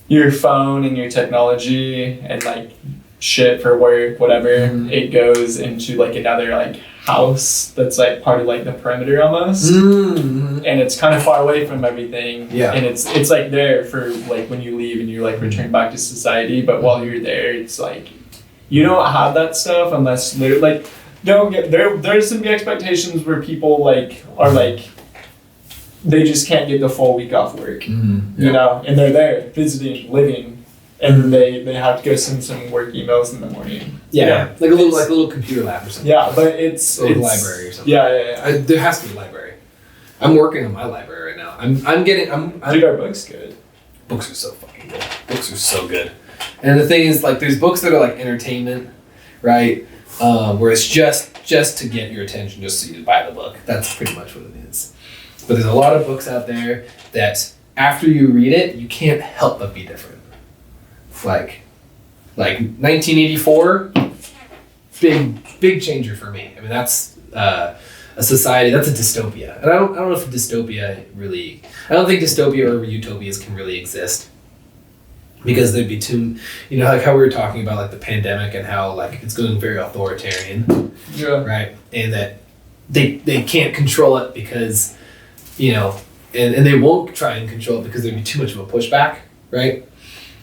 B: your phone and your technology and shit for work, whatever, it goes into another house that's part of the perimeter almost.
A: Mm-hmm.
B: And it's kind of far away from everything.
A: Yeah.
B: And it's there for when you leave and you return back to society, but while you're there, it's you don't have that stuff unless there's some expectations where people are they just can't get the full week off work, and they're there visiting, living, and they have to go send some work emails in the morning.
A: Yeah, a little computer lab or something.
B: Yeah, but it's
A: a library or something.
B: Yeah.
A: There has to be a library. I'm working on my library right now.
B: Dude, our book's good.
A: Books are so fucking good. Books are so good. And the thing is, there's books that are entertainment, right? Where it's just to get your attention, just so you buy the book. That's pretty much what it is. But there's a lot of books out there that after you read it, you can't help but be different. Like 1984, big changer for me. I mean, that's a society, that's a dystopia. And I don't know if dystopia really, I don't think dystopia or utopias can really exist. Because there'd be too, how we were talking about the pandemic and how it's going very authoritarian. Yeah. Right? And that they can't control it because, and they won't try and control it because there'd be too much of a pushback, right?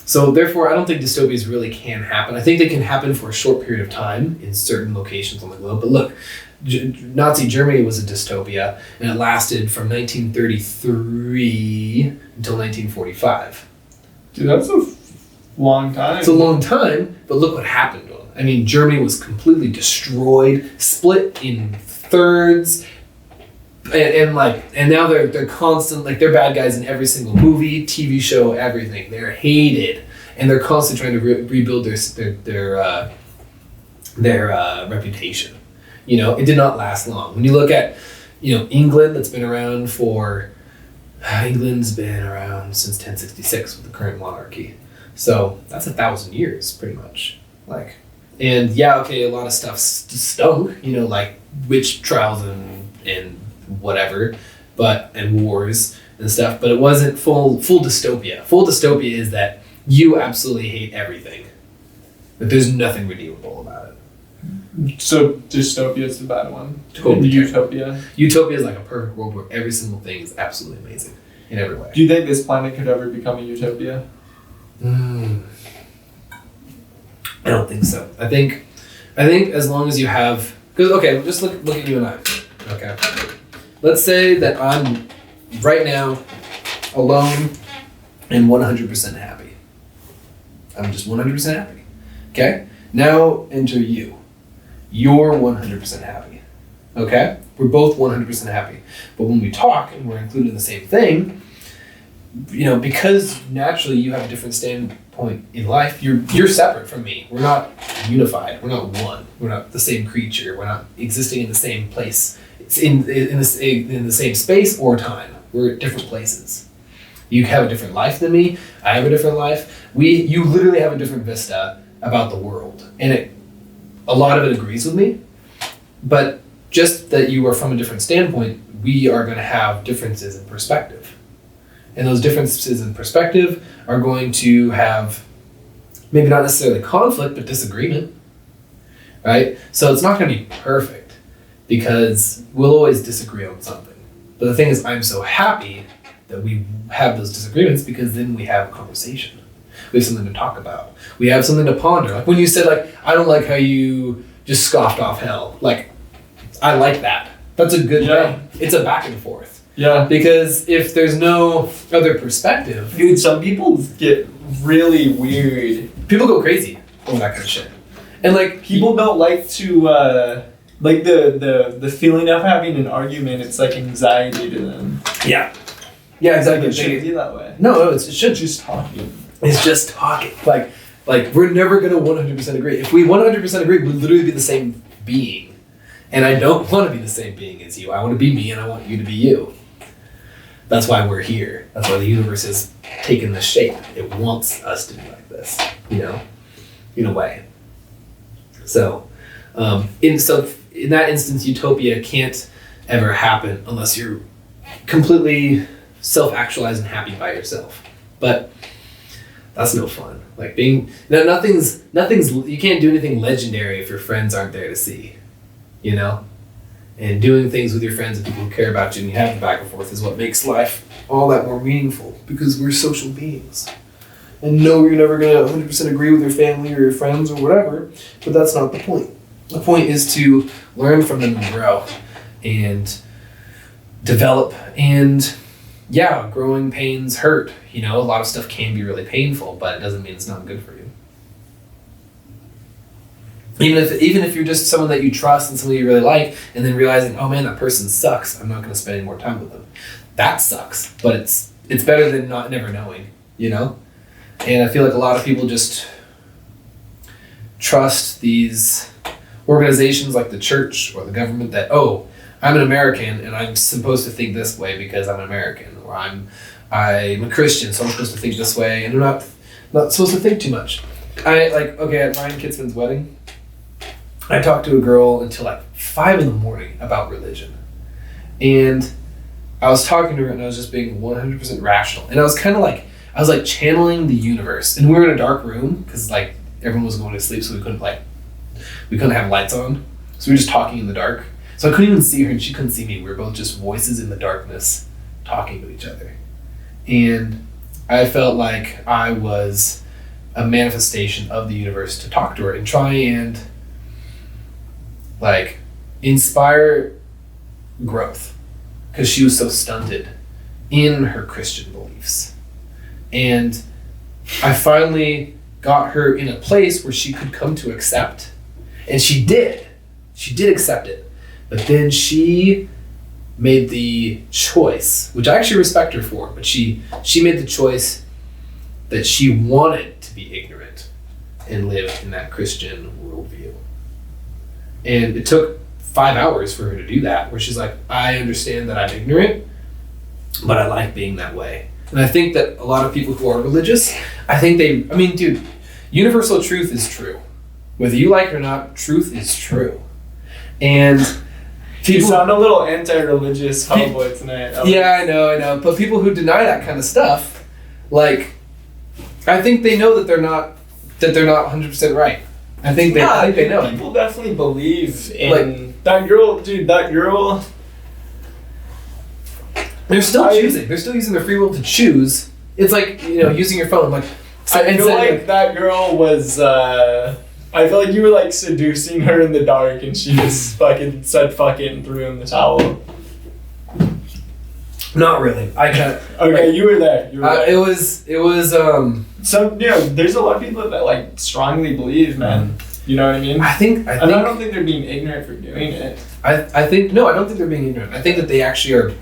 A: So therefore, I don't think dystopias really can happen. I think they can happen for a short period of time in certain locations on the globe. But look, Nazi Germany was a dystopia, and it lasted from 1933 until 1945.
B: Dude, that's a long time.
A: It's a long time, but look what happened to them. I mean, Germany was completely destroyed, split in thirds, and now they're constant, like they're bad guys in every single movie, TV show, everything. They're hated, and they're constantly trying to rebuild their reputation. You know, it did not last long. When you look at, you know, England, that's been around England's been around since 1066 with the current monarchy. So that's 1,000 years, pretty much. Like, and yeah, okay, a lot of stuff stunk, you know, like witch trials and whatever, and wars and stuff. But it wasn't full dystopia. Full dystopia is that you absolutely hate everything, but there's nothing redeemable about it.
B: So dystopia is the bad one.
A: Totally.
B: Utopia.
A: Utopia is like a perfect world where every single thing is absolutely amazing in every way.
B: Do you think this planet could ever become a utopia?
A: I don't think so. I think as long as you have, because okay, just look at you and I. Okay, let's say that I'm right now alone and 100% happy. I'm just 100% happy. Okay, now enter you. You're 100% happy. Okay, we're both 100% happy. But when we talk and we're included in the same thing, you know, because naturally you have a different standpoint in life, you're separate from me. We're not unified. We're not one. We're not the same creature. We're not existing in the same place. It's in the same space or time. We're at different places. You have a different life than me. I have a different life. You literally have a different vista about the world, and a lot of it agrees with me. But just that you are from a different standpoint, we are going to have differences in perspective. And those differences in perspective are going to have maybe not necessarily conflict, but disagreement, right? So it's not going to be perfect because we'll always disagree on something. But the thing is, I'm so happy that we have those disagreements because then we have a conversation. We have something to talk about. We have something to ponder. Like when you said, like, I don't like how you just scoffed off hell. Like, I like that. That's a good thing. It's a back and forth.
B: Yeah.
A: Because if there's no other perspective...
B: Dude, some people get really weird.
A: People go crazy over that kind of shit. And like...
B: People don't like to, like the feeling of having an argument, it's like anxiety to them.
A: Yeah. Yeah, exactly.
B: It shouldn't be that way.
A: No, it should.
B: Just talking.
A: It's just talking. Like we're never going to 100% agree. If we 100% agree, we'd literally be the same being. And I don't want to be the same being as you. I want to be me and I want you to be you. That's why we're here. That's why the universe has taken this shape. It wants us to be like this, you know, in a way. So, in that instance, utopia can't ever happen unless you're completely self-actualized and happy by yourself. But that's no fun. Like nothing's. You can't do anything legendary if your friends aren't there to see, you know. And doing things with your friends and people who care about you and you have the back and forth is what makes life all that more meaningful because we're social beings. And no, you're never going to 100% agree with your family or your friends or whatever, but that's not the point. The point is to learn from them and grow and develop. And yeah, growing pains hurt. You know, a lot of stuff can be really painful, but it doesn't mean it's not good for you. Even if you're just someone that you trust and someone you really like, and then realizing, oh man, that person sucks, I'm not going to spend any more time with them. That sucks, but it's better than never knowing, you know? And I feel like a lot of people just trust these organizations like the church or the government that, oh, I'm an American and I'm supposed to think this way because I'm an American, or I'm a Christian, so I'm supposed to think this way, and I'm not supposed to think too much. At Ryan Kitzman's wedding, I talked to a girl until like 5 a.m. about religion. And I was talking to her and I was just being 100% rational. And I was kind of like, channeling the universe. And we were in a dark room because like everyone was going to sleep, so we couldn't have lights on. So we were just talking in the dark. So I couldn't even see her and she couldn't see me. We were both just voices in the darkness talking to each other. And I felt like I was a manifestation of the universe to talk to her and try and like inspire growth, because she was so stunted in her Christian beliefs. And I finally got her in a place where she could come to accept, and she did accept it. But then she made the choice, which I actually respect her for, but she made the choice that she wanted to be ignorant and live in that Christian worldview. And it took 5 hours for her to do that, where she's like, I understand that I'm ignorant, but I like being that way. And I think that a lot of people who are religious, dude, universal truth is true. Whether you like it or not, truth is true. And
B: you sound a little anti-religious homeboy tonight.
A: Yeah, I know. But people who deny that kind of stuff, like, I think they know that they're not 100% right. I think they know.
B: People definitely believe in that girl, dude. That girl.
A: They're still choosing. They're still using their free will to choose. It's like, using your phone. Like,
B: I feel like that girl was. I feel like you were like seducing her in the dark, and she just fucking said "fuck it" and threw in the towel.
A: Not really.
B: Okay, you were there.
A: It was.
B: So there's a lot of people that like strongly believe, man. You know what I mean?
A: I don't
B: think they're being ignorant for doing it.
A: I don't think they're being ignorant. I think that they actually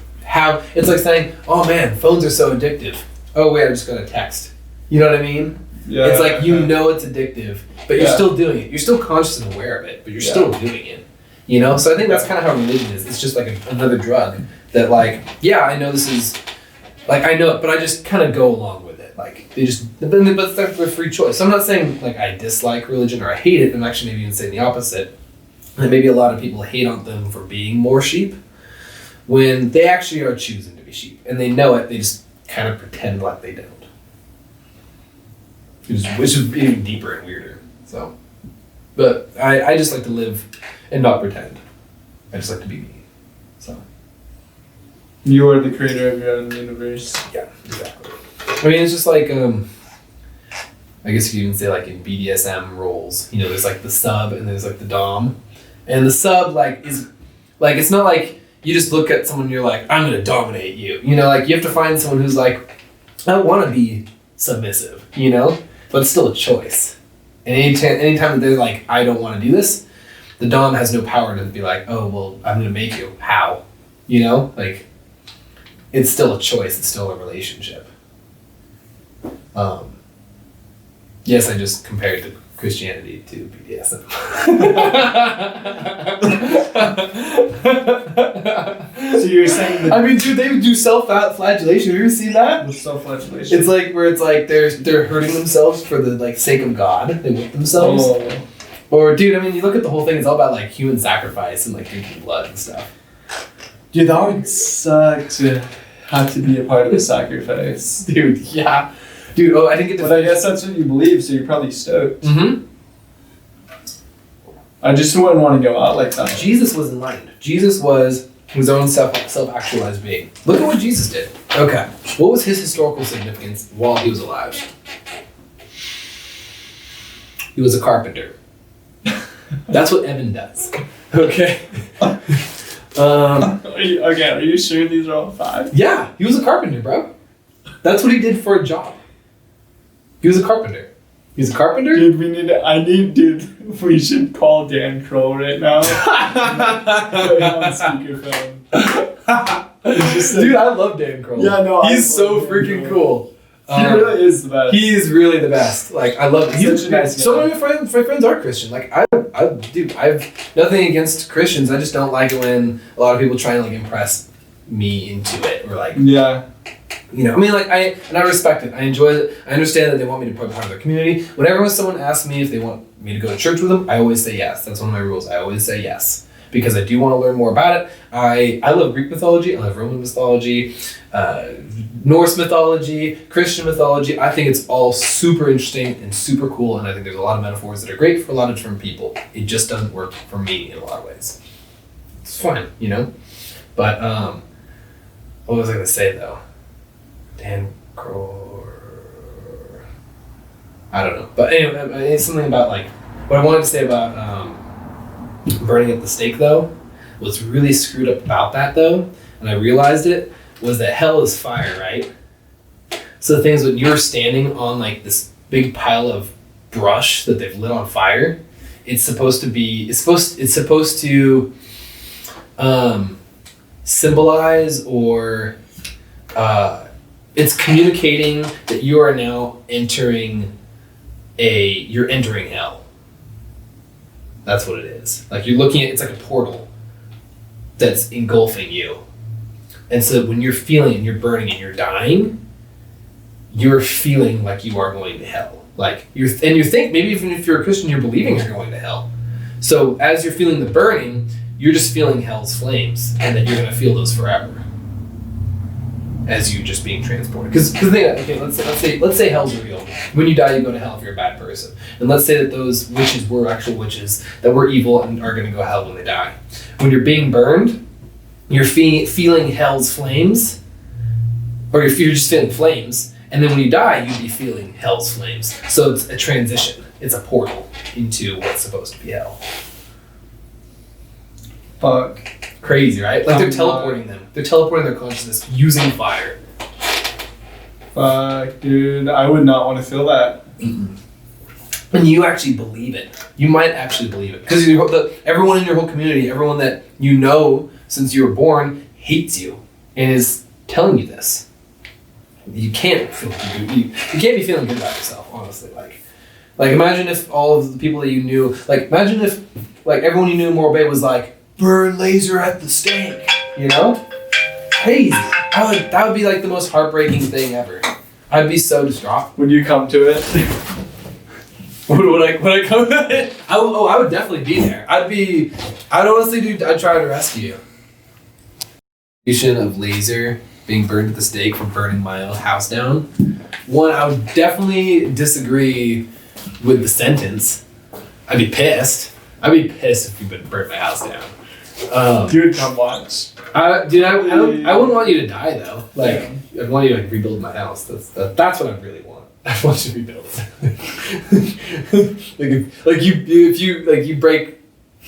A: it's like saying, oh man, phones are so addictive. Oh wait, I just got a text. You know what I mean? Yeah. It's like, it's addictive, but you're still doing it. You're still conscious and aware of it, but you're still doing it. So I think that's kind of how religion is. It's just like another drug that, like, yeah, I know this is, like, I know it, but I just kind of go along with it. Like, but it's their free choice. So I'm not saying, like, I dislike religion or I hate it. I'm actually maybe even saying the opposite. And maybe a lot of people hate on them for being more sheep when they actually are choosing to be sheep. And they know it, they just kind of pretend like they don't. Which is even deeper and weirder. So, but I just like to live and not pretend. I just like to be me. So.
B: You are the creator of your own universe.
A: Yeah, exactly. I mean, it's just like, I guess you can even say, like, in BDSM roles, there's like the sub and there's like the dom. And the sub, like, is, like, it's not like you just look at someone and you're like, I'm gonna dominate you. Like, you have to find someone who's like, I want to be submissive, but it's still a choice. And anytime that they're like, I don't want to do this, the dom has no power to be like, oh, well, I'm going to make you. How? Like, it's still a choice. It's still a relationship. Yes, I just compared the Christianity to BDSM.
B: So you're saying that...
A: I mean, dude, they do self-flagellation. Have you ever seen that?
B: What's self-flagellation?
A: It's like where it's like they're hurting themselves for the, like, sake of God. They whip themselves.
B: Oh.
A: Or, dude, I mean, you look at the whole thing. It's all about, like, human sacrifice and, like, drinking blood and stuff.
B: Dude, that would suck to have to be a part of a sacrifice.
A: Dude, yeah. Dude, I didn't get to...
B: But I guess that's what you believe, so you're probably stoked.
A: Mm-hmm.
B: I just wouldn't want to go out like that.
A: Jesus was enlightened. Jesus was his own self-actualized being. Look at what Jesus did. Okay. What was his historical significance while he was alive? He was a carpenter. That's what Evan does. Okay.
B: Are you sure these are all 5?
A: Yeah, he was a carpenter, bro. That's what he did for a job. He was a carpenter. He's a carpenter?
B: Dude, we should call Dan Kroll right now. Put him on speakerphone.
A: Dude, I love Dan Kroll.
B: Yeah, no,
A: he's so freaking cool.
B: He really is the best.
A: He is really the best. Like, I love him.
B: He's such a nice guy.
A: So many of my friends are Christian. Like, I've nothing against Christians. I just don't like it when a lot of people try and, like, impress me into it, or, like,
B: yeah.
A: I mean, like, I respect it. I enjoy it. I understand that they want me to be part of their community. Whenever someone asks me if they want me to go to church with them, I always say yes. That's one of my rules. I always say yes. Because I do want to learn more about it. I love Greek mythology. I love Roman mythology, Norse mythology, Christian mythology. I think it's all super interesting and super cool. And I think there's a lot of metaphors that are great for a lot of different people. It just doesn't work for me in a lot of ways. It's fine, But What was I gonna say though? Dan Cror. I don't know. But anyway, it's something about like what I wanted to say about burning at the stake though. What's really screwed up about that though, and I realized it, was that hell is fire, right? So the things when you're standing on like this big pile of brush that they've lit on fire, it's supposed to symbolize or it's communicating that you are now entering hell. That's what it is. Like you're looking at, it's like a portal that's engulfing you. And so when you're feeling and you're burning and you're dying, you're feeling like you are going to hell. Like you think maybe even if you're a Christian, you're believing you're going to hell. So as you're feeling the burning, you're just feeling hell's flames, and that you're going to feel those forever as you just being transported. Because let's say hell's real. When you die, you go to hell if you're a bad person. And let's say that those witches were actual witches that were evil and are going to go to hell when they die. When you're being burned, you're feeling hell's flames, or you're just feeling flames. And then when you die, you'd be feeling hell's flames. So it's a transition. It's a portal into what's supposed to be hell.
B: Fuck.
A: Crazy, right? Like they're teleporting them. They're teleporting their consciousness using fire.
B: Fuck, dude. I would not want to feel that.
A: Mm-mm. And you actually believe it. You might actually believe it. Because everyone in your whole community, everyone that you know since you were born, hates you and is telling you this. You can't feel good. You can't be feeling good about yourself, honestly. Like imagine if all of the people that you knew, like imagine if like everyone you knew in Morro Bay was like, burn laser at the stake, you know? Crazy. That would be like the most heartbreaking thing ever. I'd be so distraught.
B: Would you come to it?
A: Would I come to it? I would definitely be there. I'd try to rescue you. Of laser being burned at the stake for burning my own house down. One, I would definitely disagree with the sentence. I'd be pissed. I'd be pissed if you burnt my house down.
B: Dude, come watch.
A: I wouldn't want you to die though. Like, I'd want you to like rebuild my house. That's what I really want. I want you to rebuild it. if you break,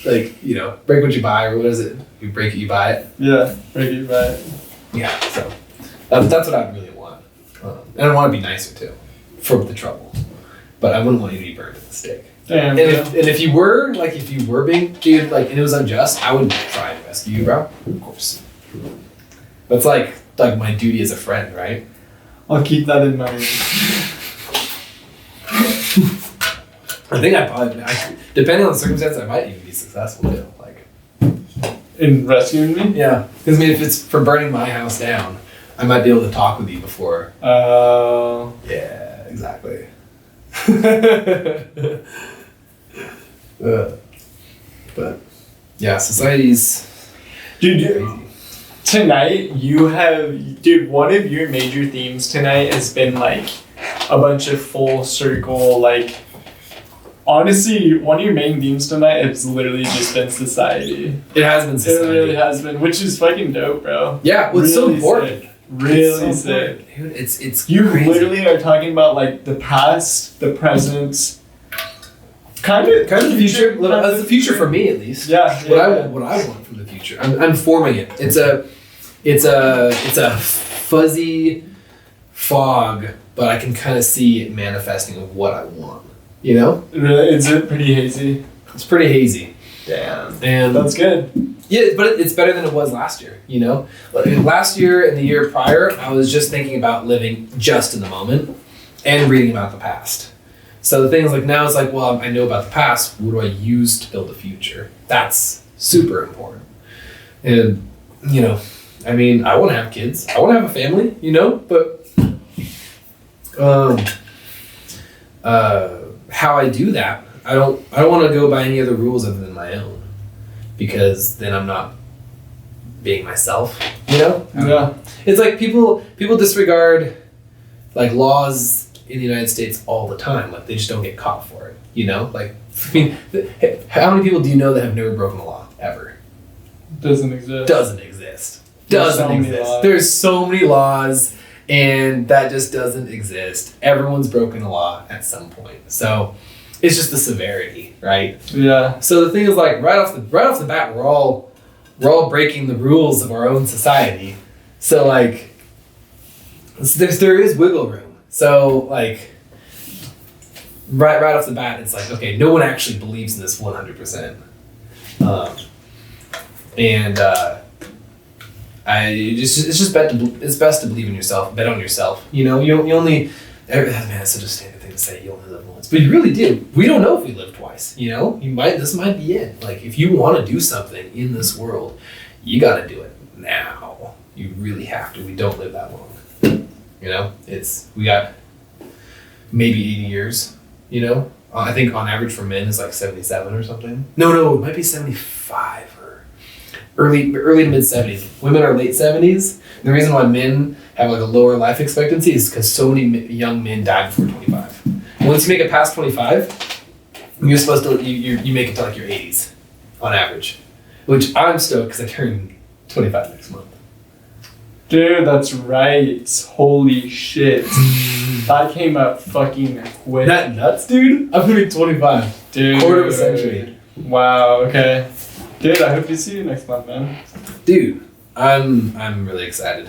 A: break what you buy, or what is it? You break it, you buy it.
B: Yeah, break it, you buy it.
A: Yeah, so that's what I really want. And I want to be nicer too, for the trouble. But I wouldn't want you to be burned at the stake.
B: Damn.
A: And if you were being treated like and it was unjust, I would try and rescue you, bro. Of course. That's like my duty as a friend, right?
B: I'll keep that in mind.
A: I think depending on the circumstance, I might even be successful too.
B: In rescuing me?
A: Yeah, because if it's for burning my house down, I might be able to talk with you before.
B: Oh.
A: Yeah, exactly. But yeah, society's
B: dude. Tonight one of your major themes tonight has been like a bunch of full circle, like honestly, one of your main themes tonight has literally just been society.
A: It has been society.
B: It really has been, which is fucking dope, bro.
A: Yeah, well, it's really so important.
B: Sick. Really sick.
A: Dude, it's
B: you
A: crazy.
B: Literally are talking about like the past, the present, kind of
A: the future. That's the future for me, at least.
B: Yeah.
A: What I want from the future. I'm forming it. It's a fuzzy fog, but I can kind of see it manifesting of what I want. You know?
B: Really? Is it pretty hazy?
A: It's pretty hazy.
B: Damn.
A: And
B: that's good.
A: Yeah, but it's better than it was last year, you know? Last year and the year prior, I was just thinking about living just in the moment and reading about the past. So the thing is, like, now it's like, well, I know about the past. What do I use to build the future? That's super important. And, you know, I mean, I want to have kids. I want to have a family, you know? But how I do that, I don't want to go by any other rules other than my own, because then I'm not being myself, you know?
B: Yeah.
A: It's like people disregard like laws in the United States all the time. Like they just don't get caught for it, you know? Like, I mean, how many people do you know that have never broken a law ever?
B: Doesn't exist.
C: doesn't exist. There's so many laws, and that just doesn't exist. Everyone's broken a law at some point. So it's just the severity, right?
B: Yeah.
C: So the thing is, like, right off the bat, we're all breaking the rules of our own society. So, like, there is wiggle room. So, like, right off the bat, it's like, okay, no one actually believes in this 100%. It's best to believe in yourself, bet on yourself. You know, you only, man, it's such a standard thing to say, you only live once, but you really do. We don't know if we live twice. You know, this might be it. Like, if you want to do something in this world, you got to do it now. You really have to. We don't live that long. You know, we got maybe 80 years. You know, I think on average for men is like 77 or something. No, it might be 75 or early to mid 70s. Women are late 70s. And the reason why men have like a lower life expectancy is because so many young men died before 25. And once you make it past 25, you're supposed to you make it to like your 80s on average, which I'm stoked because I turn 25 next month.
B: Dude, that's right. Holy shit. That came up fucking quick.
C: That nuts, dude? I'm gonna be 25.
B: Dude.
C: Quarter of a century.
B: Wow, okay. Dude, I hope to see you next month, man.
C: Dude, I'm really excited.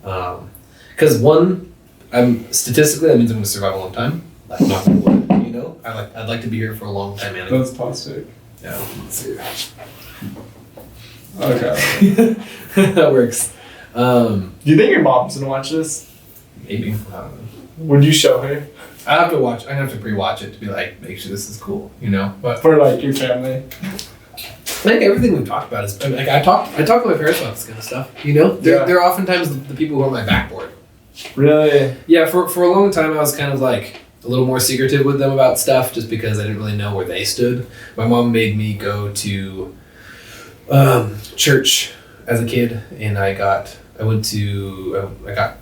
C: Cause one, statistically that means I'm gonna survive a long time. Like, knock on wood, you know? I'd like to be here for a long time, man.
B: That's positive.
C: Yeah, let's see.
B: Okay.
C: That works.
B: Do you think your mom's gonna watch this?
C: Maybe. I don't know.
B: Would you show her?
C: I have to pre-watch it to be like, make sure this is cool, you know? But
B: for like your family.
C: Like everything we've talked about is like I talk to my parents about this kind of stuff, you know? They're oftentimes the people who are on my backboard.
B: Really?
C: Yeah, for a long time I was kind of like a little more secretive with them about stuff just because I didn't really know where they stood. My mom made me go to church as a kid, and I got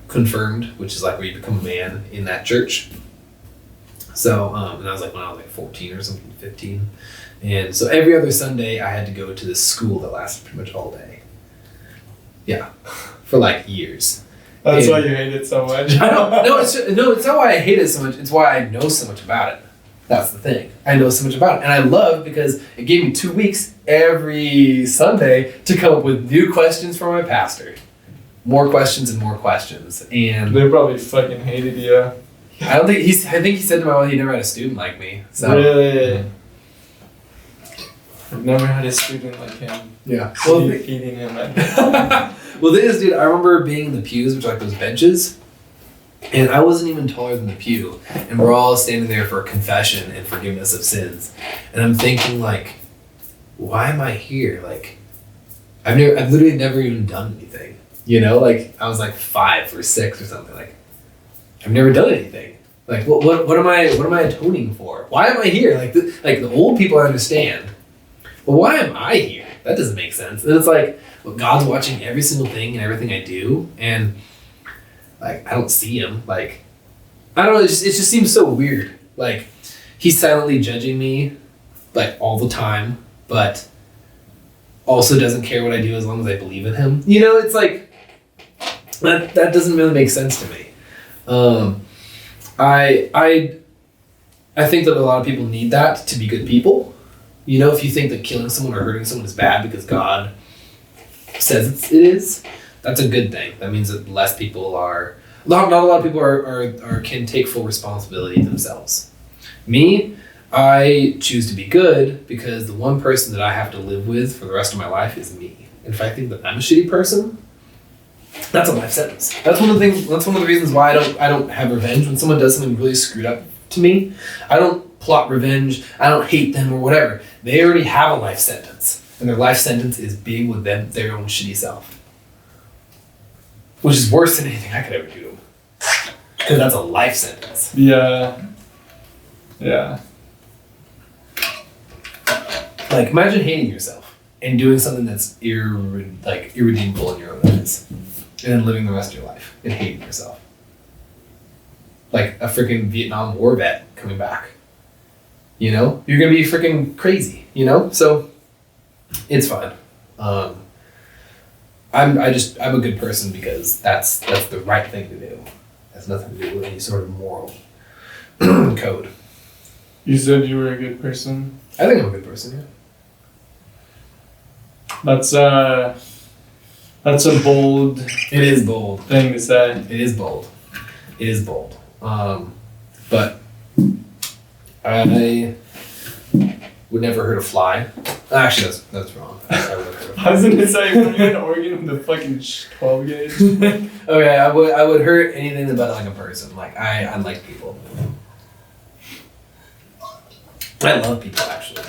C: confirmed, which is like where you become a man in that church. So, and I was like, when I was like 14 or something, 15. And so every other Sunday I had to go to this school that lasted pretty much all day. Yeah. For like years.
B: That's why you hate it so much.
C: It's not why I hate it so much. It's why I know so much about it. That's the thing. I know so much about it. And I love because it gave me 2 weeks every Sunday to come up with new questions for my pastor. More questions and more questions. And
B: they probably fucking hated you.
C: I think he said to my mom he never had a student like me. So.
B: Really? I've never had a student like him.
C: Yeah.
B: Well, feeding him.
C: Well, the thing is, dude, I remember being in the pews, which are like those benches, and I wasn't even taller than the pew, and we're all standing there for confession and forgiveness of sins, and I'm thinking like, why am I here? Like, I've literally never even done anything, you know? Like, I was like 5 or 6 or something. Like, I've never done anything. Like, what am I atoning for? Why am I here? Like the old people I understand. Well, why am I here? That doesn't make sense. And it's like, well, God's watching every single thing and everything I do, and like I don't see him. Like, I don't know. It just seems so weird. Like, he's silently judging me, like all the time, but also doesn't care what I do as long as I believe in him. You know, it's like that doesn't really make sense to me. I think that a lot of people need that to be good people. You know, if you think that killing someone or hurting someone is bad because God says it is, that's a good thing. That means that less people are, not a lot of people are can take full responsibility themselves. Me, I choose to be good because the one person that I have to live with for the rest of my life is me. And if I think that I'm a shitty person, that's a life sentence. That's one of the reasons why I don't have revenge when someone does something really screwed up to me. I don't plot revenge. I don't hate them or whatever. They already have a life sentence, and their life sentence is being with their own shitty self, which is worse than anything I could ever do to them, because that's a life sentence.
B: Yeah.
C: Like, imagine hating yourself and doing something that's irredeemable in your own eyes, and then living the rest of your life and hating yourself, like a freaking Vietnam War vet coming back. You know, you're gonna be freaking crazy. You know, so it's fine. I'm a good person because that's the right thing to do. It has nothing to do with any sort of moral code.
B: You said you were a good person?
C: I think I'm a good person, yeah.
B: That's a bold...
C: It is bold.
B: ...thing to say.
C: It is bold. It is bold. But I would never hurt a fly. Actually, that's wrong. I would hurt a fly.
B: I was gonna say, when you're in Oregon with the fucking 12 gauge.
C: Okay, I would hurt anything about like a person. Like I like people. I love people actually.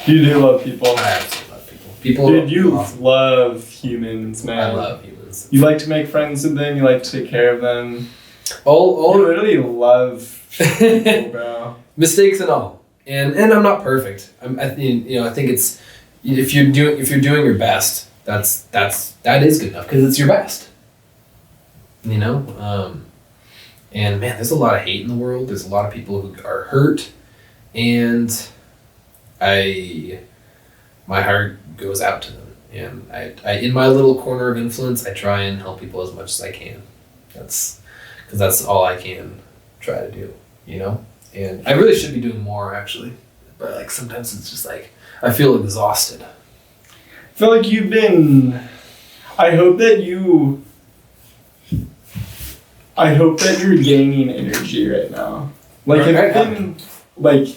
B: You do love people.
C: I absolutely love people. People.
B: Dude, you
C: awesome.
B: love humans, man.
C: I love humans.
B: You like to make friends with them. You like to take care of them.
C: All
B: You literally love people, bro.
C: Mistakes and all, and I'm not perfect. I think it's if you're doing your best, that is good enough because it's your best. You know, and man, there's a lot of hate in the world. There's a lot of people who are hurt, and my heart goes out to them, and I in my little corner of influence, I try and help people as much as I can. Because that's all I can try to do, you know? And I really should be doing more, actually. But, like, sometimes it's just, like, I feel exhausted.
B: I feel like you've been... I hope that you're gaining energy right now. Like,
C: Right.
B: it's been... Like,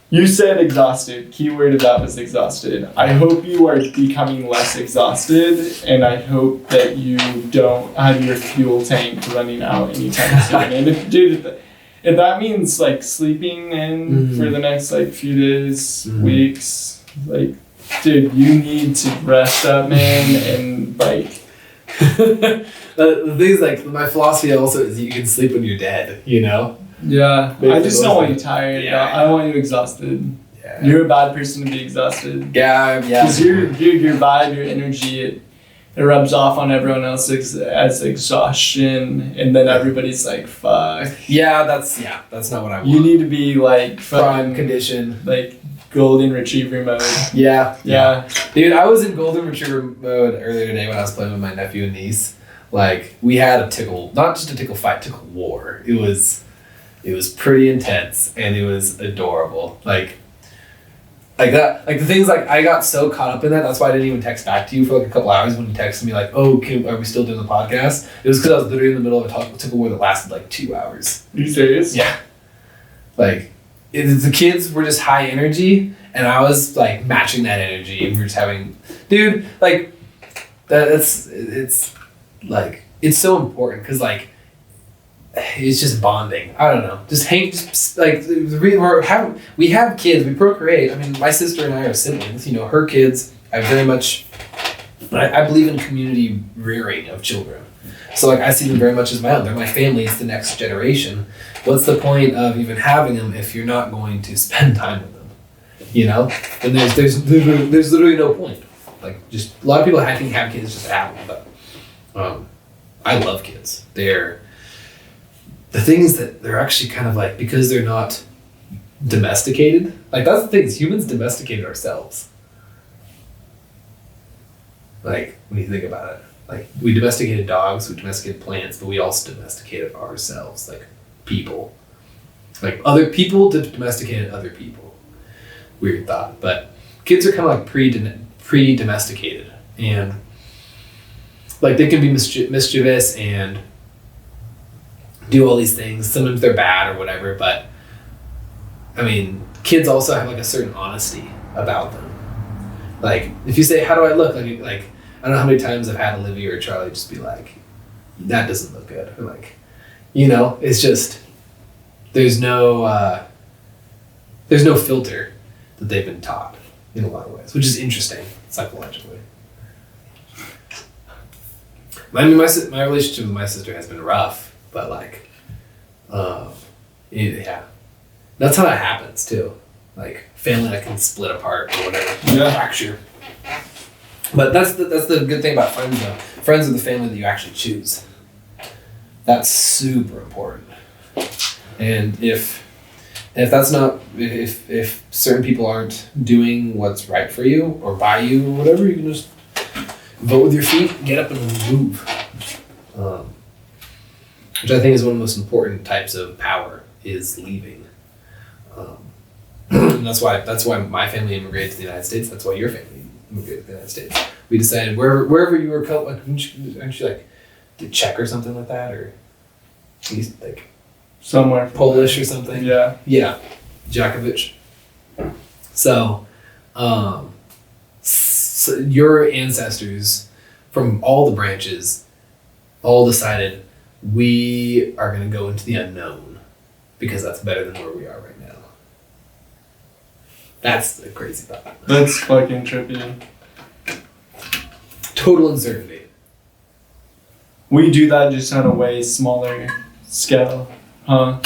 B: you said exhausted. Keyword of that was exhausted. I hope you are becoming less exhausted, and I hope that you don't have your fuel tank running out anytime soon. And if that means like sleeping in for the next like few days, weeks, like, dude, you need to rest up, man, and like.
C: The thing is, like, my philosophy also is you can sleep when you're dead, you know?
B: Yeah, I just don't want you tired.
C: Yeah.
B: I want you exhausted.
C: Yeah.
B: You're a bad person to be exhausted.
C: Yeah.
B: Because your vibe, your energy, it rubs off on everyone else as exhaustion, and then everybody's like, "Fuck."
C: Yeah, that's not what I want.
B: You need to be like
C: prime condition,
B: like golden retriever mode.
C: Yeah.
B: Dude,
C: I was in golden retriever mode earlier today when I was playing with my nephew and niece. Like, we had a not just a tickle fight, tickle war. It was pretty intense, and it was adorable. Like that. Like, the things, like, I got so caught up in that. That's why I didn't even text back to you for like a couple hours when you texted me like, "Oh, are we still doing the podcast?" It was because I was literally in the middle of a tickle war that lasted like 2 hours.
B: Are you serious?
C: Yeah. Like, the kids were just high energy, and I was like matching that energy, and we were just having, dude, like, it's like, it's so important because, like, it's just bonding. I don't know. We have kids. We procreate. I mean, my sister and I are siblings. You know, her kids. I believe in community rearing of children. So, like, I see them very much as my own. They're my family. It's the next generation. What's the point of even having them if you're not going to spend time with them? You know, and there's literally no point. Like, just a lot of people I think have kids just to have them, but I love kids. The thing is that they're actually kind of like, because they're not domesticated, like, that's the thing, is humans domesticated ourselves. Like, when you think about it, like, we domesticated dogs, we domesticated plants, but we also domesticated ourselves, like people. Like, other people domesticated other people. Weird thought, but kids are kind of like pre-domesticated, and like, they can be mischievous and do all these things. Sometimes they're bad or whatever, but I mean, kids also have like a certain honesty about them. Like, if you say, "How do I look?" Like I don't know how many times I've had Olivia or Charlie just be like, "That doesn't look good," or like, you know, it's just there's no filter that they've been taught in a lot of ways, which is interesting psychologically. I mean, my relationship with my sister has been rough, but like, yeah, that's how that happens too. Like, family that can split apart or whatever, fracture. But that's the good thing about friends though. Friends are the family that you actually choose. That's super important. And if And if that's not, if certain people aren't doing what's right for you or by you or whatever, you can just vote with your feet, get up and move. Which I think is one of the most important types of power, is leaving. And that's why my family immigrated to the United States. That's why your family immigrated to the United States. We decided wherever you were, like, aren't you like Czech or something like that, or at least like
B: somewhere
C: Polish or something?
B: Yeah.
C: Yeah, Djokovic. So, so your ancestors from all the branches all decided we are going to go into the unknown because that's better than where we are right now. That's the crazy thought.
B: That's fucking trippy.
C: Total uncertainty.
B: We do that just on a way smaller scale, huh?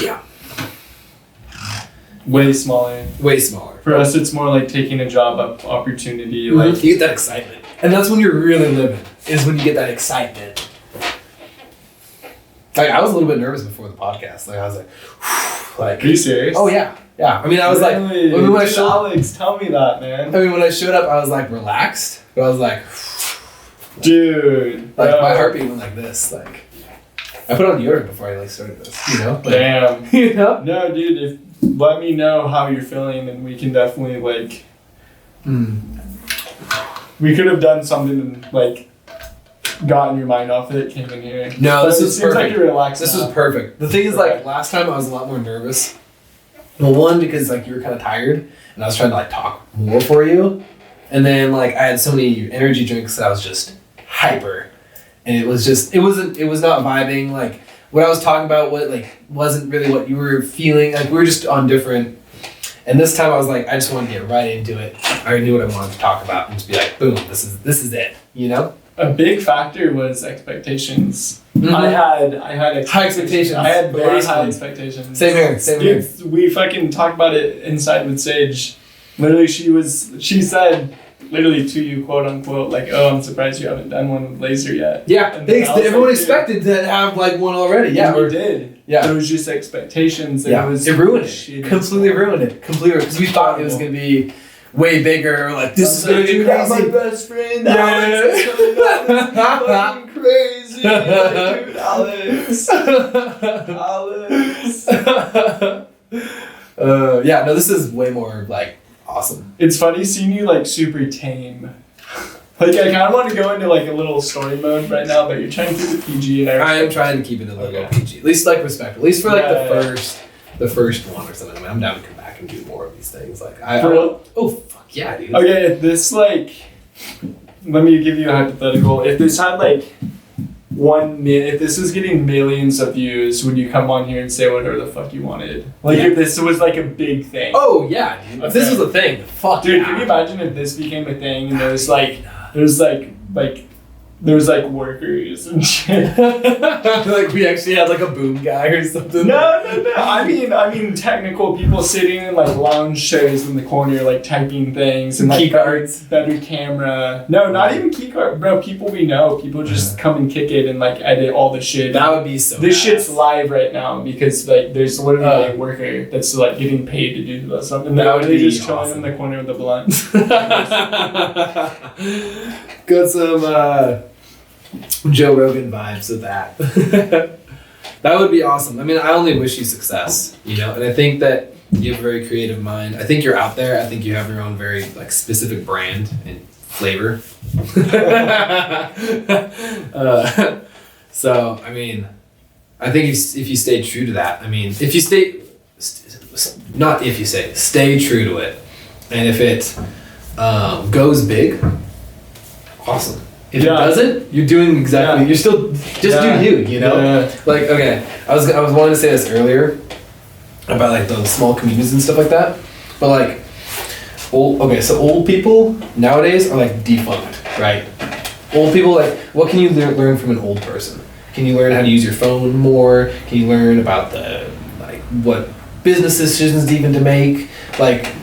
C: Yeah.
B: Way smaller.
C: Way smaller.
B: For us, it's more like taking a job opportunity.
C: Mm-hmm.
B: Like,
C: you get that excitement. And that's when you're really living, is when you get that excitement. Like, I was a little bit nervous before the podcast. Like, I was like,
B: are you serious?
C: Oh, yeah. Yeah. I mean, I was
B: really?
C: like, when I showed up,
B: Alex, tell me that, man.
C: I mean, when I showed up, I was like relaxed, but I was like,
B: dude.
C: like my heartbeat went like this. Like, I put on deodorant before I like started this, you know? Like,
B: damn.
C: You know?
B: No, dude, let me know how you're feeling and we can definitely like, we could have done something and like, gotten your mind off it, came in here.
C: No, this
B: is
C: is
B: seems
C: perfect.
B: like you're relaxed.
C: This
B: now.
C: was perfect. The thing is, like, last time I was a lot more nervous. Well, one, because like you were kind of tired and I was trying to like talk more for you. And then like I had so many energy drinks that I was just hyper. And it was not vibing. Like what I was talking about wasn't really what you were feeling. Like we were just on different. And this time I was like, I just wanted to get right into it. I already knew what I wanted to talk about and just be like, boom, this is it, you know?
B: A big factor was expectations.
C: Mm-hmm.
B: I had
C: High expectations.
B: I had very
C: Last
B: high
C: time.
B: expectations.
C: Same here.
B: Dude, we fucking talked about it inside with Sage. Literally, she said, literally to you, quote unquote, like, oh, I'm surprised you haven't done one with laser yet.
C: Yeah,
B: And
C: thanks.
B: I was
C: Everyone
B: like,
C: expected to have like one already. Yeah,
B: we did.
C: Yeah.
B: There was just expectations.
C: Yeah,
B: It
C: ruined it.
B: shitty.
C: Completely ruined it. Completely, because we thought it was gonna be way bigger. Like this is gonna be
B: got my
C: crazy.
B: best friend.
C: Yeah.
B: Alex is coming out. It's fucking crazy. Like, dude, Alex.
C: Yeah, no, this is way more like awesome.
B: It's funny seeing you like super tame. Like I kind of want to go into like a little story mode right now, but you're trying to keep it PG, and
C: I am trying to keep it a little PG, at least like respect, at least for like the first one or something. I mean, I'm down to come back and do more of these things. Like
B: For real?
C: Oh fuck yeah, dude.
B: Okay, if this like, let me give you a hypothetical. If this had like if this was getting millions of views, would you come on here and say whatever the fuck you wanted? Like if this was like a big thing.
C: Oh yeah, dude. If this was a thing, fuck
B: dude,
C: yeah.
B: can you imagine if this became a thing and there's workers and shit.
C: Like we actually had like a boom guy or something.
B: No. I mean technical people sitting in like lounge chairs in the corner, like typing things and like
C: key cards,
B: better camera. No, not even key card, bro. People we know, people just come and kick it and like edit all the shit.
C: That would be so.
B: This
C: bad.
B: shit's live right now because like there's literally a worker that's like getting paid to do that stuff, and
C: that would be
B: just
C: awesome.
B: chilling in the corner with the blunt.
C: Got some Joe Rogan vibes with that. That would be awesome. I mean, I only wish you success, you know, and I think that you have a very creative mind. I think you're out there. I think you have your own very like specific brand and flavor. So, I mean, I think if you stay true to that, I mean, stay true to it. And if it goes big, awesome. If it doesn't, you're doing exactly. You're still just do you know.
B: Yeah.
C: Like okay, I was wanting to say this earlier about like those small communities and stuff like that, but like old people nowadays are like defunct, right? Old people, like, what can you learn from an old person? Can you learn how to use your phone more? Can you learn about what business decisions even to make? Like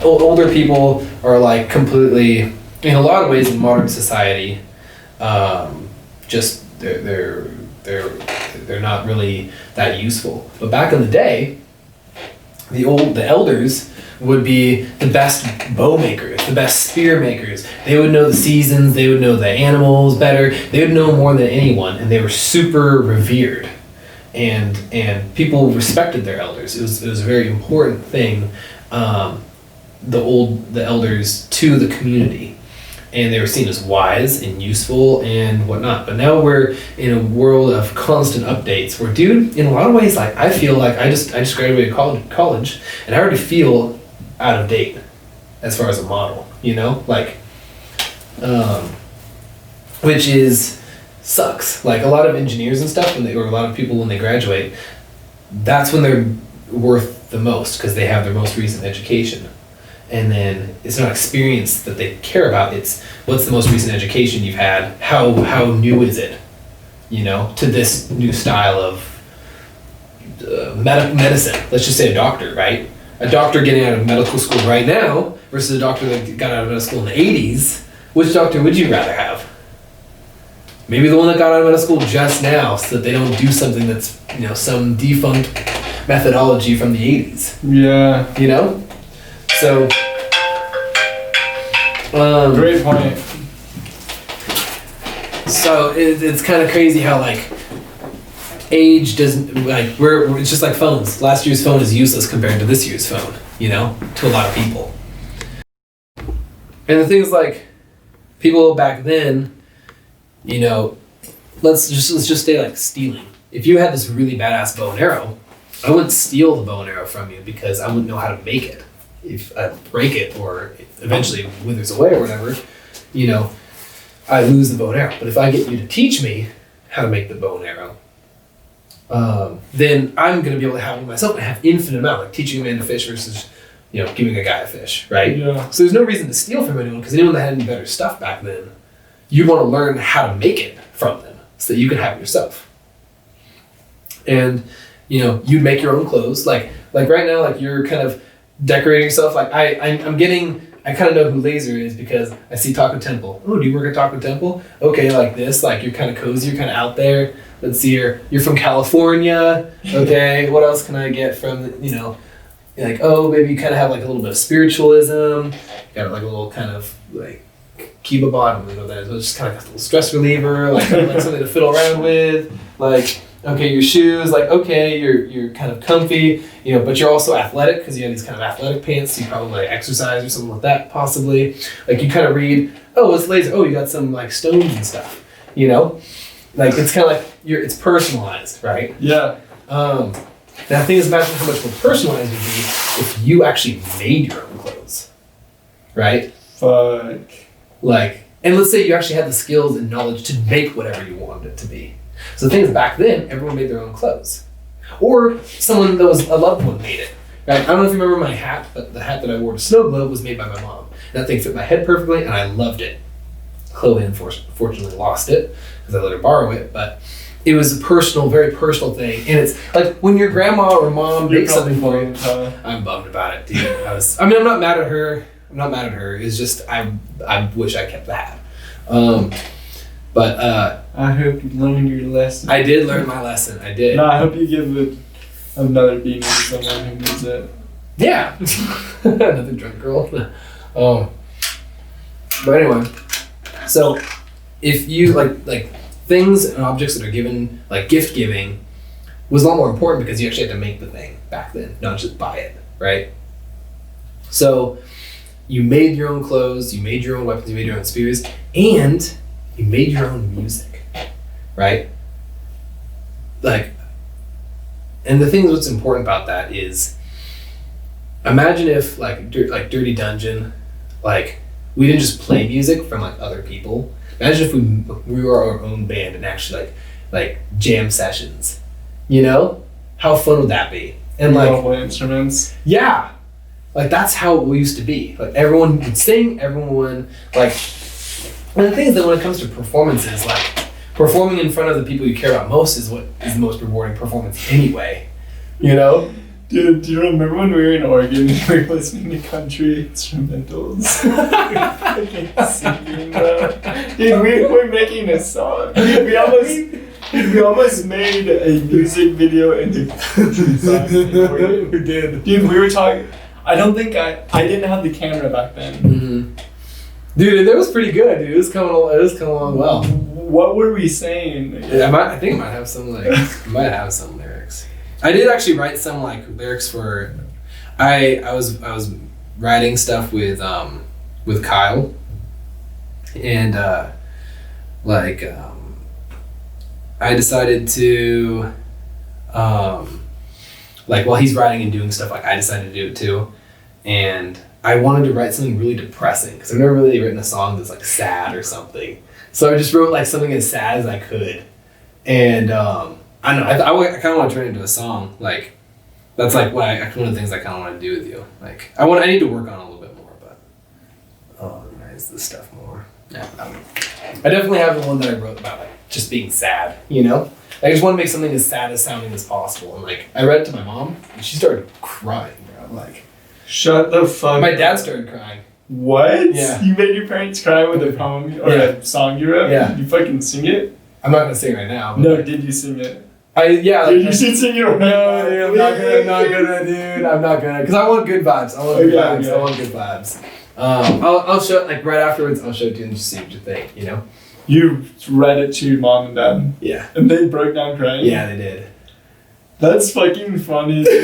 C: older people are like completely. In a lot of ways, in modern society, just they're not really that useful. But back in the day, the elders would be the best bow makers, the best spear makers. They would know the seasons, they would know the animals better, they would know more than anyone, and they were super revered. And people respected their elders. It was a very important thing, the elders to the community. And they were seen as wise and useful and whatnot. But now we're in a world of constant updates where, dude, in a lot of ways, like, I feel like I just graduated college and I already feel out of date as far as a model, you know? Like, which sucks. Like, a lot of engineers and stuff, or a lot of people when they graduate, that's when they're worth the most because they have their most recent education. And then it's not experience that they care about, it's what's the most recent education you've had, how new is it, you know, to this new style of medicine. Let's just say a doctor, right? A doctor getting out of medical school right now versus a doctor that got out of medical school in the 80s, which doctor would you rather have? Maybe the one that got out of medical school just now so that they don't do something that's, you know, some defunct methodology from the 80s.
B: Yeah.
C: You know? So,
B: great point.
C: So it's kind of crazy how, like, age doesn't, like, it's just like phones. Last year's phone is useless compared to this year's phone, you know, to a lot of people. And the thing is, like, people back then, you know, let's just say, like, stealing. If you had this really badass bow and arrow, I wouldn't steal the bow and arrow from you because I wouldn't know how to make it. If I break it or eventually it withers away or whatever, you know, I lose the bow and arrow. But if I get you to teach me how to make the bow and arrow, then I'm going to be able to have it myself and have infinite amount, like teaching a man to fish versus, you know, giving a guy a fish, right?
B: Yeah.
C: So there's no reason to steal from anyone because anyone that had any better stuff back then, you want to learn how to make it from them so that you can have it yourself. And, you know, you'd make your own clothes. Like right now, like you're kind of decorating yourself. Like I kind of know who Laser is because I see Taco Temple. Oh, do you work at Taco Temple? Okay, like this, like you're kind of cozy, you're kind of out there. Let's see, you're from California. Okay, what else can I get from, you know, like, oh, maybe you kind of have like a little bit of spiritualism. You got like a little kind of like Kiba bottom, you know, that is just kind of like a little stress reliever, like something to fiddle around with. Like, okay, your shoes, like, okay, you're kind of comfy, you know, but you're also athletic because you have these kind of athletic pants, so you probably like exercise or something like that, possibly. Like, you kind of read, oh, it's Laser, oh, you got some like stones and stuff, you know? Like, it's kind of like, it's personalized, right?
B: Yeah.
C: Now, the thing is, imagine how much more personalized it would be if you actually made your own clothes, right?
B: Fuck.
C: Like, and let's say you actually had the skills and knowledge to make whatever you wanted it to be. So the thing is, back then, everyone made their own clothes. Or someone that was a loved one made it. Right? I don't know if you remember my hat, but the hat that I wore to Snow Globe was made by my mom. That thing fit my head perfectly, and I loved it. Chloe unfortunately lost it, because I let her borrow it, but it was a personal, very personal thing. And it's like when your grandma or mom makes something for you, I'm bummed about it, dude. I'm not mad at her. I'm not mad at her. It's just, I wish I kept the hat. But
B: I hope you learned your lesson.
C: I did learn my lesson. I did.
B: No, I hope you give another beanie to someone who needs it.
C: Yeah. Another drunk girl. But anyway, so if you like things and objects that are given, like gift giving, was a lot more important because you actually had to make the thing back then, not just buy it, right? So you made your own clothes, you made your own weapons, you made your own spears, and you made your own music, right? Like, and the thing that's important about that is, imagine if like Dirty Dungeon, like we didn't just play music from like other people. Imagine if we were our own band and actually like jam sessions, you know? How fun would that be? And like
B: all instruments.
C: Yeah, like that's how it used to be. Like everyone would sing, everyone would like. And the thing is that when it comes to performances, like performing in front of the people you care about most is what is the most rewarding performance anyway. You know?
B: Dude, do you remember when we were in Oregon and we were listening to country instrumentals? Singing, Dude, we were making a song. Dude, Dude, we almost made a music video into country song.
C: We did.
B: Dude, we were talking. I don't think I didn't have the camera back then.
C: Mm-hmm. Dude, that was pretty good, dude. It was coming along well.
B: What were we saying?
C: Yeah, I think it might have some lyrics. I did actually write some like lyrics for. I was writing stuff with Kyle, and I decided to while he's writing and doing stuff, like I decided to do it too, and I wanted to write something really depressing because I've never really written a song that's like sad or something. So I just wrote like something as sad as I could, and I don't know. I kind of want to turn it into a song. Like that's like one of the things I kind of want to do with you. Like I need to work on it a little bit more, but organize this stuff more. Yeah, I don't know. I definitely have the one that I wrote about like just being sad. You know, I just want to make something as sad as sounding as possible. And like I read it to my mom, and she started crying, bro. Like.
B: Shut the fuck
C: My
B: up.
C: dad started crying.
B: What?
C: Yeah.
B: You made your parents cry with a poem or a song you wrote?
C: Yeah.
B: You fucking sing it?
C: I'm not gonna sing right now. But
B: No, did you sing it?
C: Dude,
B: You should sing it right now.
C: dude, I'm not gonna, because I want good vibes. I want good vibes. I'll show like right afterwards. I'll show it to you and just see what you think. You know.
B: You read it to your mom and dad.
C: Yeah.
B: And they broke down crying.
C: Yeah, they did.
B: That's fucking funny.
C: But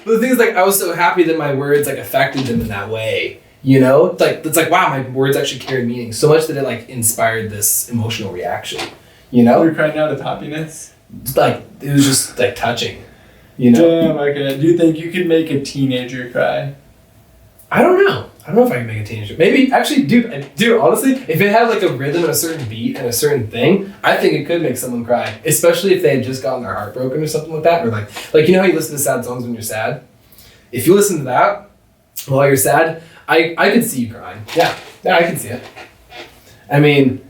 C: the thing is, like, I was so happy that my words like affected them in that way. You know, it's like wow, my words actually carried meaning so much that it like inspired this emotional reaction. You know,
B: You're crying out of happiness.
C: it's like it was just like touching. You know,
B: Damn. Okay. Do you think you could make a teenager cry?
C: I don't know if I can make a teenager. Maybe actually, dude. Honestly, if it had like a rhythm and a certain beat and a certain thing, I think it could make someone cry. Especially if they had just gotten their heart broken or something like that, or like you know how you listen to sad songs when you're sad. If you listen to that while you're sad, I could see you crying. Yeah, I can see it. I mean,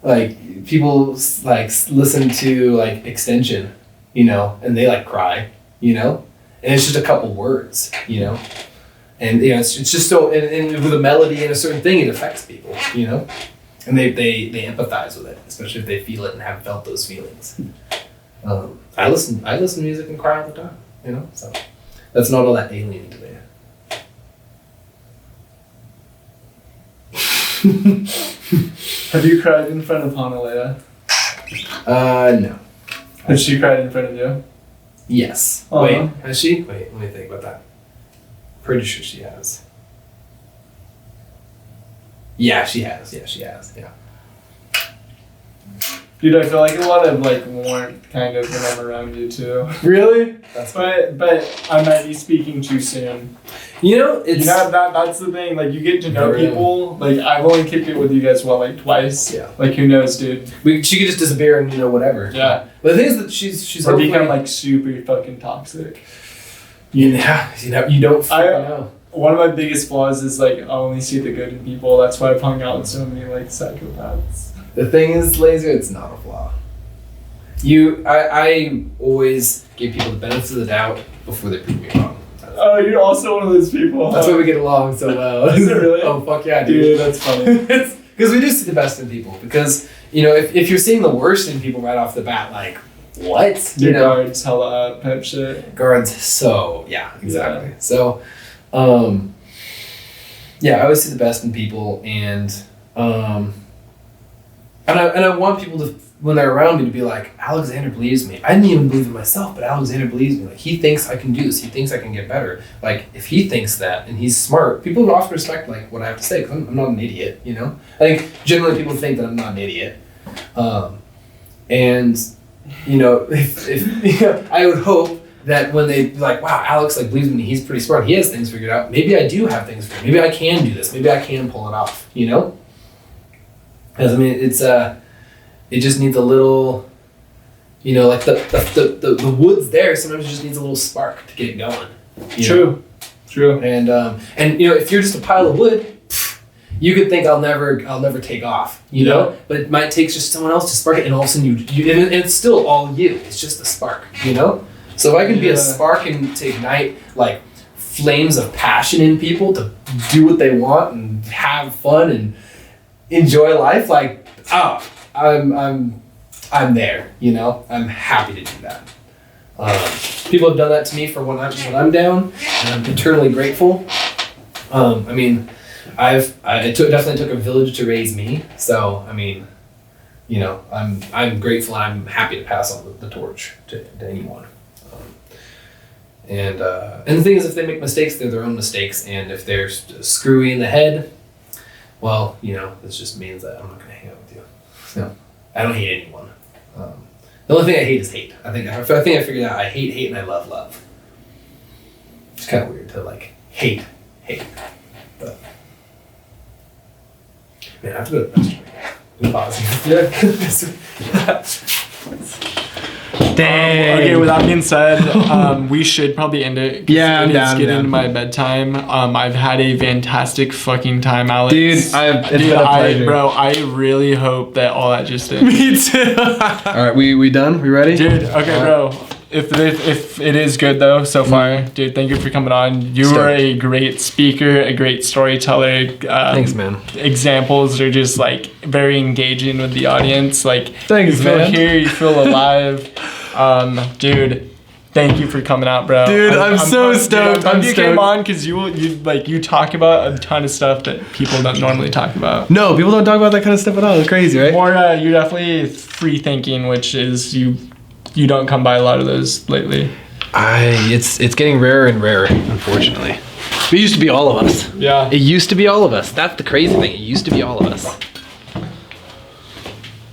C: like people like listen to like Extension, you know, and they like cry, you know, and it's just a couple words, you know. And you know, it's just so, and with a melody and a certain thing, it affects people, you know, and they empathize with it, especially if they feel it and have felt those feelings. I listen to music and cry all the time, you know, so that's not all that alien to me.
B: Have you cried in front of Hanalea?
C: No.
B: Has she cried in front of you?
C: Yes.
B: Uh-huh.
C: Wait, has she? Wait, let me think about that. Pretty sure she has. Yeah, she has. Yeah.
B: Dude, I feel like a lot of like warmth kind of when I'm around you too.
C: Really?
B: But I might be speaking too soon.
C: You know,
B: that's the thing. Like you get to know
C: Never know.
B: people. Like I've only kicked it with you guys like twice.
C: Yeah.
B: Like who knows, dude?
C: she could just disappear and whatever.
B: Yeah.
C: But the thing is that she's
B: Or
C: hopefully
B: become like super fucking toxic.
C: you don't fucking know.
B: One of my biggest flaws is like I only see the good in people. That's why I've hung out with so many like psychopaths.
C: The thing is, Laser, it's not a flaw. I always give people the benefit of the doubt before they prove me wrong.
B: Oh, you're also one of those people.
C: That's why we get along so well.
B: Is it really?
C: Oh, fuck yeah, dude.
B: Dude, that's funny.
C: Because we do see the best in people. Because, you know, if you're seeing the worst in people right off the bat, like, what?
B: Your
C: You know?
B: guards hella up type shit.
C: Guards, so, yeah, exactly.
B: Yeah.
C: So, yeah, I always see the best in people, and I want people to, when they're around me, to be like, Alexander believes me. I didn't even believe in myself, but Alexander believes me. Like, he thinks I can do this. He thinks I can get better. Like, if he thinks that and he's smart, people would often respect like what I have to say because I'm not an idiot, you know? I think generally people think that I'm not an idiot. And, you know, if I would hope that when they be like, wow, Alex like believes in me, he's pretty smart, he has things figured out. Maybe I do have things figured out. Maybe I can do this. Maybe I can pull it off, you know? Because I mean, it just needs a little, you know, like the wood's there. Sometimes it just needs a little spark to get it going.
B: True.
C: And you know, if you're just a pile of wood, you could think I'll never take off, you know. But it might take just someone else to spark it, and all of a sudden you and it's still all you. It's just a spark, you know. So if I can be a spark and to ignite like flames of passion in people to do what they want and have fun and enjoy life, like I'm there, you know? I'm happy to do that. People have done that to me for when I'm down, and I'm eternally grateful. I mean, it definitely took a village to raise me, so I mean, you know, I'm grateful. I'm happy to pass on the torch to anyone. And the thing is, if they make mistakes, they're their own mistakes, and if they're screwy in the head, well, you know, this just means that I'm not gonna hang out with you. So I don't hate anyone. The only thing I hate is hate. I think I figured out I hate, and I love. It's kind of weird to like hate, but man, I have to go to the restroom.
B: Dang. Okay, with that being said, we should probably end it.
A: Yeah, I'm
B: down. It's getting
A: down.
B: into my bedtime. I've had a fantastic fucking time, Alex.
A: Dude, it's been a pleasure.
B: Bro, I really hope that all that just did.
A: Me too. All right, we done? We ready?
B: Dude, okay, bro. If it is good though so far, dude, thank you for coming on. You were a great speaker, a great storyteller.
A: Thanks, man.
B: Examples are just like very engaging with the audience. Like,
A: thanks,
B: you feel
A: man.
B: here, you feel alive. Dude, thank you for coming out, bro.
A: Dude, I'm so stoked.
B: I'm you came on because you talk about a ton of stuff that people don't normally talk about.
A: No, people don't talk about that kind of stuff at all. It's crazy, right?
B: More, you're definitely free thinking, which is you don't come by a lot of those lately.
A: It's getting rarer and rarer, unfortunately. It used to be all of us.
B: Yeah.
A: It used to be all of us. That's the crazy thing. It used to be all of us.